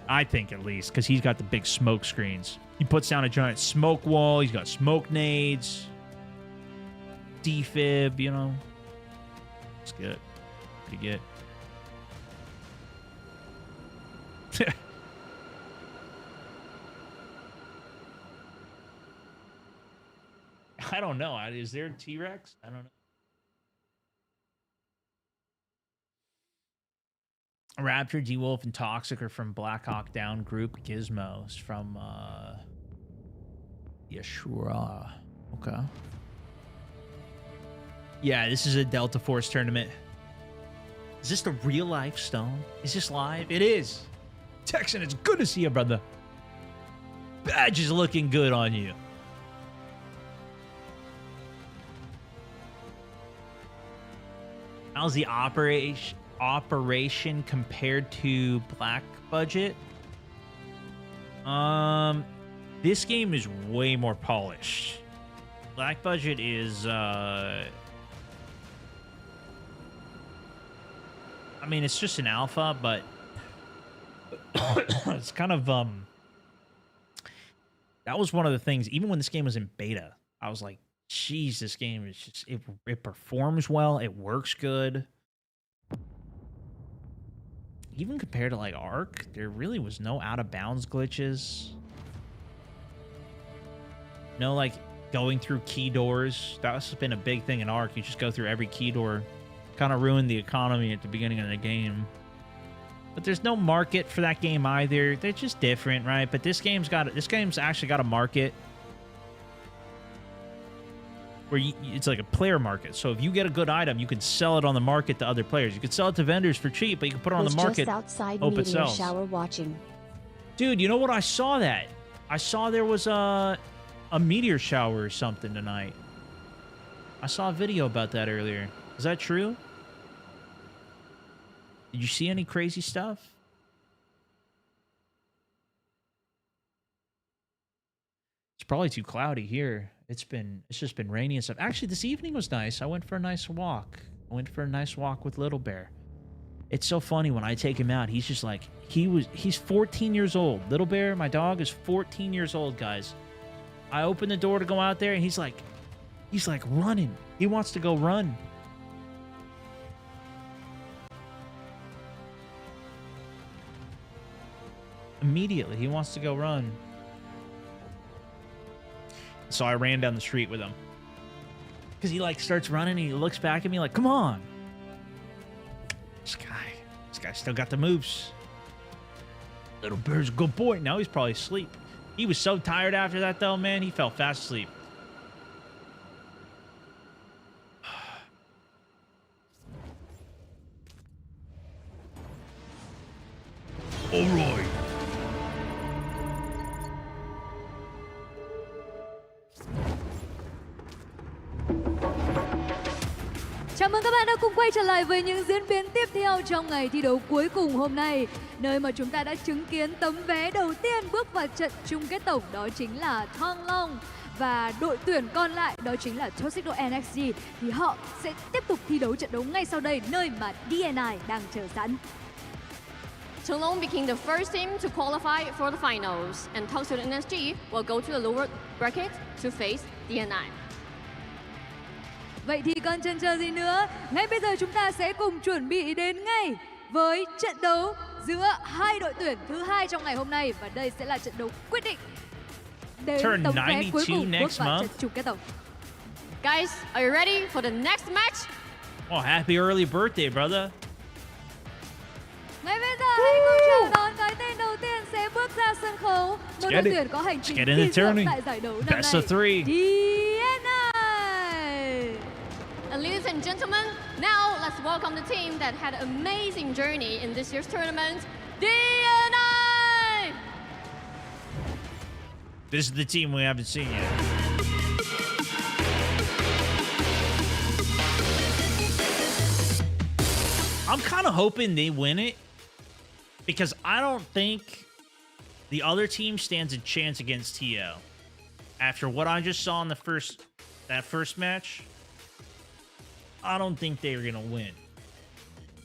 I think, at least, because he's got the big smoke screens. He puts down a giant smoke wall. He's got smoke nades. Defib, you know. It's good. Pretty good. I don't know. Is there T-Rex? I don't know. Raptor, D-Wolf, and Toxic are from Black Hawk Down group. Gizmos from Yashura. Okay. Yeah, this is a Delta Force tournament. Is this the real life Stone? Is this live? It is. Texan, it's good to see you, brother. Badge is looking good on you. How's the operation compared to Black Budget? This game is way more polished. Black Budget is I mean, it's just an alpha, but it's kind of that was one of the things. Even when this game was in beta, I was like, "Geez, this game is just it performs well, it works good." Even compared to like Ark, there really was no out of bounds glitches. No, like going through key doors. That's been a big thing in Ark. You just go through every key door. Kind of ruined the economy at the beginning of the game. But there's no market for that game either. They're just different, right? But this game's actually got a market where it's like a player market. So if you get a good item, you can sell it on the market to other players. You can sell it to vendors for cheap, but you can put it on the market. Just outside hope it meteor sells. shower watching. Dude, you know what? I saw that. I saw there was a meteor shower or something tonight. I saw a video about that earlier. Is that true? Did you see any crazy stuff? It's probably too cloudy here. It's just been rainy and stuff. Actually, this evening was nice. I went for a nice walk. With Little Bear. It's so funny when I take him out. He's just like he's 14 years old. Little Bear, my dog, is 14 years old, guys. I open the door to go out there and he's like running. He wants to go run. Immediately, he wants to go run. So I ran down the street with him. Because he like starts running and he looks back at me like, come on. This guy still got the moves. Little Bear's a good boy. Now he's probably asleep. He was so tired after that though, man. He fell fast asleep. All right. Chào mừng các bạn đã cùng quay trở lại với những diễn biến tiếp theo trong ngày thi đấu cuối cùng hôm nay, nơi mà chúng ta đã chứng kiến tấm vé đầu tiên bước vào trận chung kết tổng, đó chính là Thăng Long. Và đội tuyển còn lại đó chính là Tuxedo NXG, thì họ sẽ tiếp tục thi đấu trận đấu ngay sau đây, nơi mà DNI đang chờ sẵn. Toulon became the first team to qualify for the finals, and Tuxedo NXG will go to the lower bracket to face DNI. Vậy thì còn chần chờ gì nữa? Ngay bây giờ chúng ta sẽ cùng chuẩn bị đến ngay với trận đấu giữa hai đội tuyển thứ hai trong ngày hôm nay, và đây sẽ là trận đấu quyết định đến tấm vé cuối cùng bước vào trận chung kết tổng. Guys, are you ready for the next match? Oh, happy early birthday, brother. Ngay bây giờ hãy cùng chào đón cái tên đầu tiên sẽ bước ra sân khấu. Một đội tuyển có hành trình kỳ diệu tại giải đấu năm nay, DNI. And ladies and gentlemen, now let's welcome the team that had an amazing journey in this year's tournament, DNI! This is the team we haven't seen yet. I'm kind of hoping they win it because I don't think the other team stands a chance against TL. After what I just saw in that first match, I don't think they're gonna win.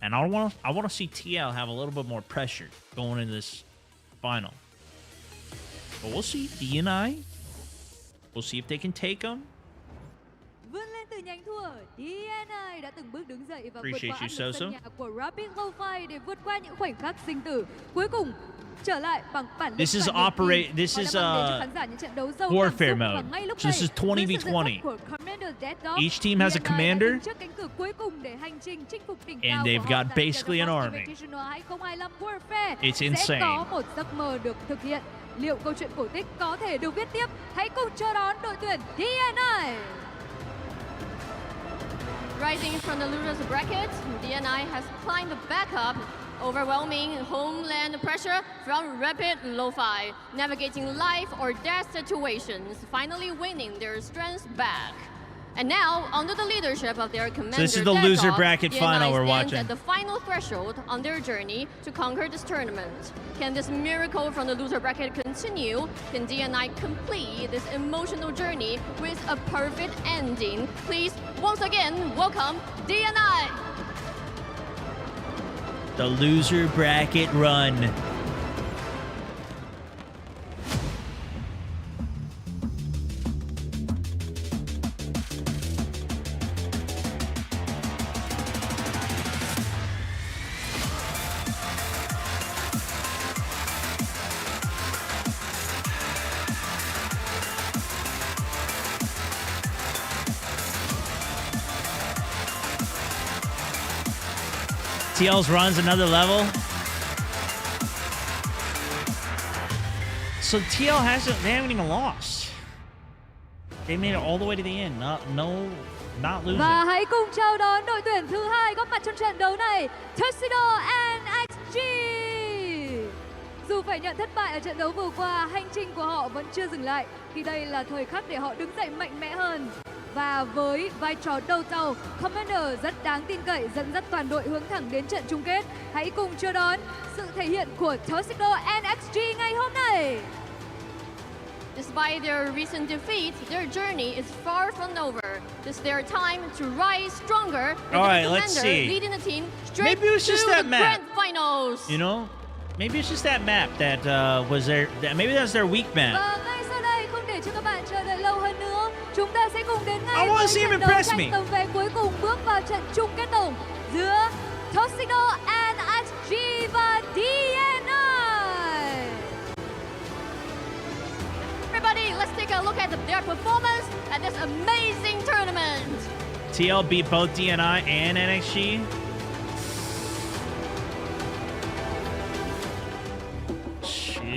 And I want to see TL have a little bit more pressure going into this final. But we'll see. DNI. We'll see if they can take them. Vươn lên từ nhánh thua, DNI đã từng bước đứng dậy và vượt Appreciate qua áp you, lực Soso. sân nhà của Rapid Lo-Fi để vượt qua những khoảnh khắc sinh tử. Cuối cùng trở lại bằng bản lĩnh This is và niềm tin. this Họ is đã mang đến cho khán giả những trận đấu giàu warfare cảm xúc và mode. ngay lúc So this này, is 20 dưới v sự dẫn 20. dắt của Commander Dead Dog, Each team has a DNI đã commander, đứng trước cánh cửa cuối cùng để hành trình chinh phục đỉnh and cao they've của họ got tại basically an The army. Invitational 2025 Warfare. It's Sẽ insane. có một giấc mơ được thực hiện. Liệu câu chuyện cổ tích có thể được viết tiếp? Hãy cùng chờ đón đội tuyển DNI. Rising from the loser's bracket, DNI has climbed back up, overwhelming homeland pressure from Rapid Lo-Fi, navigating life or death situations, finally winning their strength back. And now, under the leadership of their commander, this is the Dead loser Dog, bracket DNI final we're stands watching. at the final threshold on their journey to conquer this tournament. Can this miracle from the loser bracket continue? Can DNI complete this emotional journey with a perfect ending? Please, once again, welcome DNI! The loser bracket run. TL's runs another level. So TL they haven't even lost. They made it all the way to the end. Not losing. Và hãy cùng chào đón đội tuyển thứ hai góp mặt trong trận đấu này, Tuxedo NXG. Dù phải nhận thất bại ở trận đấu vừa qua, hành trình của họ vẫn chưa dừng lại, khi đây là thời khắc để họ đứng dậy mạnh mẽ hơn. Và với vai trò đầu tàu, Commander rất đáng tin cậy dẫn dắt toàn đội hướng thẳng đến trận chung kết. Hãy cùng chờ đón sự thể hiện của Tuxedo NXG ngày hôm nay. Despite their recent defeat, their journey is far from over. It's their time to rise stronger. With All the right, let's commander see. leading the team straight Maybe it was just to that the map. grand finals. You know, maybe it's just that map that was their. Maybe that's their weak map. Và ngay sau đây, không để cho các bạn chờ đợi lâu hơn nữa, chúng ta sẽ cùng đến ngay I wanna với see him trận đấu impress tranh me. tấm vé cuối cùng bước vào trận chung kết tổng giữa Tuxedo NXG và DNI. Everybody, let's take a look at their performance at this amazing tournament. TL beat both DNI and NXG.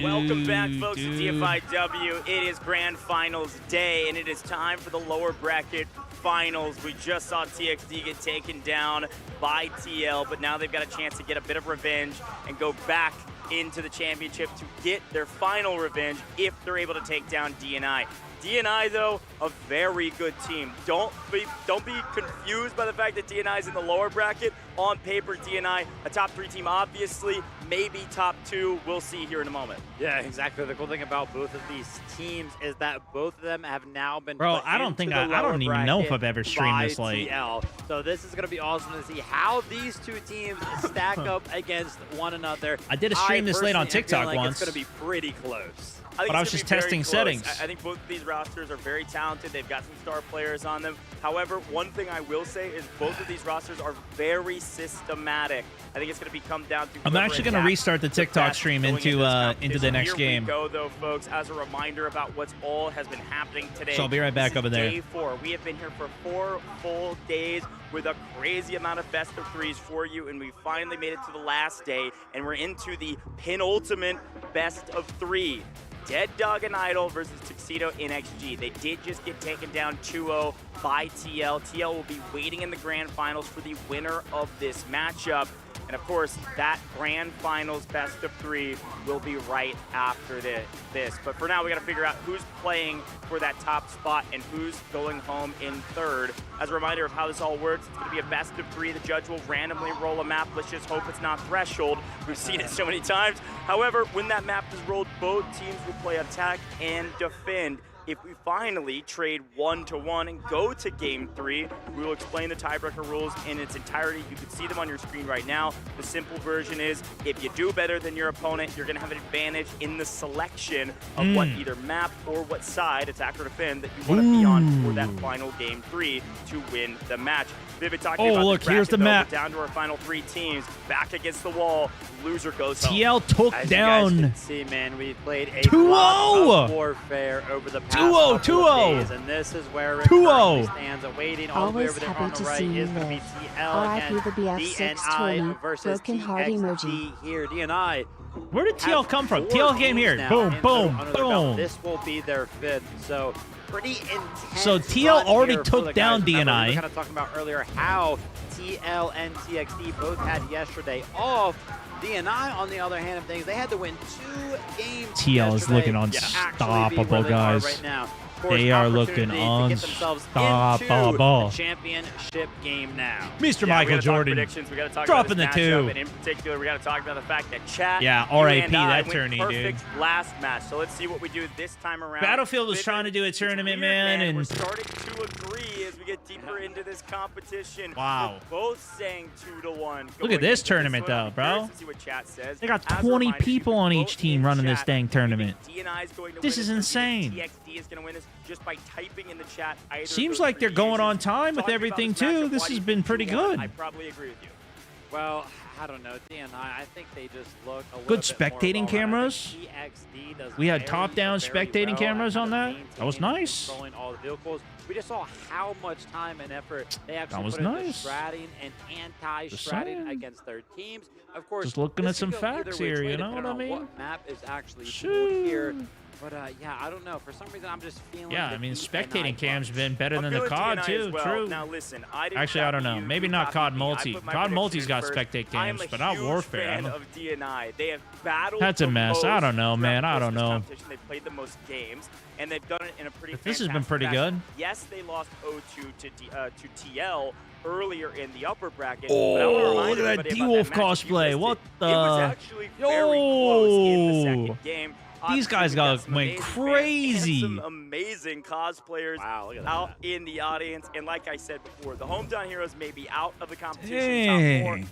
Welcome back, Shoot, folks, dude. to DFIW. It is Grand Finals day, and it is time for the lower bracket finals. We just saw TXD get taken down by TL, but now they've got a chance to get a bit of revenge and go back into the championship to get their final revenge if they're able to take down DNI. DNI, though, a very good team. Don't be confused by the fact that DNI is in the lower bracket. On paper, DNI, a top 3 team, obviously, maybe top 2. We'll see here in a moment. Yeah, exactly. The cool thing about both of these teams is that both of them have now been Bro, put I don't into think the I lower don't even know if bracket I've ever streamed by this late. TL. So this is going to be awesome to see how these two teams stack up against one another. I did a stream this late on personally am TikTok feeling like once. It's going to be pretty close. think But I it's was gonna just be very testing close. settings. I think both of these rosters are very talented. They've got some star players on them. However, one thing I will say is both of these rosters are very systematic. I think it's going to come down to. I'm whoever actually going to adapts restart the the TikTok best stream going into this the competition. next Here game. we go, though, folks. As a reminder about what's all has been happening today. So I'll be right back This is over there. Day 4. We have been here for 4 full days with a crazy amount of best of threes for you, and we finally made it to the last day, and we're into the penultimate best of 3. Dead Dog and Idol versus Tuxedo NXG. They did just get taken down 2-0 by TL. TL will be waiting in the grand finals for the winner of this matchup. And of course, that grand finals best of 3 will be right after this. But for now, we got to figure out who's playing for that top spot and who's going home in third. As a reminder of how this all works, it's going to be a best of 3. The judge will randomly roll a map. Let's just hope it's not Threshold. We've seen it so many times. However, when that map is rolled, both teams will play attack and defend. if we finally trade 1-1 and go to Game 3, we will explain the tiebreaker rules in its entirety. You can see them on your screen right now. The simple version is if you do better than your opponent, you're going to have an advantage in the selection of what either map or what side, attack or defend, that you want to be on for that final Game 3 to win the match. Vivid talking about look, the here's the bracket, though, map. down to our final 3 teams, back against the wall. Loser goes home. TL took As down. you guys can see, man, we've played a 2-0. lot of warfare over the past 2-0, couple 2-0. of days, and this is where it 2-0. currently stands, awaiting all the way Always over there happy on the to right see you is going to be live. TL RIP against the BF6 DNI tournament. versus Broken heart TXT emoji. here. DNI. Where did TL have come from? 4 TL came games here. now Boom, in boom, total under their belt. boom. This will be their 5th, so pretty intense. So TL run already here for took the down guys. Remember, DNI. we were kind of talking about earlier how TL and TXT both had yesterday off. DNI, on the other hand of things, they had to win 2 games. TL is yesterday looking to actually be unstoppable, where they are guys. right now. Of course, They are looking opportunity to get themselves unstoppable. into the championship game now. Mr. Yeah, we Michael gotta talk Jordan. predictions. We got to talk Dropping about the this 2. matchup, and in particular, we got to talk about the fact that chat. Yeah, you RIP and I that went tourney, dude. perfect last match. So let's see what we do this time around. Battlefield was Vivid, trying to do a it's tournament, weird, man, and we're starting to agree as we get deeper into this competition. Wow. We're both saying 2-1. Look at this going into tournament, one. though, I'm bro. curious to see what chat says. They got As a 20 reminder, people you on can each vote team in running this chat. dang You think tournament. DNI is going to This win is or you insane. think TXT is going to win this just by typing in the chat. Either of Seems those like 3 they're going on users. time with Talking about everything, this too. matchup, This why do has you been think pretty 2-1? good. I probably agree with you. Well, I don't know. DNI, I think they just look a little Good bit more spectating well-rounded. cameras. TXT does We had very, top-down very spectating well cameras at on kind that. of That was maintaining and nice. controlling all the vehicles. We just saw how much time and effort they actually was put into nice. stratting and anti-stratting saying. against their teams. Of course, Just looking this at could some go either facts which here, way, you know depending what I on mean? What map is actually pulled here. Shoot. But yeah, I don't know. For some reason, I'm just feeling. Yeah, the I mean, DNI spectating cam's bunch. been better I'm than the feeling COD, DNI too. as well. True. Now listen, I didn't Actually, I don't copy know. you, Maybe you not copied COD me. I Multi. put my COD Multi's prediction got first. spectate I am cams, a but not huge Warfare. I fan don't- of DNI. They have battled. That's a the mess. I most don't know, man. throughout I don't Christmas know. competition. They've played the most games, and they've done it in a pretty. But this has been fantastic pretty fashion. good. Yes, they lost 0-2 to TL earlier in the upper bracket. but I wanna Oh, remind look at that everybody about D-Wolf match. You cosplay. missed What it. It was the- actually very close in the Yo. second game. These Obviously, guys we got got some went amazing fans crazy. and some amazing cosplayers Wow, look at out that. in the audience. And like I said before, the hometown heroes may be out of the competition Dang. top 4.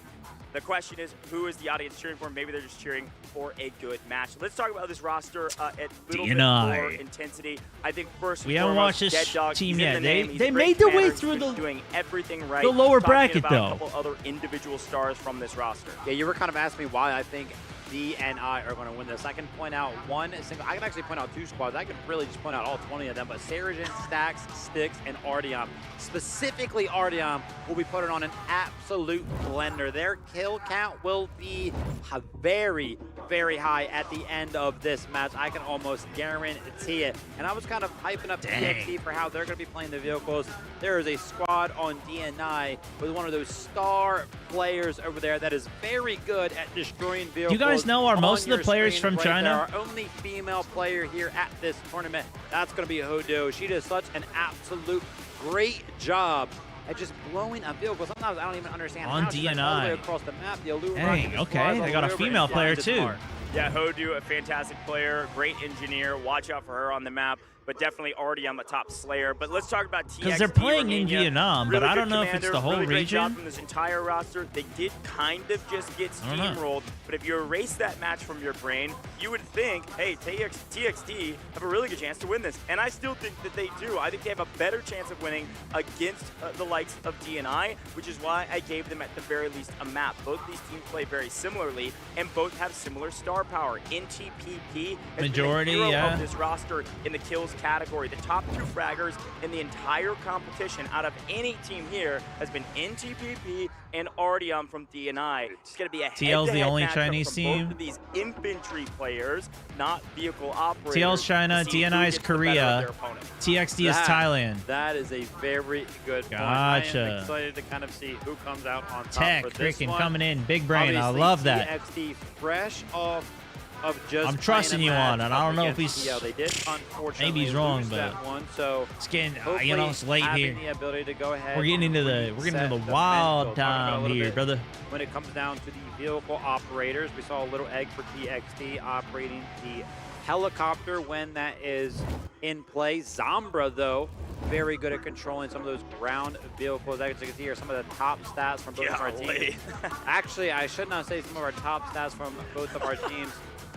The question is, who is the audience cheering for? Maybe they're just cheering for a good match. Let's talk about this roster at a little bit DNI. more intensity. I think first We and haven't foremost, watched this Dead Dog, team he's in yet. the They- name. He's they a great made their way commander. He's through been the- doing everything right. the lower Talking bracket, about though. A couple other individual stars from this roster. Yeah, you were kind of asking me why I think DNI are going to win this. I can point out I can actually point out 2 squads. I can really just point out all 20 of them, but Saragen, Stax, Styx, and Artyom. Specifically, Artyom will be putting on an absolute blender. Their kill count will be very, very high at the end of this match. I can almost guarantee it. And I was kind of hyping up TXT for how they're going to be playing the vehicles. There is a squad on DNI with one of those star players over there that is very good at destroying vehicles. You guys know, are on most of the your players screen from right China? there. Our only female player here at this tournament, that's going to be Hodo. She does such an absolute great job at just blowing a vehicle. Sometimes I don't even understand On how she's like all the way DNI. across the map. The Allure Dang, rocket just okay, flies they all got a over and female player, finds its too. mark. Yeah, Hodu, a fantastic player, great engineer. Watch out for her on the map, but definitely already on the top Slayer. But let's talk about TXT. Because they're playing in Romania. Vietnam, but Really I good don't know if it's commander, the whole really great job region. from this entire roster. They did kind of just get I don't know. steamrolled, but if you erase that match from your brain, you would think, hey, TXT have a really good chance to win this. And I still think that they do. I think they have a better chance of winning against the likes of DNI, which is why I gave them at the very least a map. Both these teams play very similarly, and both have similar star power. NTPP has Majority, been a hero yeah. of this roster in the kills category. The top 2 fraggers in the entire competition out of any team here has been NTPP and Artyom from DNI. It's going to be a TL's the head-to-head only matchup Chinese from team. both of these infantry players, not vehicle operators. TL's China, to see who DNI is gets the better of Korea, their opponent. TXT is That- Thailand. That is a very good point. I am Gotcha. excited to kind of see who comes out on top Tech for this freaking one. coming in, big brain. I Obviously, love that. TXT fresh off of just I'm trusting playing a you on match it. I don't up know if against he's- TL. They did unfortunately maybe he's wrong, lose but that one, so It's getting, hopefully you know, it's late having here. the ability to go ahead We're getting and into the reset the wild mental. Talking about a time little here, bit brother. when it comes down to the vehicle operators. We saw a little egg for TXT operating the helicopter when that is in play. Zambra, though, very good at controlling some of those ground vehicles. As you can see here, some of the top stats from both of our teams. Actually, I should not say some of our top stats from both of our teams.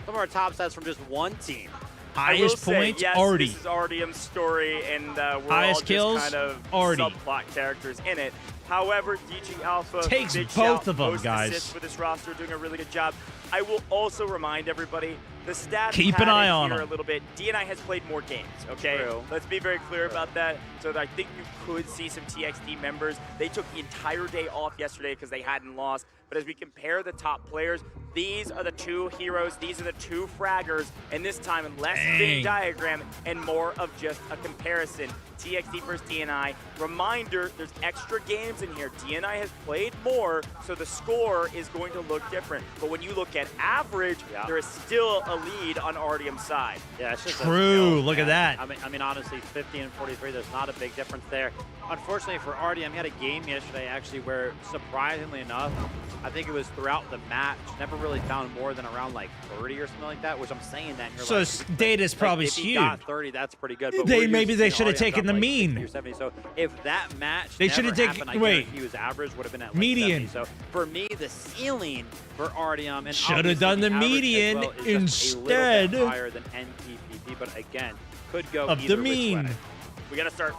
Some of our top stats from just one team. Highest points, yes, Artie. This is Artyom's story, and we're Highest all kills, just kind of Artie. subplot characters in it. However, DG Alpha Takes big both shout, of them, most guys. assists for this roster, doing a really good job. I will also remind everybody, the stats Keep an eye on here them. a little bit. DNI has played more games, okay? True. Let's be very clear about that. So I think you could see some TXT members. They took the entire day off yesterday because they hadn't lost. But as we compare the top players, these are the two heroes, these are the two fraggers, and this time less Venn diagram and more of just a comparison. TXT versus DNI. Reminder, there's extra games in here. DNI has played more, so the score is going to look different. But when you look at average, there is still a lead on Artyom's side. Yeah, it's just True. Look at that. I mean, honestly, 50 and 43, there's not a big difference there. Unfortunately for Artyom, he had a game yesterday actually where, surprisingly enough, I think it was throughout the match, never really found more than around like 30 or something like that, which I'm saying that. And you're So like, his data's probably if he skewed. got 30, that's pretty good. But Maybe they should have taken the mean. 60 or 70. So if that match They never should have taken- happened, I wait. guarantee his average would have been at like Median. 70. So for me, the ceiling for Artyom and Should have obviously done the average as median well is just instead a little bit higher than NTPP, but again, could go of either the which mean. way. We got to start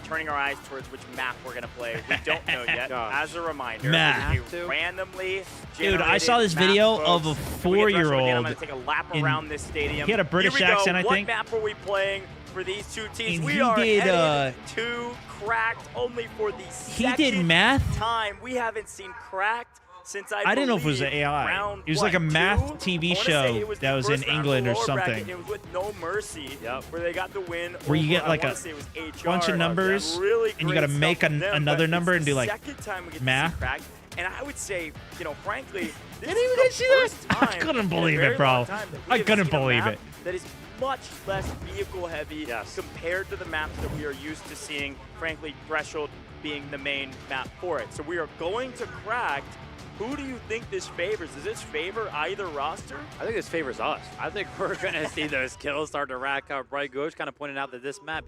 turning our eyes towards which map we're going to play. We don't know yet. Gosh. As a reminder, Map. we're gonna do randomly Dude, I saw this generated video map, of a folks. When we get to rush again, I'm 4-year-old going to take a lap in- around this stadium. He had a British Here we go. accent, I what think. map are we playing for these two teams? And We he are did, headed to Cracked only for the He second did math? time. We haven't seen Cracked since I didn't know if it was believe, AI. round, It was what, like a math 2? TV I wanna show say it was that the was in first round of England the or lower bracket. something. It was with No Mercy, where they got the win. Where you over, get like I a wanna say it was HR. bunch of numbers, really and you got gotta to make another number and do like second time we get math. To see Cracked. And I would say, you know, frankly, this Didn't you is guys the see that? first I time couldn't in a believe it, very bro. long time that we I have couldn't seen a believe map it. That is much less vehicle heavy compared to the maps that we are used to seeing. Frankly, Threshold being the main map for it. So we are going to Cracked. Who do you think this favors? Does this favor either roster? I think this favors us. I think we're going to see those kills start to rack up. Bright Gooch kind of pointed out that this map,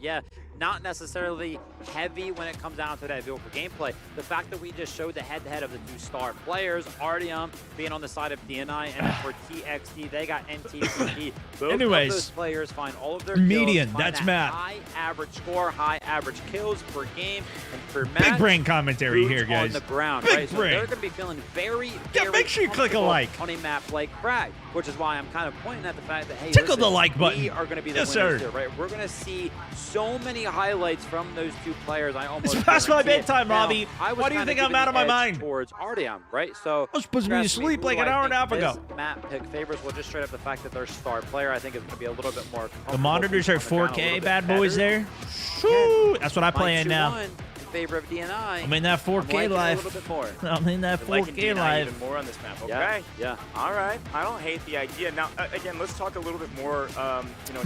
not necessarily heavy when it comes down to that vehicle gameplay. The fact that we just showed the head-to-head of the two star players, Artyom being on the side of DNI, and for TXT, they got NTPP. Both Anyways, of those players find all of their median, kills, find that's that math. high average score, high average kills per game, and per match. Big brain commentary boots here, guys. on the ground, Big right? So brain. they're going to be feeling very make sure you click a comfortable like. on a map like Cracked, which is why I'm kind of pointing at the fact that, hey, Tickle listen, the like button. we are going to be the Yes, winners sir. here, right? We're going to see so many highlights from those two players. I almost It's past my guarantee it. bedtime, Now, Robbie. I was Why do you kinda think I'm giving out of the my edge mind? towards Artyom, right? So I was supposed to be if you ask me asleep who like an I hour and a think half ago. this map pick favors, well, just straight up the fact that their star player, I think, is going to be a little bit more. The monitors are on the ground, a 4K, little bit bad boys better. there. Shoo, that's what I play Might in now. 2-1 in favor of DNI. I'm in that 4K liking it a life. little bit more. I'm in that You're liking 4K DNI live. even more on this map. Yeah, Okay. yeah. All right. I don't hate the idea. Now, again, let's talk a little bit more.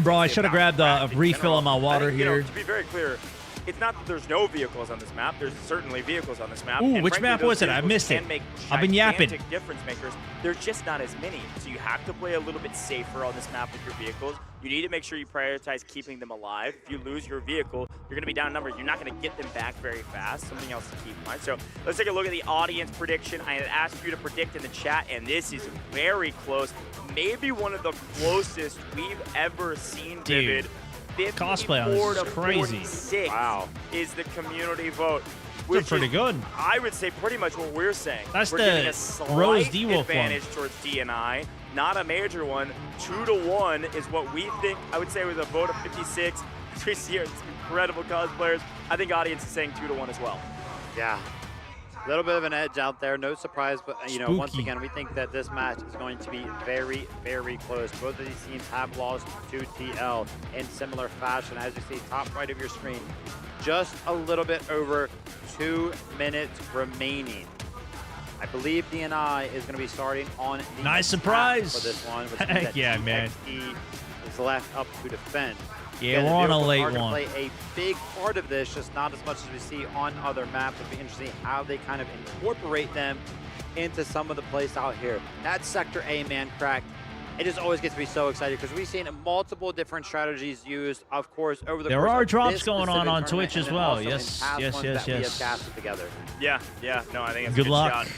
Bro, I should have grabbed a Cracked in refill general. on my water I think, you know, here. to be very clear, it's not that there's no vehicles on this map. There's certainly vehicles on this map. Ooh, and which frankly, map those was it? I vehicles missed can it. make I've been yapping. gigantic difference makers. There's just not as many. So you have to play a little bit safer on this map with your vehicles. You need to make sure you prioritize keeping them alive. If you lose your vehicle, you're going to be down numbers. You're not going to get them back very fast. Something else to keep in mind. So let's take a look at the audience prediction. I had asked you to predict in the chat, and this is very close. Maybe one of the closest we've ever seen, Dude, Vivid. cosplay on this 54 is to crazy. 46 Wow. is the community vote. That's Which pretty is, good. I would say pretty much what we're saying. That's we're the giving a slight Rose D-Wolf one. advantage towards DNI, not a major one. 2-1 is what we think. I would say with a vote of 56. As we see here, it's incredible cosplayers. I think audience is saying 2-1 as well. Yeah. A little bit of an edge out there, no surprise, but you know, once Spooky. again, we think that this match is going to be very, very close. Both of these teams have lost to TL in similar fashion. As you see, top right of your screen, just a little bit over 2 minutes remaining. I believe DNI is going to be starting on the Nice attack surprise. for this one. which Heck means that yeah, man. TXT is left up to defend. Yeah, the we're on a vehicles late are gonna one. play a big part of this, just not as much as we see on other maps. It'll be interesting how they kind of incorporate them into some of the plays out here. That Sector A, man, Cracked. it just always gets me so excited because we've seen multiple different strategies used, of course, over the There course are of drops this going on specific Twitch tournament, as and then well. also in Yes, past yes, ones yes, that we yes. have casted together. Yeah, no, I think it's Good a good luck. shot.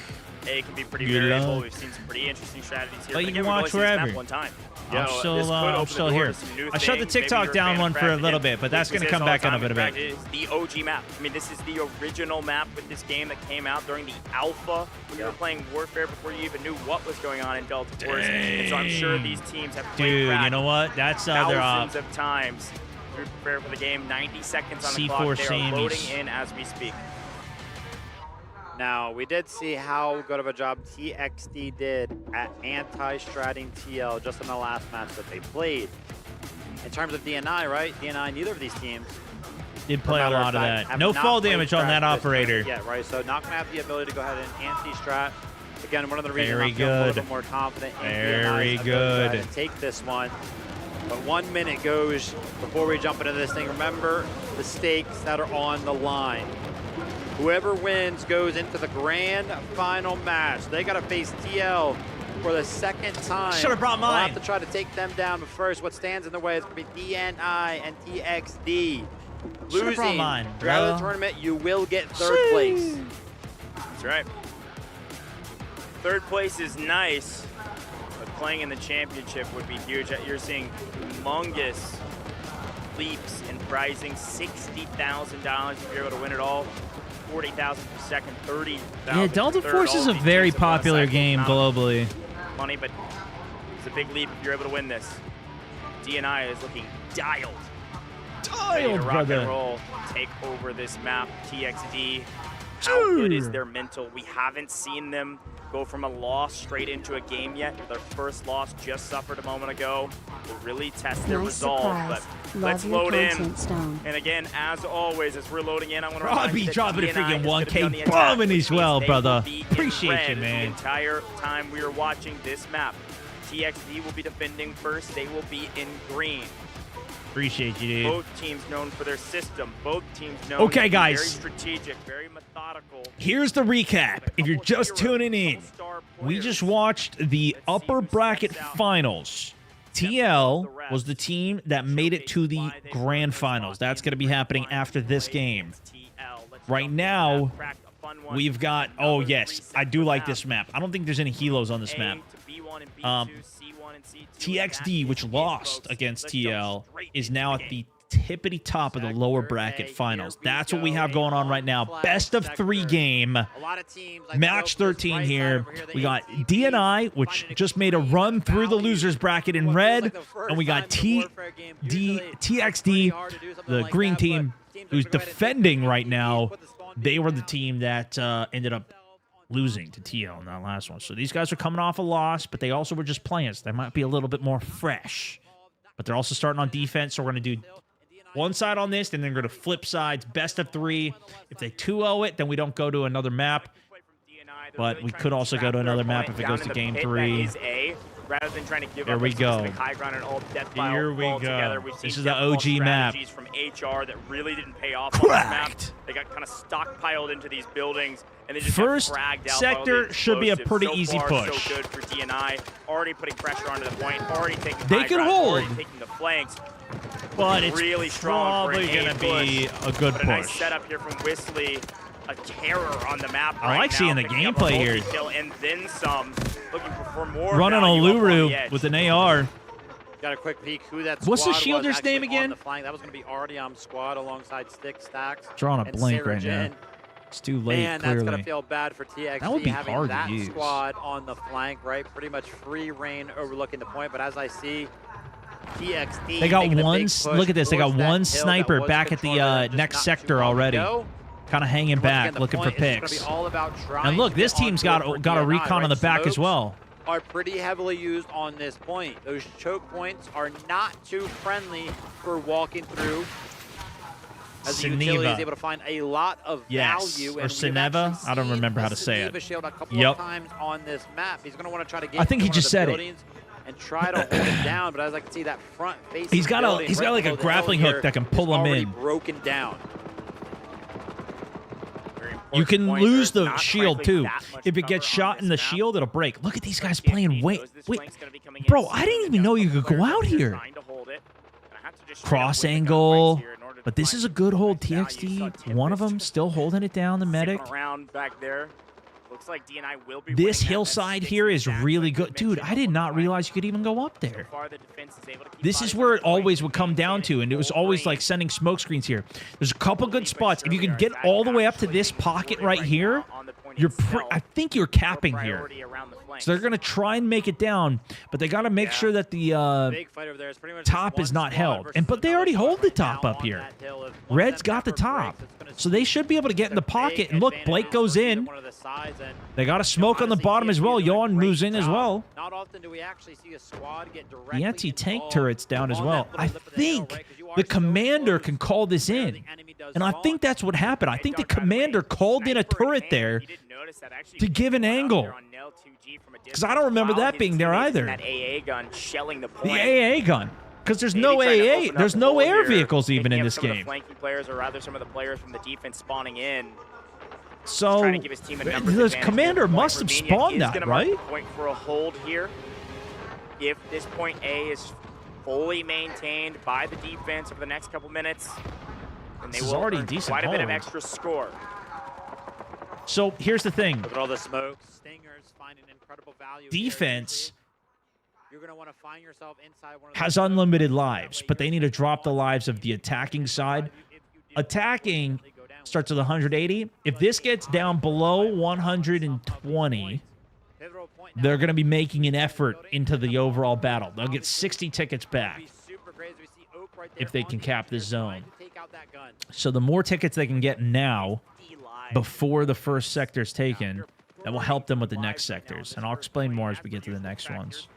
It can be pretty Good variable. luck. We've seen some pretty interesting strategies here. But you again, can we've watch only seen this wherever. map one time. I'm This still, could I'm open still the door here. to some new I shut the things. Maybe TikTok you're a down fan one of for a Cracked little Again. bit, but that's We going to say come this all back the in a time, bit of Cracked it. is the OG map. I mean, this is the original map with this game that came out during the alpha when you were playing Warfare before you even knew what was going on in Delta Force. And so I'm sure these teams have played Dude, you Cracked know what? That's the other thousands of times to prepare for the game. 90 seconds on the C4 clock. They are semis. loading in as we speak. Now, we did see how good of a job TXD did at anti-stratting TL just in the last match that they played. In terms of DNI, right? DNI, neither of these teams Did play a lot of fact, that. have No not fall played damage on that strat this operator. tournament yet, right? So not going to have the ability to go ahead and anti-strat. Again, one of the reasons Very I'm feeling a little good. bit more confident in Very DNI's ability to go good. ahead and take this one. But 1 minute goes before we jump into this thing. Remember the stakes that are on the line. Whoever wins goes into the grand final match. They got to face TL for the second time. Should've brought We'll mine. have to try to take them down, but first, what stands in the way is going to be DNI and TXD. Should've brought Losing mine, throughout the bro. tournament, you will get third place. That's right. Third place is nice, but playing in the championship would be huge. You're seeing humongous leaps in pricing. $60,000 if you're able to win it all. 40,000 per second, 30,000. Yeah, Delta per third. Force All is of a these very teams have won a popular sizable game amount of globally. money, but it's a big leap if you're able to win this. DNI is looking dialed. Ready to Dialed, rock and brother. roll, take over this map. TXD, how good is Sure. their mental? We haven't seen them go from a loss straight into a game yet. Their first loss just suffered a moment ago. Will really test their Nice resolve. surprise. But Love let's your load in. content, Stone. And again, as always, as we're loading in, I want to remind Robbie you that dropping a DNI freaking is gonna be on the 1K attack, bombing which as means well, they brother. will be in Appreciate red you, man. The entire time we are watching this map. TXD will be defending first. They will be in green. Appreciate you, dude. Both teams known for their system. Both teams known Okay, to be guys. very strategic, very methodical. Here's the recap. If you're just tuning in, we just watched the upper bracket finals. TL was the team that made it to the grand finals. That's going to be happening after this game. Right now, we've got, oh yes, I do like this map. I don't think there's any helos on this map. TXD, which lost against TL, is now at the tippity top of the lower bracket finals. That's what we have going on right now. Best of 3 game. A lot of teams like Match Nova's 13 right here. side over here, the We got ACP, DNI, which finding just made a run through the losers bracket in what feels red. like the first And we got time in a Warfare game. Usually, it's pretty TXD, hard to do something the like green that, team, but teams who's are gonna go ahead and take defending the right ACP, now. put the spawn They were the down. team that ended up losing to TL in that last one. So these guys are coming off a loss, but they also were just playing. So they might be a little bit more fresh. But they're also starting on defense, so we're going to do one side on this, then they're going to flip sides, best of 3. If they 2-0 it, then we don't go to another map. But we could also go to another map if it goes to game 3. Rather than trying to give There up we a specific go. high ground and all death Here we altogether. go. We've seen This is the deathball OG map. strategies from HR that really didn't pay off on this map. Cracked. They got kind of stockpiled into these buildings and they just First got fragged out sector by all the should be a explosives. pretty So easy far, push. So good for DNI. Already putting pressure onto the point. Already taking They high can ground, hold. Already taking the flanks. But it's really strong for probably an going A to be push. a good But a nice push. setup here from Whistly. A terror on the map I right like now, seeing the picking up a gameplay here. multi-kill and then some. Looking for more Running a value up on the Luru edge. with an AR. Got a quick peek who that What's the squad was shielder's actually name again? on the flank. That was going to be Artyom squad alongside Stick Stacks. Drawing a and blank Sarah right now. Jen. It's too late, Man, that's clearly. going to feel bad for TXT That would be having hard to that use. squad on the flank, right? Pretty much free reign overlooking the point. But as I see, TXT They got making a one. big s- push Look at this. They got towards that one hill sniper that was back at the controlled just next not too sector long already, ago. kind of hanging Once back, again, the looking for point is just picks. gonna be all about trying And look, to this get on team's board got for a DNI, recon on right? the back as Smokes well. are pretty heavily used on this point. Those choke points are not too friendly for walking through. As the utility is Sineva. able to find a lot of Yes, value. or and we've Sineva. actually I don't seen remember how the to say it. Sineva shield a couple Yep. of times on this map. He's going to want to try to get I think he into one of just the said it. buildings and try to hold it down. But as I can see, that front face. He's got like a grappling hook that can pull him in. Broken down. Very You First can point, lose there's the not, shield frankly, too. that much If it cover gets on shot in the this map. shield, it'll break. Look at these guys But playing. he Wait, knows this wait, flank's gonna be coming in bro, I soon, didn't and even know got you some could go players out that are here. trying to hold it. Gonna have to just straight up Cross win the angle. gunfights here in order to But this find is a good some hold. value. You TXT, saw one of Tempest them still holding it down, the medic. sitting around back there. Looks like DNI will be This winning that. hillside That's here is 60 really stacks, good. like you Dude, mentioned, I did on not one line. realize you could even go up So there. far, the defense is able to keep This is bodies where on it the point. always would come down to, and it was always like sending smoke screens here. There's a couple good spots. If you can get all the way up to this pocket right here, you're I think you're capping here. So they're going to try and make it down, but they got to make sure that the Big fight over there. It's pretty much top one is not squad held. versus And but they another already squad hold the right top now up on here. that hill. If one of Red's them got the ever top. breaks, it's gonna So they should be able to get in the big pocket. And look, Blake advantage goes for either in. one of the sides, and They got a smoke on the honestly, bottom as TXT well. doing a Yawn great moves in as job. well. Not often do we actually see a squad get directly The anti-tank involved turret's down as on well. that I little lip of the hill, think right? 'Cause you are the so commander close can call this where in. the enemy does And I spawn. think that's what happened. I think the commander called in a turret there to give an angle. Because I don't remember that being there either. That AA gun shelling the The point. AA gun. Because there's Maybe no trying to AA. open up There's the no hole air here, vehicles even picking in up this some of the game. flanking players, or rather some of the players from the defense spawning in. So Trying to give his team a numbers the advantage. commander Point must have Romania spawned is that, gonna mark right? the point for a hold here. If this point A is fully maintained by the defense over the next couple minutes, then they This is will already earn decent quite a bit of hold. extra score. So here's the thing. Look at all the smoke. Stingers finding incredible value. Defense You're going to want to find yourself inside one of has those- unlimited lives, but they need to drop the lives of the attacking side. Attacking starts with 180. If this gets down below 120, they're going to be making an effort into the overall battle. They'll get 60 tickets back if they can cap this zone. So the more tickets they can get now, before the first sector is taken, that will help them with the next sectors. And I'll explain more as we get to the next ones.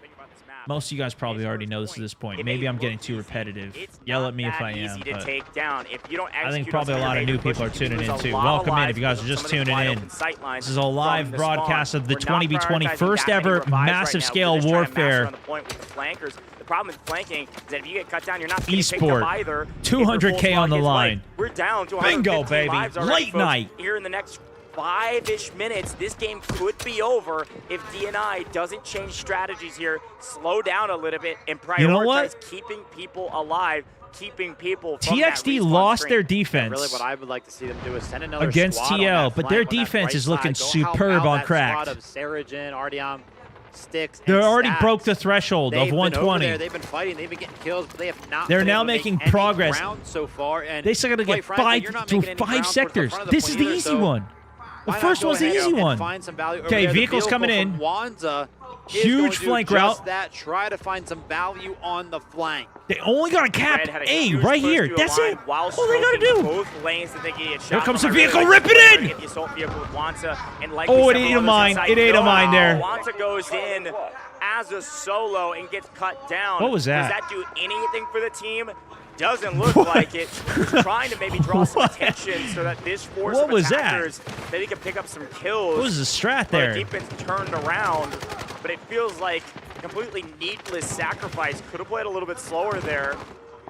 Most of you guys probably already know this at this point. Maybe I'm getting too repetitive. Yell at me if I am. Easy to But take down. If you don't I think execute probably a on lot of new some people are of your tuning in lose a too. lot of Welcome in lives if you guys are because just of some of these tuning wide in. open sight lines This is a live from the broadcast spawn. of the We're not 20v20 prioritizing first that many ever revives right massive now. scale We're just trying to master warfare on the point with the flankers. The problem with flanking is that if you get cut down, you're not getting picked esport. up either. 200K on the line. We're down to Bingo, 115 baby. lives already, Late folks. night. Here in the next 5-ish minutes, this game could be over if DNI doesn't change strategies here, slow down a little bit, and prioritize You know what? keeping people alive, keeping people from that TXT respawn lost stream. their defense Really, what I would like to see them do is send another against squad on TL, that but flank their on that defense right is looking side. Go help superb out on that cracked. squad of Sarajin, Artyom, Sticks, They and already Stacks. broke the threshold They've of been over 120. there, they've been fighting, they've been getting kills, but they have not. They're been now able to make making any progress. ground so far, and They still got to quite get frankly, you're not through making any 5 ground towards the sectors. front of This point is the either, easy so one. The why not first go one's the ahead easy and one. find some value over Okay, there. The vehicles vehicle coming from in. Wanza is Huge going to do flank just route. That, try to find some value on the flank. They only got to cap Red had a A huge right push here. through a That's line it. while All they got to stroking do. Both lanes that they can get Here shot comes from. the I really vehicle, like rip it this in! get the assault vehicle with Wanza and likely Oh, it several ate a others mine. inside. It ate a mine there. Wanza goes in as a solo and gets cut down. What was that? Does that do anything for the team? Doesn't look like it. He's trying to maybe draw some attention so that this force What of was that? attackers maybe can pick up some kills. What was the strat Well, there? the defense turned around, but it feels like completely needless sacrifice. Could have played a little bit slower there.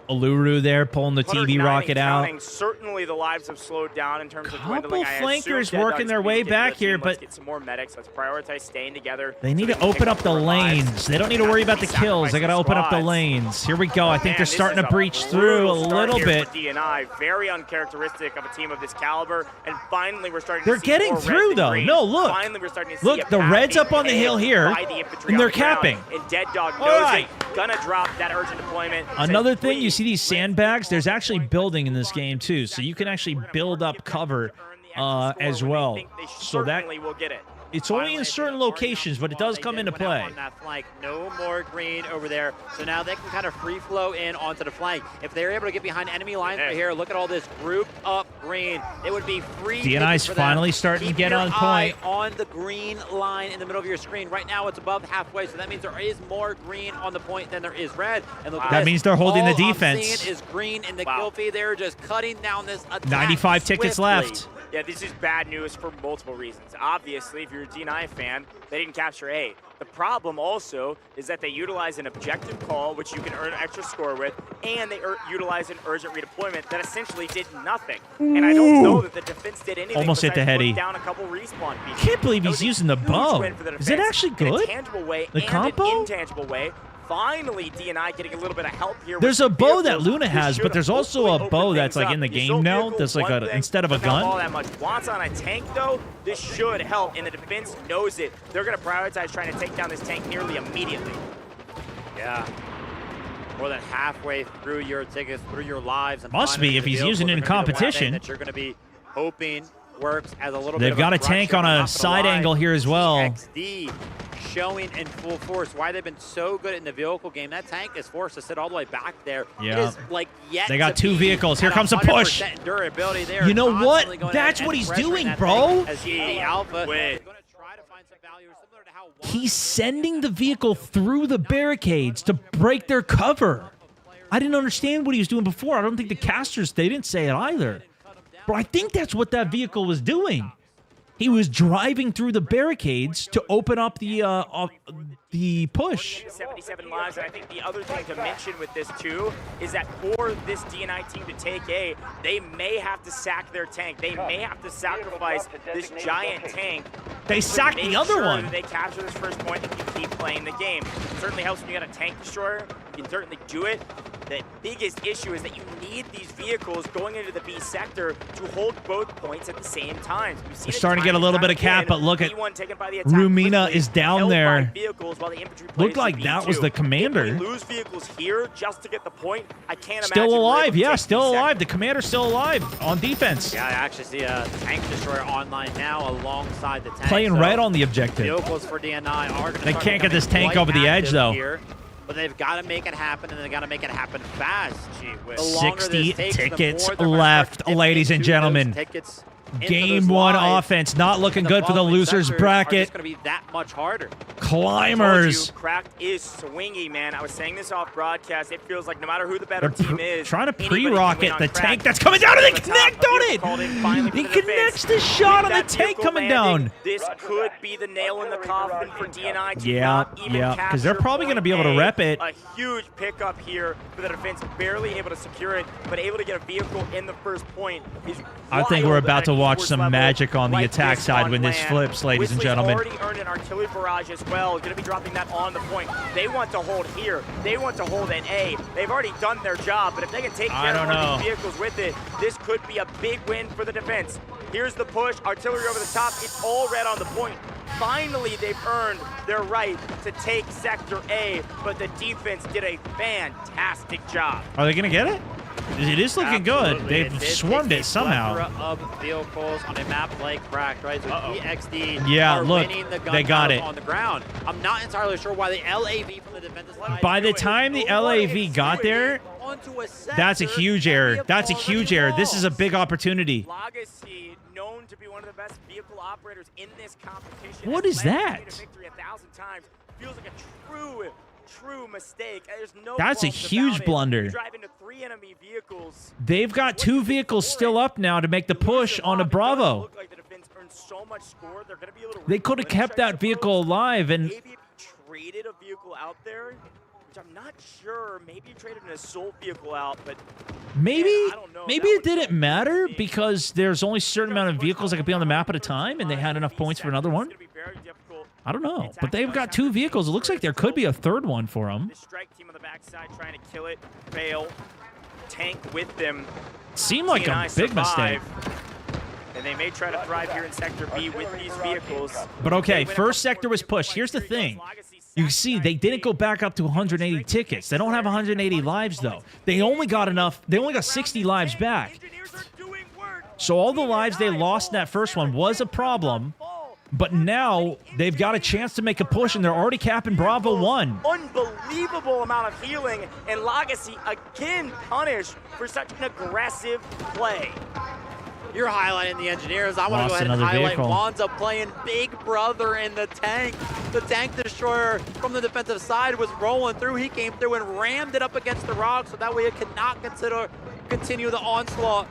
Aluru there pulling the TV 109 rocket out. counting. Certainly the lives have slowed down in terms of Couple dwindling. I assume flankers Dead working Dogs their way communicated back to the here, team, let's but get some more medics. Let's prioritize staying together. They need so to we can open pick up the revives. lanes. They don't need to worry about the kills. They got to open up the lanes. Here we go. I think they're Man, starting this to is breach through a brutal start little here bit. for DNI. Very uncharacteristic of a team of this caliber. And finally, we're starting They're to see getting more through, reds and though. greens. No, look. Finally, we're starting to see Look, a the path red's being up on the hill paved here, by the infantry and they're on the ground. capping. And Dead Dog knows All right. it. Gonna drop that urgent deployment. Another Says, thing, you "Please, see these let's sandbags? move There's on actually point. building in this game too, so you can actually build up cover as well. So that Certainly will get it. it's only in certain locations, but it does come into play. On that flank, no more green over there. So now they can kind of free flow in onto the flank. If they're able to get behind enemy lines right here, look at all this grouped up green. It would be free. DNI's tickets for them. finally starting to Keep get your on eye point. on the green line in the middle of your screen. Right now it's above halfway, so that means there is more green on the point than there is red. And look at That this. means they're holding the All I'm defense. seeing is green in the kill feed. They're just cutting down this attack 95 tickets swiftly. left. Yeah, this is bad news for multiple reasons. Obviously, if you're a DNI fan, they didn't capture A. The problem also is that they utilize an objective call, which you can earn an extra score with, and they utilize an urgent redeployment that essentially did nothing. And I don't know that the defense did anything. Almost hit the besides heady. put down a couple respawn pieces. Can't believe That he's was a using the huge bow. win for the Is it defense actually in good? a tangible way The and combo? an intangible way. Finally, DNI getting a little bit of help here. with There's a some bow that vehicles. Luna This has, should but there's also hopefully a bow open that's things like in the up. game Assault now. vehicle, That's like one a thing, instead of a doesn't help all gun. that much. Wants on a tank though. This should help, and the defense knows it. They're going to prioritize trying to take down this tank nearly immediately. Yeah. More than halfway through your tickets, through your lives. And Must finally be if the he's vehicles using it are in gonna be the one thing competition. that you're going to be hoping works as a little They've bit of got a crutch tank here, on but a not gonna side lie. angle here as well. XD showing in full force why they've been so good in the vehicle game. That tank is forced to sit all the way back there. Yeah. It is like yet They got to two be vehicles. Here at comes the push. 100% durability. They are You know what? constantly going That's ahead what and he's pressuring doing, that bro. tank as the Alpha. Wait. Gonna try to find some value similar to how He's sending the vehicle through the barricades to break their cover. I didn't understand what he was doing before. I don't think the casters, they didn't say it either. But I think that's what that vehicle was doing. He was driving through the barricades to open up the push. 77 lives, and I think the other thing to mention with this too is that for this DNI team to take A, they may have to sack their tank. They may have to sacrifice this giant tank. They to sacked the make other sure one. that they capture this first point and you keep playing the game. It certainly helps when you got a tank destroyer. You can certainly do it. The biggest issue is that you need these vehicles going into the B sector to hold both points at the same time. We've seen We're it starting to get time a and little time bit of cap, again. but look at B1 taken by the attack Rumina quickly, is down held by there. vehicles while the infantry Looked plays like the that B2. was the If commander. we lose vehicles here just to get the point, I can't Still imagine we're alive, able to yeah, take still B sector. alive. The commander's still alive on defense. Yeah, I actually see a tank destroyer online now alongside the tank. Playing so right on the objective. vehicles for DNI are going to They can't get this tank over the edge, though. Here, but they've got to make it happen, and they got to make it happen fast. Gee whiz. The longer 60 this takes, the tickets more they're gonna left, start dipping ladies and into gentlemen. those tickets into Game those one lives. offense not looking And good for the following losers sectors bracket. It's going to be that much harder. Climbers. Told you, Cracked is swingy, man. I was saying this off broadcast. It feels like no matter who the better They're team is, trying to anybody can pre-rocket win on the Cracked. tank that's coming down, and they Over the top, connect a on vehicle it. called in finally He for the connects defense. the shot With on the that tank vehicle coming landing, down. This could be the nail in the coffin for DNI to Yeah, not even yeah, 'cause they're capture probably gonna point be able to A. rep it. A huge pickup here for the defense, barely able to secure it, but able to get a vehicle in the first point is I think we're wild about at to an watch esports some level magic on the like attack this side on when this land. flips, ladies and Whistler's gentlemen. already earned an artillery barrage as well. Going to be dropping that on the point. They want to hold here. They want to hold at A. They've already done their job, but if they can take I care don't of one of know. these vehicles with it, this could be a big win for the defense. Here's the push. Artillery over the top. It's all red on the point. Finally, they've earned their right to take Sector A, but the defense did a fantastic job. Are they going to get it? It is looking good. Absolutely. They've It swarmed takes it a somehow. plethora of vehicles on a map like Cracked, right? So EXD Yeah, are look, winning the gun they got battles it. on the ground. I'm not entirely sure why the LAV from the defensive line. By the time the LAV got there, that's a huge error. That's a huge error. This is a big opportunity. Legacy, known to be one of the best vehicle operators in this competition. What has is led that? this team to victory 1,000 times. Feels like a true mistake. There's no That's a qualms huge about it. blunder. You drive into 3 enemy vehicles. They've got 2 vehicles still up now to make the push onto Bravo. Look like the defense earned so much score. They're gonna be able to They could have replenish kept that extra vehicle folks. alive, and Maybe if you traded a vehicle out there, which I'm not sure. Maybe you traded an assault vehicle out, but maybe I don't know. maybe That it would didn't be matter big. because there's only a certain amount of vehicles that could be on the map at a time, and they had enough points for another one. It's gonna be very difficult. I don't know, but they've got 2 vehicles. It looks like there could be a third one for them. The strike team on the backside trying to kill it, fail. Tank with them. Seemed like a TNI big mistake. survive. And they may try to thrive here in Sector B with these vehicles. But okay, They win a first couple sector more was vehicles, pushed. but Here's the here goes thing. Legacy You sack see, they didn't go back up to 180 tickets. They don't have 180 lives, though. They only got enough. They only got 60 lives back. Engineers are doing work. So all the lives they lost in that first one was a problem. But now they've got a chance to make a push, and they're already capping Bravo 1. Unbelievable amount of healing, and Legacy again punished for such an aggressive play. You're highlighting the engineers. I want to Lost go ahead and another highlight vehicle. Wanza playing big brother in the tank. The tank destroyer from the defensive side was rolling through. He came through and rammed it up against the rock, so that way it could not continue the onslaught.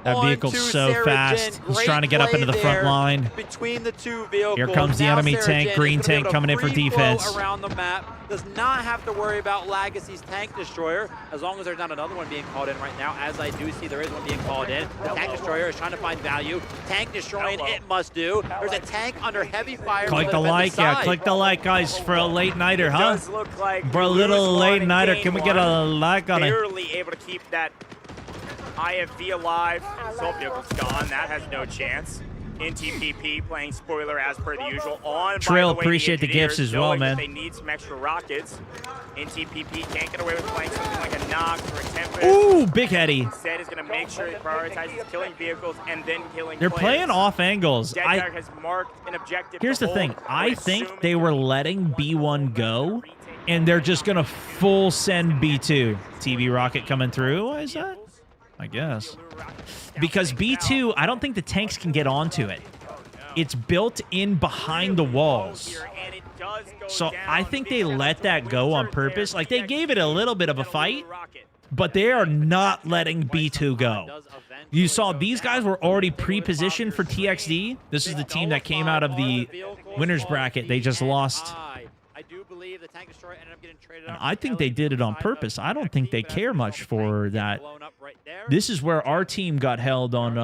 That vehicle's onto so Sarajin. fast. He's Great trying to get up play into the front there line. Between the two vehicles. Here comes the Now enemy Sarajin tank, is green gonna be tank able to coming in for free flow defense. around the map. Does not have to worry about Legacy's tank destroyer as long as there's not another one being called in right now. As I do see, there is one being called in. The tank destroyer is trying to find value. Tank destroying, it must do. There's a tank under heavy fire. Click the like, yeah. Click the like, guys, for a late nighter, huh? Does look like For a little lose late one nighter, and can we gain get a one. like on it? Barely able to keep that IFV alive. Assault vehicle's gone. That has no chance. NTPP playing spoiler as per the usual. On Trill, by the way, appreciate the gifts engineers as well, knowing that man. They need some extra rockets. NTPP can't get away with playing something like a Nox or a Tempest. Ooh, Big Heady. Instead, is going to make sure he prioritizes killing vehicles and then killing They're players. playing off angles. Deadguard has marked an objective. Here's to the thing. hold. I think they were letting B1 go, and they're just going to full send B2. TV Rocket coming through. Why is that? I guess. Because B2, I don't think the tanks can get onto it. It's built in behind the walls. So I think they let that go on purpose. Like, they gave it a little bit of a fight, but they are not letting B2 go. You saw these guys were already pre-positioned for TXD. This is the team that came out of the winner's bracket. They just lost. I do believe the tank destroyer ended up getting traded And out. I think they did it on purpose. I don't think they care much for that. This is where our team got held on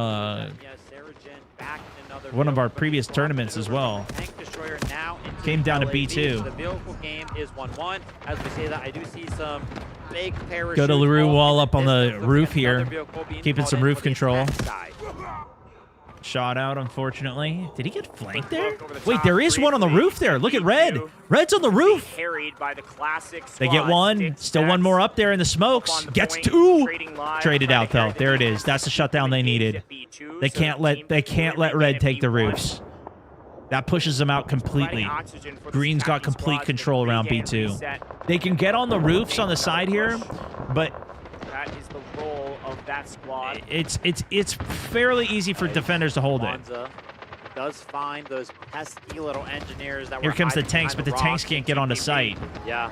one of our previous tournaments as well. Tank destroyer now into Came down to LAV. B2. So the vehicle game is 1-1. As we say that, I do see some fake parachutes. Go to LaRue all wall in up on the distance. Looking roof at here. another vehicle being Keeping called some in roof for the control. attack side. Shot out, unfortunately. Did he get flanked there? Look over the Wait, top there is one on the briefly. roof there. Look at B2 Red. Red's on the roof. Carried by the classic They get squad. one. Sticks, Still one stacks, more up there in the up smokes. on the Gets point, two. trading live, Traded trying out to though. carry the There it team. is. That's the shutdown they needed. B2, They so can't the let team they can can't let remain Red at take the B1. roofs. That pushes them out completely. Green's got complete control around B2. They can get on the roofs on the side here, but That is the role of that squad. it's fairly easy for defenders to hold it. Monza does find those pesky little engineers that Here were comes the hiding tanks, but behind the tanks rocks can't and get onto TPP. site. Yeah,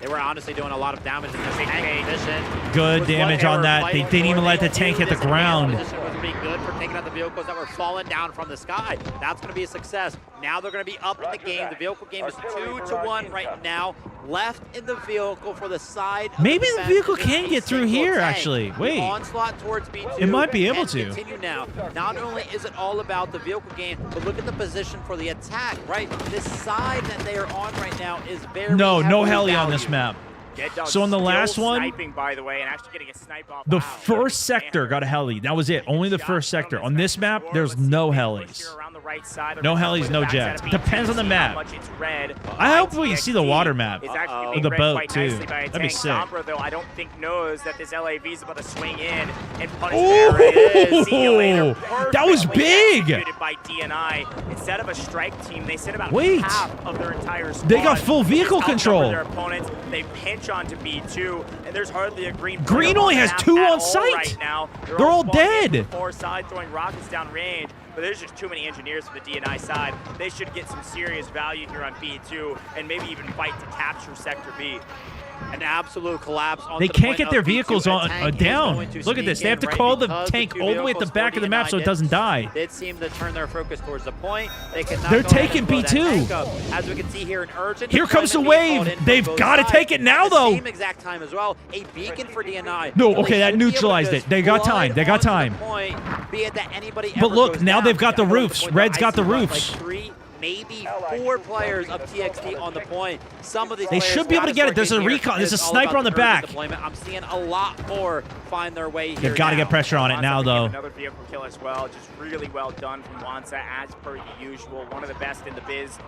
they were honestly doing a lot of damage in this tank position. Good Was damage what they on were that. They fighting didn't even for. let the They tank knew hit the this advanced ground. position was pretty good for taking out the vehicles that were falling down from the sky. That's going to be a success. Now they're going to be up in the game. The vehicle game is 2-1 right now. Left in the vehicle for the side. of Maybe the defense vehicle is can a get through single here, tank. actually. The Wait. onslaught towards B2. It might be able and to. Continue now. Not only is it all about the vehicle game, but look at the position for the attack, right? This side that they are on right now is very No heavily heli on this valued. map. Dead Dog So in the still last one, sniping, by the way, and actually getting a snipe off. The Wow. first sector got a heli. That was it. Only the first sector. On this map, there's no helis. No helis, no jets. Depends on the map. I hope we see the water map. Or the boat, too. That'd be sick. Sombra, though, I don't think knows that this LAV is about to swing in and punish there it is. See you later. Ooh, that was Perfectly big. executed by DNI. Instead of a strike team, they sent about Wait. half of their entire squad. They got full vehicle Outnumber control. Their opponents. They pinch onto B2, and there's hardly a green. Green player only on has the map two at on all site. Right now. They're all spawning in dead. from four side, throwing rockets down range. But there's just too many engineers for the DNI side. They should get some serious value here on B2 and maybe even fight to capture Sector B. An absolute collapse. They can't get their vehicles on down. Look at this. They have to call the tank all the way at the back of the map so it doesn't die. Did seem to turn their focus towards the point. They cannot They're go ahead taking and blow that B2. tank up. As we can see here, an urgent. Here comes the deployment being wave. called in They've from both got to sides. take it now, At the though. Same exact time as well. A beacon for DNI. No, So okay, they that should be able to neutralized just it. They got flood time. They got onto the time. point, be it that anybody But ever look, goes now down. they've got the I know at roofs. point Red's I got the see, what, roofs. Like 3, maybe 4 players of TXT on the point. Some of these They players should be able to gotta get it. start There's a getting here. recon. There's a It's all sniper about on the urgent back. deployment. I'm seeing a lot more find their way here. They've got to now. get pressure on it now, though. Another vehicle kill as well. Just really well done from Wansa, as per usual. One of the best in the biz.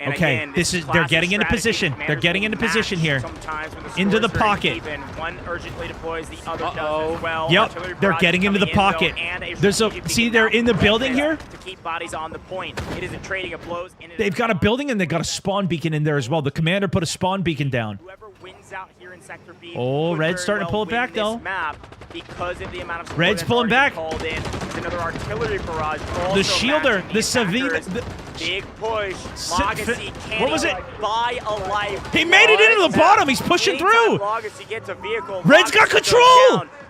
And Okay, again, this is- they're classic getting into strategy. position. They're Commanders getting will into position match here. sometimes when the Into score the is very pocket. even. One urgently deploys, the other Uh-oh. does as well. Yep, Artillery they're barrage getting into the coming in, though, pocket. and a There's a strategic see, beacon they're now in the from building Red here. to keep bodies on the point. It is a trading of blows. They've got a building and they got a spawn beacon in there as well. The commander put a spawn beacon down. Whoever wins out here in Sector B. Oh, could Red's very starting to well pull it back, win this though. Map because of the amount of support Red's that's pulling already back. been called in. There's another artillery barrage. Also The shielder, matching the Savina. attackers. Big push. Legacy can't what was it? buy a life. He made it into the bottom. He's pushing Anytime through. Legacy gets a vehicle. Red's got Legacy goes control. down.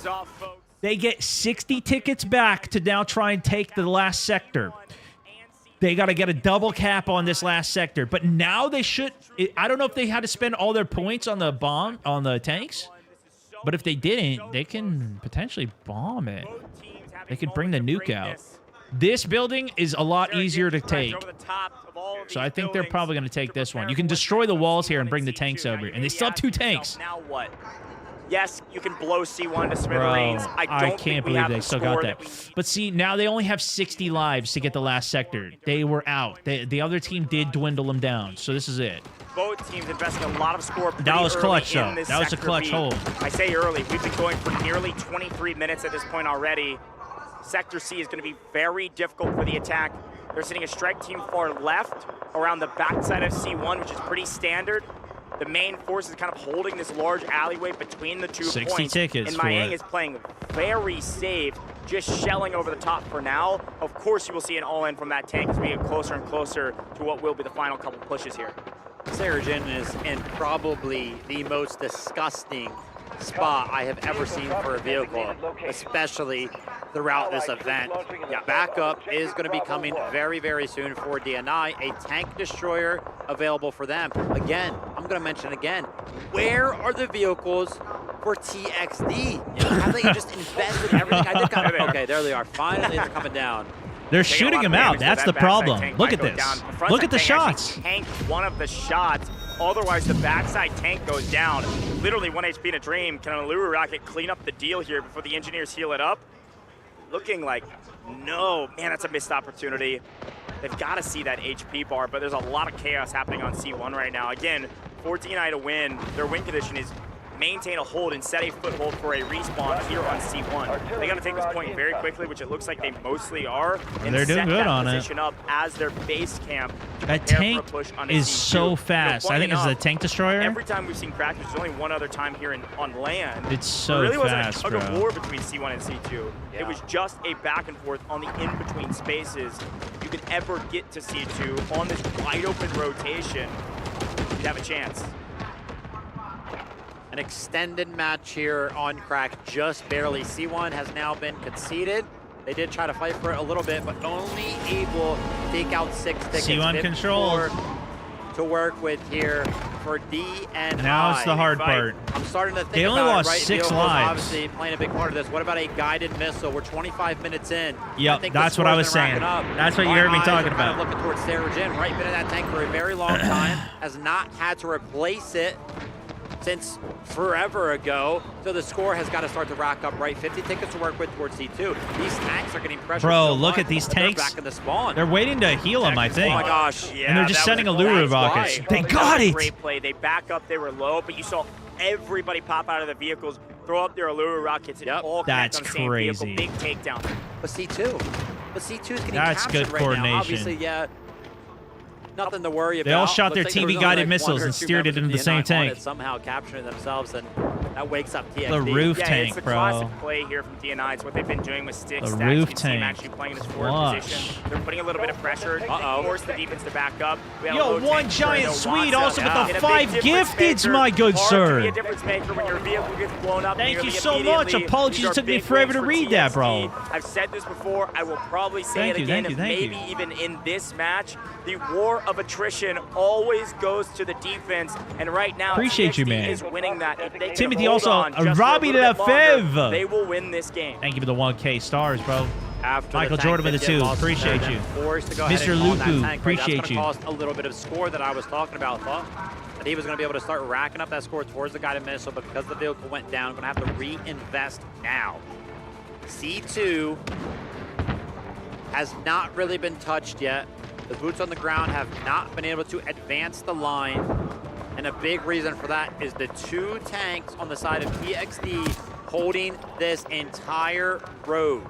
days off, folks. They get 60 tickets back to now try and take the last sector. They got to get a double cap on this last sector. But now they should... I don't know if they had to spend all their points on the bomb, on the tanks. But if they didn't, they can potentially bomb it. They could bring the nuke out. This building is a lot easier to take. So I think they're probably going to take this one. You can destroy the walls here and bring the tanks over. And they still have 2 tanks. Now what? Yes, you can blow C1 to smithereens. Bro, I can't believe they still got that. But see, now they only have 60 lives to get the last sector. They were out. The other team did dwindle them down. So this is it. Both teams investing a lot of score. That was clutch, though. That was a clutch hold. I say early. We've been going for nearly 23 minutes at this point already. Sector C is going to be very difficult for the attack. They're sitting a strike team far left around the backside of C1, which is pretty standard. The main force is kind of holding this large alleyway between the 2 60 points. tickets and for Mayang it. is playing very safe, just shelling over the top for now. Of course, you will see an all-in from that tank as we get closer and closer to what will be the final couple pushes here. Saryajin is in probably the most disgusting spot I have ever seen for a vehicle, especially throughout this event. Yeah, backup is going to be coming very, very soon for DNI. A tank destroyer available for them. Again, I'm going to mention again, where are the vehicles for TXD? Have they just invested in everything? I did kind of, okay, there they are. Finally, it's coming down. They're shooting him out. That's the problem. Look at this. Look at the shots. Tanked one of the shots. Otherwise, the backside tank goes down. Literally 1 HP in a dream. Can Aluru Rocket clean up the deal here before the engineers heal it up? Looking like no. Man, that's a missed opportunity. They've got to see that HP bar, but there's a lot of chaos happening on C1 right now. Again, for DNI to win, their win condition is maintain a hold and set a foothold for a respawn here on C1. They got to take this point very quickly, which it looks like they mostly are, and they're doing set good that on it. position up as their base camp. That prepare tank for a push on a is C2. so fast. I think it's the tank destroyer. Every time we've seen Crackers, there's only one other time here on land. It's so There really fast, wasn't a tug bro. of war between C1 and C2. It was just a back and forth on the in-between spaces. You could ever get to C2 on this wide open rotation, you'd have a chance. An extended match here on Crack, just barely. C1 has now been conceded. They did try to fight for it a little bit, but only able to take out 6 tickets. C1 controlled. To work with here for DNI. Now it's the hard part. I'm starting to think They only about lost it, right? 6 Vehicles lives. Obviously playing a big part of this. What about a guided missile? We're 25 minutes in. Yep, think that's the what I score's was been saying. racking up. That's what you My heard me eyes talking are kind about. of looking towards Saryajin, right? Been in that tank for a very long time. Has not had to replace it since forever ago. So the score has got to start to rack up, right? 50 tickets to work with towards C2. These tanks are getting pressure. Bro, so look much at these that they're tanks. back in the spawn. They're waiting to heal him, I think. Oh my gosh. Yeah, And they're just that sending was Allura that's rockets. why. They That got was a it. Great play. They back up. They were low, but you saw everybody pop out of the vehicles, throw up their Allura rockets, and all connect That's on the same vehicle. crazy. Big takedown. But C2 is getting That's captured good right coordination. now. Obviously, yeah, nothing to worry about. They all shot their Looks like there was TV-guided only, like, missiles one or and two steered it members into the of same DNI on tank. it, somehow capturing themselves, and that wakes up TXD. The roof Yeah, tank, it's the bro. classic play here from DNI. It's what they've been doing with sticks. The Stacks. You roof can see them tank. actually playing this forward Clutch. position. They're putting a little bit of pressure. Uh-oh. Force the defense to back up. We had a Yo, low one tank giant for Swede Iwasa. also with And the a big 5 difference gifteds, maker. my good Hard sir. to be a difference maker when your vehicle gets blown up. Thank you nearly so much. immediately. Apologies, These are it took me big forever wins to for read that, bro. TXD. I've said this before. I will probably say Thank it you, again. thank you, thank maybe you. even in this match, the war of attrition always goes to the defense. And right now, Appreciate you, TXD man. is winning that. If they can Timothy hold also, on just for a Robbie little bit longer, Lefebvre. they will win this game. Thank you for the 1K stars, bro. After Michael the Jordan tank with the did get 2. lost Appreciate there, you. then forced to go ahead Mr. and call that Lupu, tank, right? appreciate That's you. gonna cost a little bit of score that I was talking about. Thought that he was going to be able to start racking up that score towards the guided missile, but because the vehicle went down, going to have to reinvest now. C2 has not really been touched yet. The boots on the ground have not been able to advance the line. And a big reason for that is the 2 tanks on the side of TXD holding this entire road.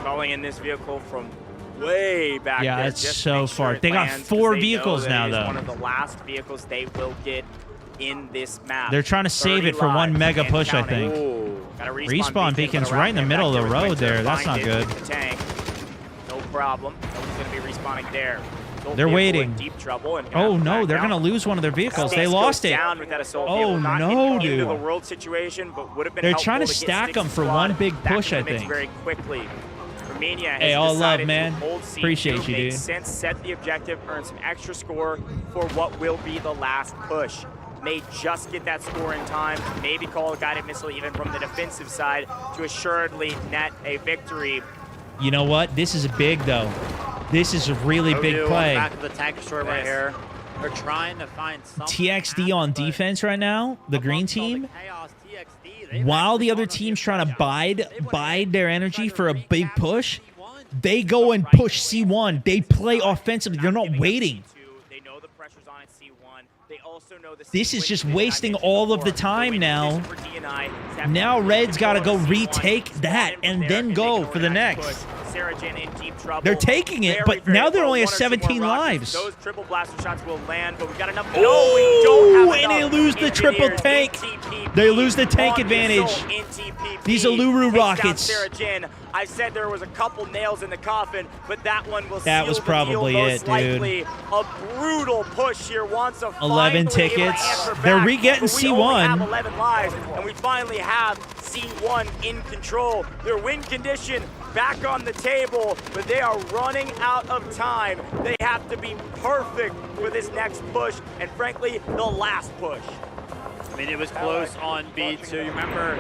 Calling in this vehicle from way back Yeah, there. it's just to so make sure far. it They got lands, 4 'cause they know vehicles that now, it is though. one of the last vehicles they will get in this map. They're trying to save 30 it for one lives mega and push, I counting. think. Ooh, gotta Respawn beacon's but right in the around middle of back the there with road Winter, there. That's find not it good. with the tank. No problem. No one's gonna be respawning there. They're waiting. Deep trouble and Oh no, they're gonna lose one of their vehicles. They lost it. Down with that assault Oh, vehicle, not no, into dude. the world situation, but would have been They're helpful trying to get stack Styx's them for squad one big back push, in I the mix think. very quickly. Armenia has Hey, all love, decided man. to hold C2, Appreciate you, make dude. sense, set the objective, earn some extra score for what will be the last push. May just get that score in time, maybe call a guided missile even from the defensive side to assuredly net a victory. You know what? This is big, though. This is a really big Odoo play. On the back of the tank destroyer right here. They're trying to find something. TXD on defense right now, the green team. They've While the actually other gone on team's the trying to objective. bide their energy for a big Recapture push, C1. they go and push C1. They play offensively. They're not waiting. They know the pressure's on at C1. They also know the This is C1 just advantage wasting before. all of the The time win now. condition for DNI is have Now to Red's got to go control C1, retake spot that in and there, then they go can for the overnight next. push. Saracen in deep trouble. They're taking it, Very, but very now they're low. only at One or two more 17 rockets. lives. Those triple blaster shots will land, but we got enough. Ooh, No, we don't have and they enough. lose the triple Engineers, tank. NTPP They lose the tank on the advantage. assault, NTPP These Uluru takes down rockets. Saracen. I said there was a couple nails in the coffin, but that one will That seal was the probably deal it, most dude. likely. A brutal push here. Wants a 11 tickets. They're re-getting but we only have C1. 11 lives, and we finally have C1 in control. Their win condition back on the table, but they are running out of time. They have to be perfect for this next push, and frankly, the last push. I mean, it was close on B2. You remember,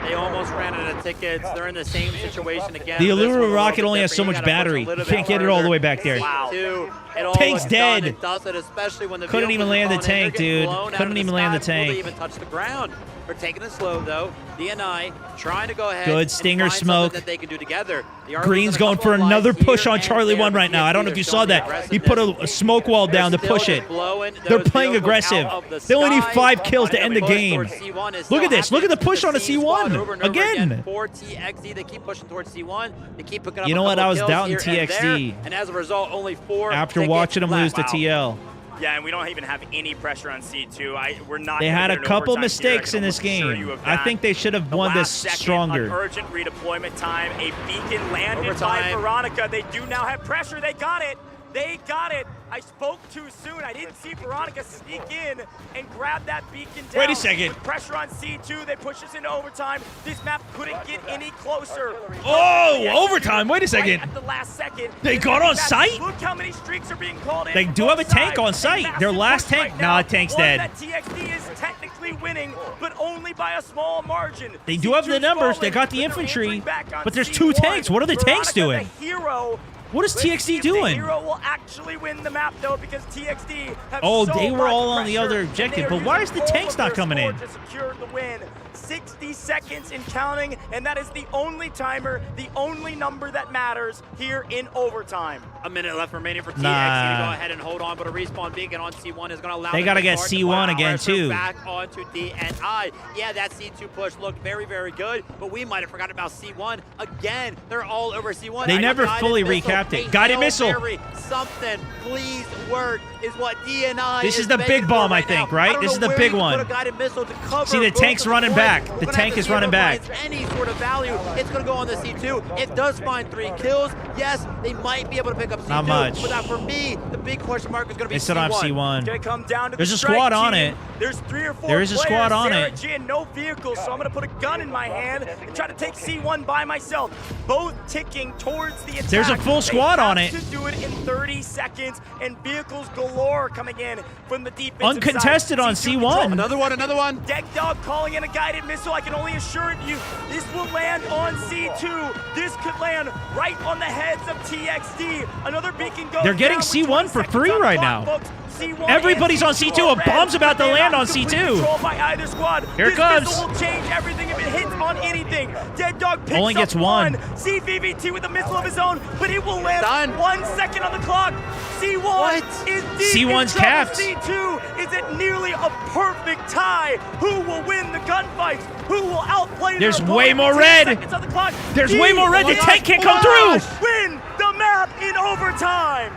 they almost ran out of tickets. They're in the same situation again. The This one's a Allura little rocket bit only has so different. much You gotta push a battery. little You bit can't get it all the way back there. Wow. It all Tank's looks done. dead. It does it, especially when the Couldn't even vehicles land the are gone in. tank, They're getting dude. blown out Couldn't of even the land the sky before tank. They even touch the ground. They're taking it slow though. DNI trying to go ahead. Good and stinger find smoke. something that they can do together. The Arby's Green's in a going couple for of another lives push here on and Charlie there. 1 right now. I don't know if you saw that. He put a smoke wall down to They're push still it. just blowing They're those playing vehicles aggressive. out of the They only need sky. 5 kills to end the Push game. towards C1 is Look still at this. Look at the happening. push on the same squad C1. over and over Again. For TXD, they keep pushing towards C1. They keep picking up You know a what? couple I was kills doubting here and TXD. there, and as a result, only 4 After tickets watching them lose left. to TL. Yeah, and we don't even have any pressure on C2. We're not. They gonna had get a an couple overtime here. I mistakes can in this almost assure you game. of I that. think they should have The won this last second, stronger. An urgent redeployment time. A beacon landed Overtime. by Veronica. They do now have pressure. They got it. They got it. I spoke too soon. I didn't see Veronica sneak in and grab that beacon down. Wait a second. With pressure on C2. They push us into overtime. This map couldn't get any closer. Oh, The overtime. Wait a second. Right at the last second. They got on Back. site? Look how many streaks are being called in. They from do have a both tank sides. on site. A Their massive last push tank- right now. Nah, tank's One dead. that TXD is technically winning, but only by a small margin. They do have the C2's numbers. They falling, got the but they're infantry. answering back on But there's C1. 2 tanks. What are the tanks Veronica, doing? The hero. What is Let's see TXD if the doing? hero will actually win the map though, because TXD have Oh, so they were much all on the pressure, other and objective, they are but why is using the all tanks of not their coming in? score to secure the win. 60 seconds in counting, and that is the only timer, the only number that matters here in overtime. A minute left remaining for TXD Nah. to go ahead and hold on, but a respawn beacon on C1 is going to allow They them gotta to get start C1 to again, pressure too. Back onto DNI. Yeah, that C2 push looked very, very good, but we might have forgotten about C1. Again, they're all over C1. They never Guided fully missile, recapped it. a Guided Hail missile. Mary, something, please work, is what DNI This is the begging big bomb, for I right think, now. right? I don't This know is the where big you can one. put a guided missile to cover See, the both tank's of the running points. back. We're The gonna tank have to is see if running it back. finds any sort of value. It's going to go on the C2. It does find 3 kills. Yes, they might be able to pick up C2. Not much. But for me, the big question mark is going to be They still don't have It's C1. gonna come down to There's the a strike squad on team. it. There's 3 or 4 There is a squad players. on Sarah it. G and no vehicles, so I'm gonna put a gun in my hand and try to take C1 by myself. Both ticking towards the attack. There's a full squad They on have it. to do it in 30 seconds, and vehicles galore coming in from the defensive Uncontested side. on C2 C1. control. Another one. Deck Dog calling in a guided missile. I can only assure you, this will land on C2. This could land right on the heads of TXD. Another beacon goes They're getting down with C1 20 for seconds free on the right clock, now. folks. C1 Everybody's and on C2 C2. are A bomb's red, about to but they land have on complete C2. control by either squad. Here it This comes. missile will change everything if it hits on anything. Dead Dog picks Only gets up one. CVVT with a missile of his own, but it will land Done. 1 second on the clock. C1 What? is deep C1's in trouble. capped. C2 is at nearly a perfect tie. Who will win the gunfights? Who will outplay There's their way opponent more with 10 red. seconds on the clock? There's way more red. The DNI tank can't come through. Win the map in overtime.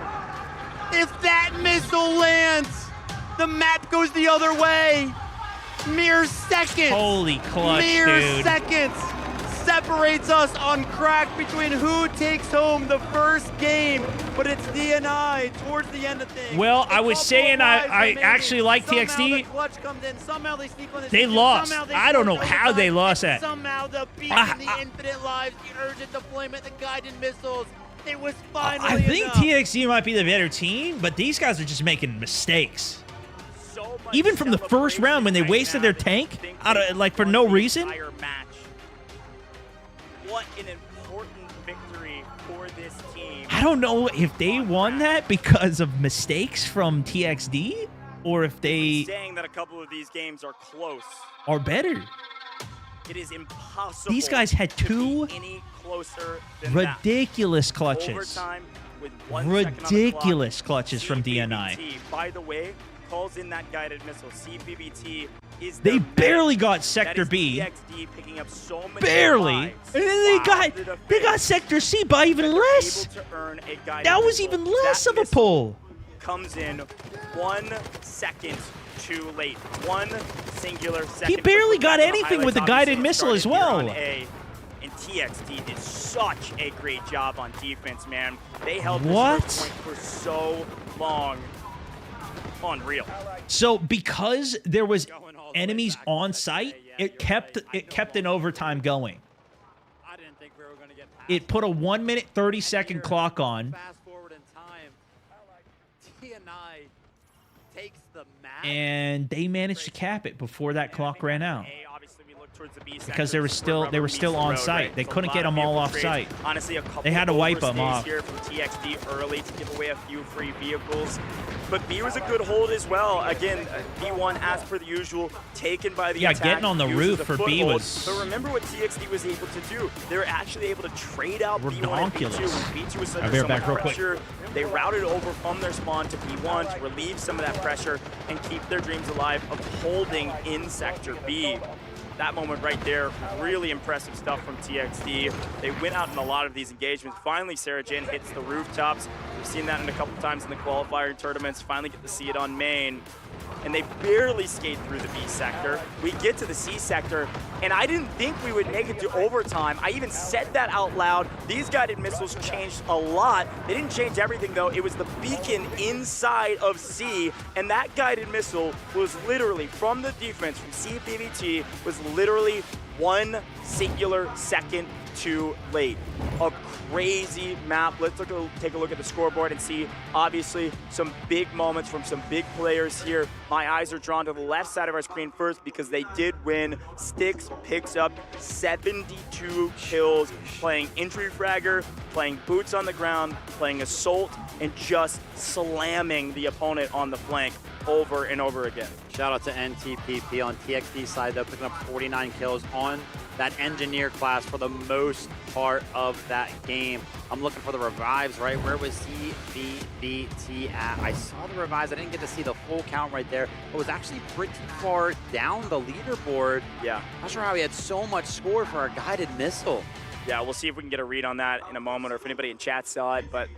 If that missile lands, the map goes the other way. Mere seconds. Holy clutch, Mere dude. seconds. separates us on crack between who takes home the first game, but it's DNI towards the end of things. Well, I was saying I actually like TXD. They lost. I don't know how they lost that. Somehow the beacon, the infinite lives, the urgent deployment, the guided missiles. It was finally I think enough. TXD might be the better team, but these guys are just making mistakes. Even from the first round when they wasted their tank out of like for no reason. What an important victory for this team. I don't know if they won that because of mistakes from TXD or if they Saying that a couple of these games are close. are better. It is impossible. These guys had to two be any closer than ridiculous that. clutches. Overtime with 1 second on the Ridiculous clock. clutches from DNI. CBBT, by the way, calls in that guided missile. CBBT is They their barely man. got That Sector is B. TXD picking up so many Barely. lives. And then Wow. they got Sector C by even They're less. able to earn a guided That was missile. even less That of a missile pull. comes in 1 second too late. 1 singular second. He barely Quickly got back to anything highlights. with the guided Obviously, it missile as started here well. on A, and TXD did such a great job on defense, man. They held this What? first point for so long. Unreal. So because there was enemies on site, it kept an overtime going. I didn't think we were going to get past It put a 1 minute 30-second clock on, fast forward in time. TNI takes the map. and they managed to cap it before that clock ran out. A, obviously, we look towards the B Because sector. they were This is still- where they were rubber still meets the on road, site. right? They It's a couldn't lot get of them all vehicle off trades. site. Honestly, a couple They had to wipe 'em overstays off. here from TXD early to give away a few free vehicles. But B was a good hold as well. Again, B1, as per the usual, taken by the Yeah, attack. getting on the uses roof the for B foothold. was- But remember what TXD was able to do. They were actually able to trade out B1 and B2. Redonkulous. When B2 was I'll under be right so back much real quick. pressure, they routed over from their spawn to B1 to relieve some of that pressure and keep their dreams alive of holding in Sector B. That moment right there, really impressive stuff from TXD. They went out in a lot of these engagements. Finally, Sarah Jane hits the rooftops. We've seen that in a couple times in the qualifier tournaments. Finally get to see it on main. And they barely skate through the B sector. We get to the C sector, and I didn't think we would make it to overtime. I even said that out loud. These guided missiles changed a lot. They didn't change everything, though. It was the beacon inside of C, and that guided missile was literally, from the defense, from CBBT, was literally 1 singular second too late. A crazy map. Let's take a look at the scoreboard and see, obviously, some big moments from some big players here. My eyes are drawn to the left side of our screen first because they did win. Styx picks up 72 kills, playing entry fragger, playing boots on the ground, playing assault, and just slamming the opponent on the flank over and over again. Shout out to NTPP on TXD side, though, picking up 49 kills on that engineer class for the most part of that game. I'm looking for the revives, right? Where was CBBT at? I saw the revives. I didn't get to see the full count right there. It was actually pretty far down the leaderboard. Yeah. Not sure how he had so much score for a guided missile. Yeah, we'll see if we can get a read on that in a moment, or if anybody in chat saw it, but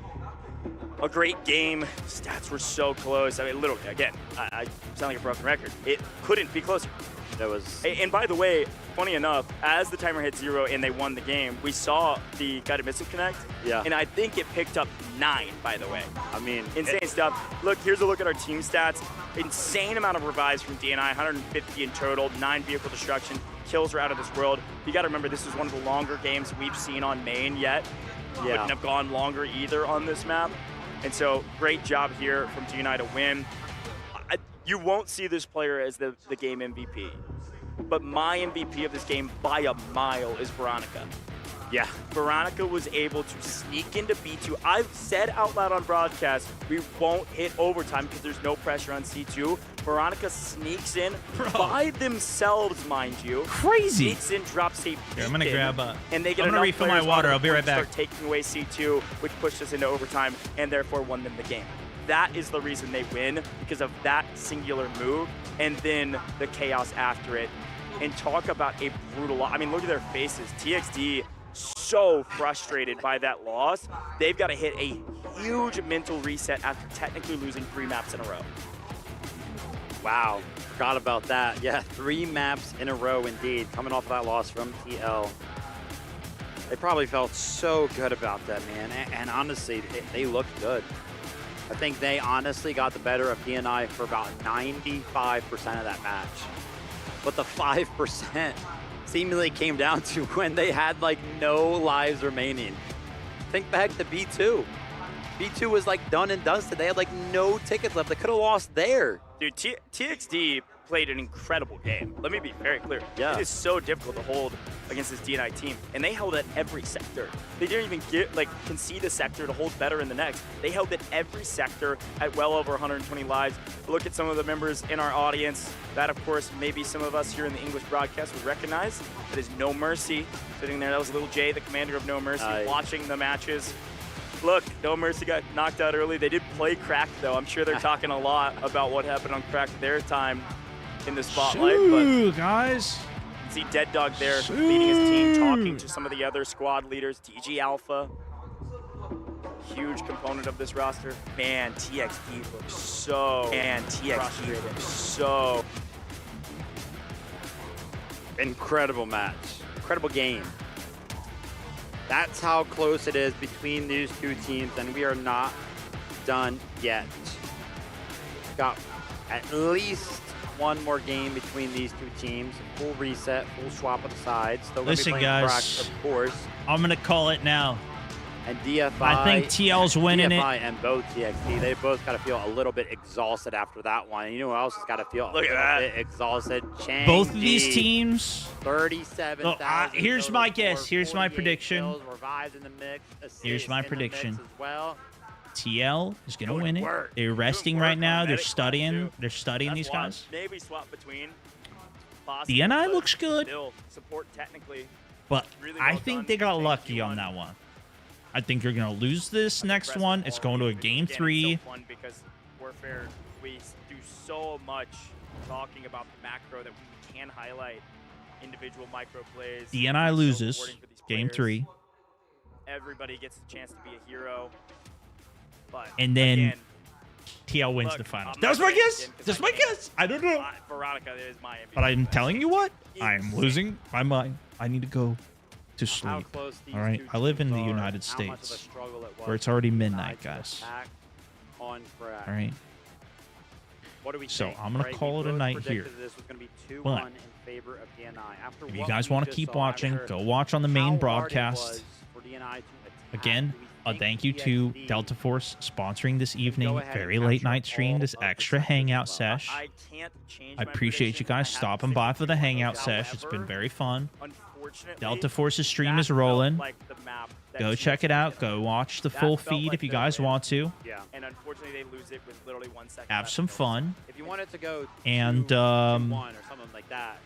a great game. Stats were so close. I mean, literally, again, I sound like a broken record. It couldn't be closer. That was... And by the way, funny enough, as the timer hit 0 and they won the game, we saw the guided missile connect. Yeah. And I think it picked up 9, by the way. I mean... Insane stuff. Look, here's a look at our team stats. Insane amount of revives from DNI, 150 in total, 9 vehicle destruction. Kills are out of this world. You got to remember, this is one of the longer games we've seen on main yet. Yeah. Wouldn't have gone longer either on this map. And so, great job here from DNI to win. You won't see this player as the game MVP. But my MVP of this game by a mile is Veronica. Yeah, Veronica was able to sneak into B2. I've said out loud on broadcast, we won't hit overtime because there's no pressure on C2. Veronica sneaks in by themselves, mind you. Crazy. Sneaks in, drops a beacon, Here, I'm gonna grab and they get I'm gonna enough refill my players water. on I'll be right to start back. taking away C2, which pushed us into overtime and therefore won them the game. That is the reason they win, because of that singular move and then the chaos after it. And talk about a brutal loss. I mean, look at their faces. TXD so frustrated by that loss. They've got to hit a huge mental reset after technically losing 3 maps in a row. Wow, forgot about that. Yeah, 3 maps in a row indeed, coming off of that loss from TL. They probably felt so good about that, man. And honestly, they looked good. I think they honestly got the better of DNI for about 95% of that match. But the 5% seemingly came down to when they had like no lives remaining. Think back to B2. B2 was like done and dusted. They had like no tickets left. They could have lost there. Dude, TXD played an incredible game. Let me be very clear. Yeah. It is so difficult to hold against this DNI team, and they held at every sector. They didn't even concede a sector to hold better in the next. They held at every sector at well over 120 lives. Look at some of the members in our audience. That, of course, maybe some of us here in the English broadcast would recognize. That is No Mercy sitting there. That was Little J, the commander of No Mercy, watching the matches. Look, No Mercy got knocked out early. They did play Cracked, though. I'm sure they're talking a lot about what happened on Cracked their time in the spotlight. Ooh, but guys. you see Dead Dog there leading his team, talking to some of the other squad leaders. DG Alpha, huge component of this roster. Man, TXD looks so Incredible match. Incredible game. That's how close it is between these two teams, and we are not done yet. Got at least one more game between these two teams. Full reset, full swap of the sides. Still Listen, gonna be playing guys, Cracked, of course. I'm going to call it now. And DFI. I think TL's winning DFI and both TXT, they both got to feel a little bit exhausted after that one. And you know who else has got to feel a little bit exhausted? Chang Both of these teams. 37,000. Here's my guess. Here's my prediction. Kills, revives in the mix, Here's my in the prediction. mix as well. TL is going to win it. work. They're resting Good right work now. on They're Medic studying. too. They're studying That's these why guys. maybe swap between. Possible, DNI but looks good. Still, support technically. But Really I well think done. they got Thank lucky you, on one. that one. I think you're going to lose this next Impressive one. It's going to a quality. game Again, it's 3. so fun because Warfare, we do so much talking about the macro that we can highlight individual micro plays. DNI It's so loses rewarding for these game players. 3. Everybody gets the chance to be a hero. But And then again, TL wins look, the finals. I'm That was not my gonna guess. begin 'cause That's I my can't. guess. I don't know. Veronica is my MVP. But I'm telling you what, I am Insane. losing my mind. I need to go to How sleep. close these All right, two I live in teams the are, United how much of a States, struggle it was where it's already for DNI midnight, to guys. attack on Cracked. All right. What do we So think? I'm gonna Right, we call it a both night predicted here. This was going to be 2-1 But in favor of DNI. After If you what guys we want to just keep saw, watching, after go watch on the how main hard it broadcast. was for DNI to attack, Again, do we a think thank you to TXT Delta Force sponsoring this evening. go ahead and Very late capture night stream, all this of the extra sectors hangout as well? sesh. I can't change I my appreciate you prediction. guys I have stopping by for the 52 hangout points. sesh. It's been However, very fun. Unfortunately, Delta Force's stream that is felt rolling. like the map that Go check it TXT out. hit. Go watch the That full felt feed like if you their guys win. want to. Yeah. And unfortunately, they lose it with literally 1 second. Have left some in those. fun. If you wanted to go And, 2-1 or something like that,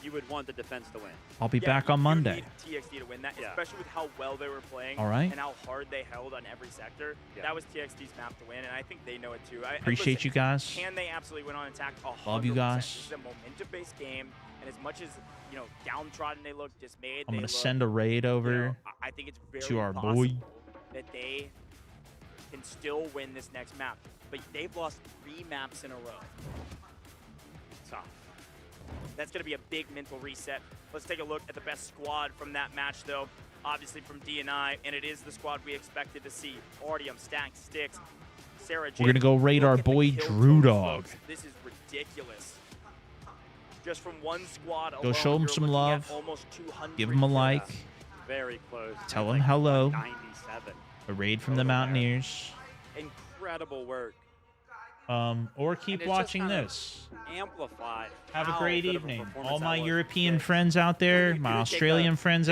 you would want the defense to win. I'll be Yeah, back on you Monday. need TXT to win that, Yeah. especially with how well they were playing. All right. And how hard they held on every sector. Yeah. That was TXT's map to win, and I think they know it too. Appreciate you guys. Can they absolutely win on attack? 100%. Love you guys. This is a momentum-based game, and as much as downtrodden they look, dismayed. I'm they gonna look, send a raid over I think it's very to our boy. possible that they can still win this next map. But they've lost 3 maps in a row. Tough. That's going to be a big mental reset. Let's take a look at the best squad from that match, though. Obviously from DNI, and it is the squad we expected to see. Artyom, Stack, Styx, Sarah J. We're gonna go raid Look our at the boy kill Drew totals, Dog. folks. This is ridiculous. Just from one squad Go alone, show him you're some looking at love. almost 200 Give him a kills. like. Very close. Tell Like him hello. 97. A raid from the Total there. Mountaineers. Incredible work. Or keep And it's just watching kinda this. Amplify. Have a how great good of a evening. performance All that my was. European Yeah. friends out there, You my do take Australian friends out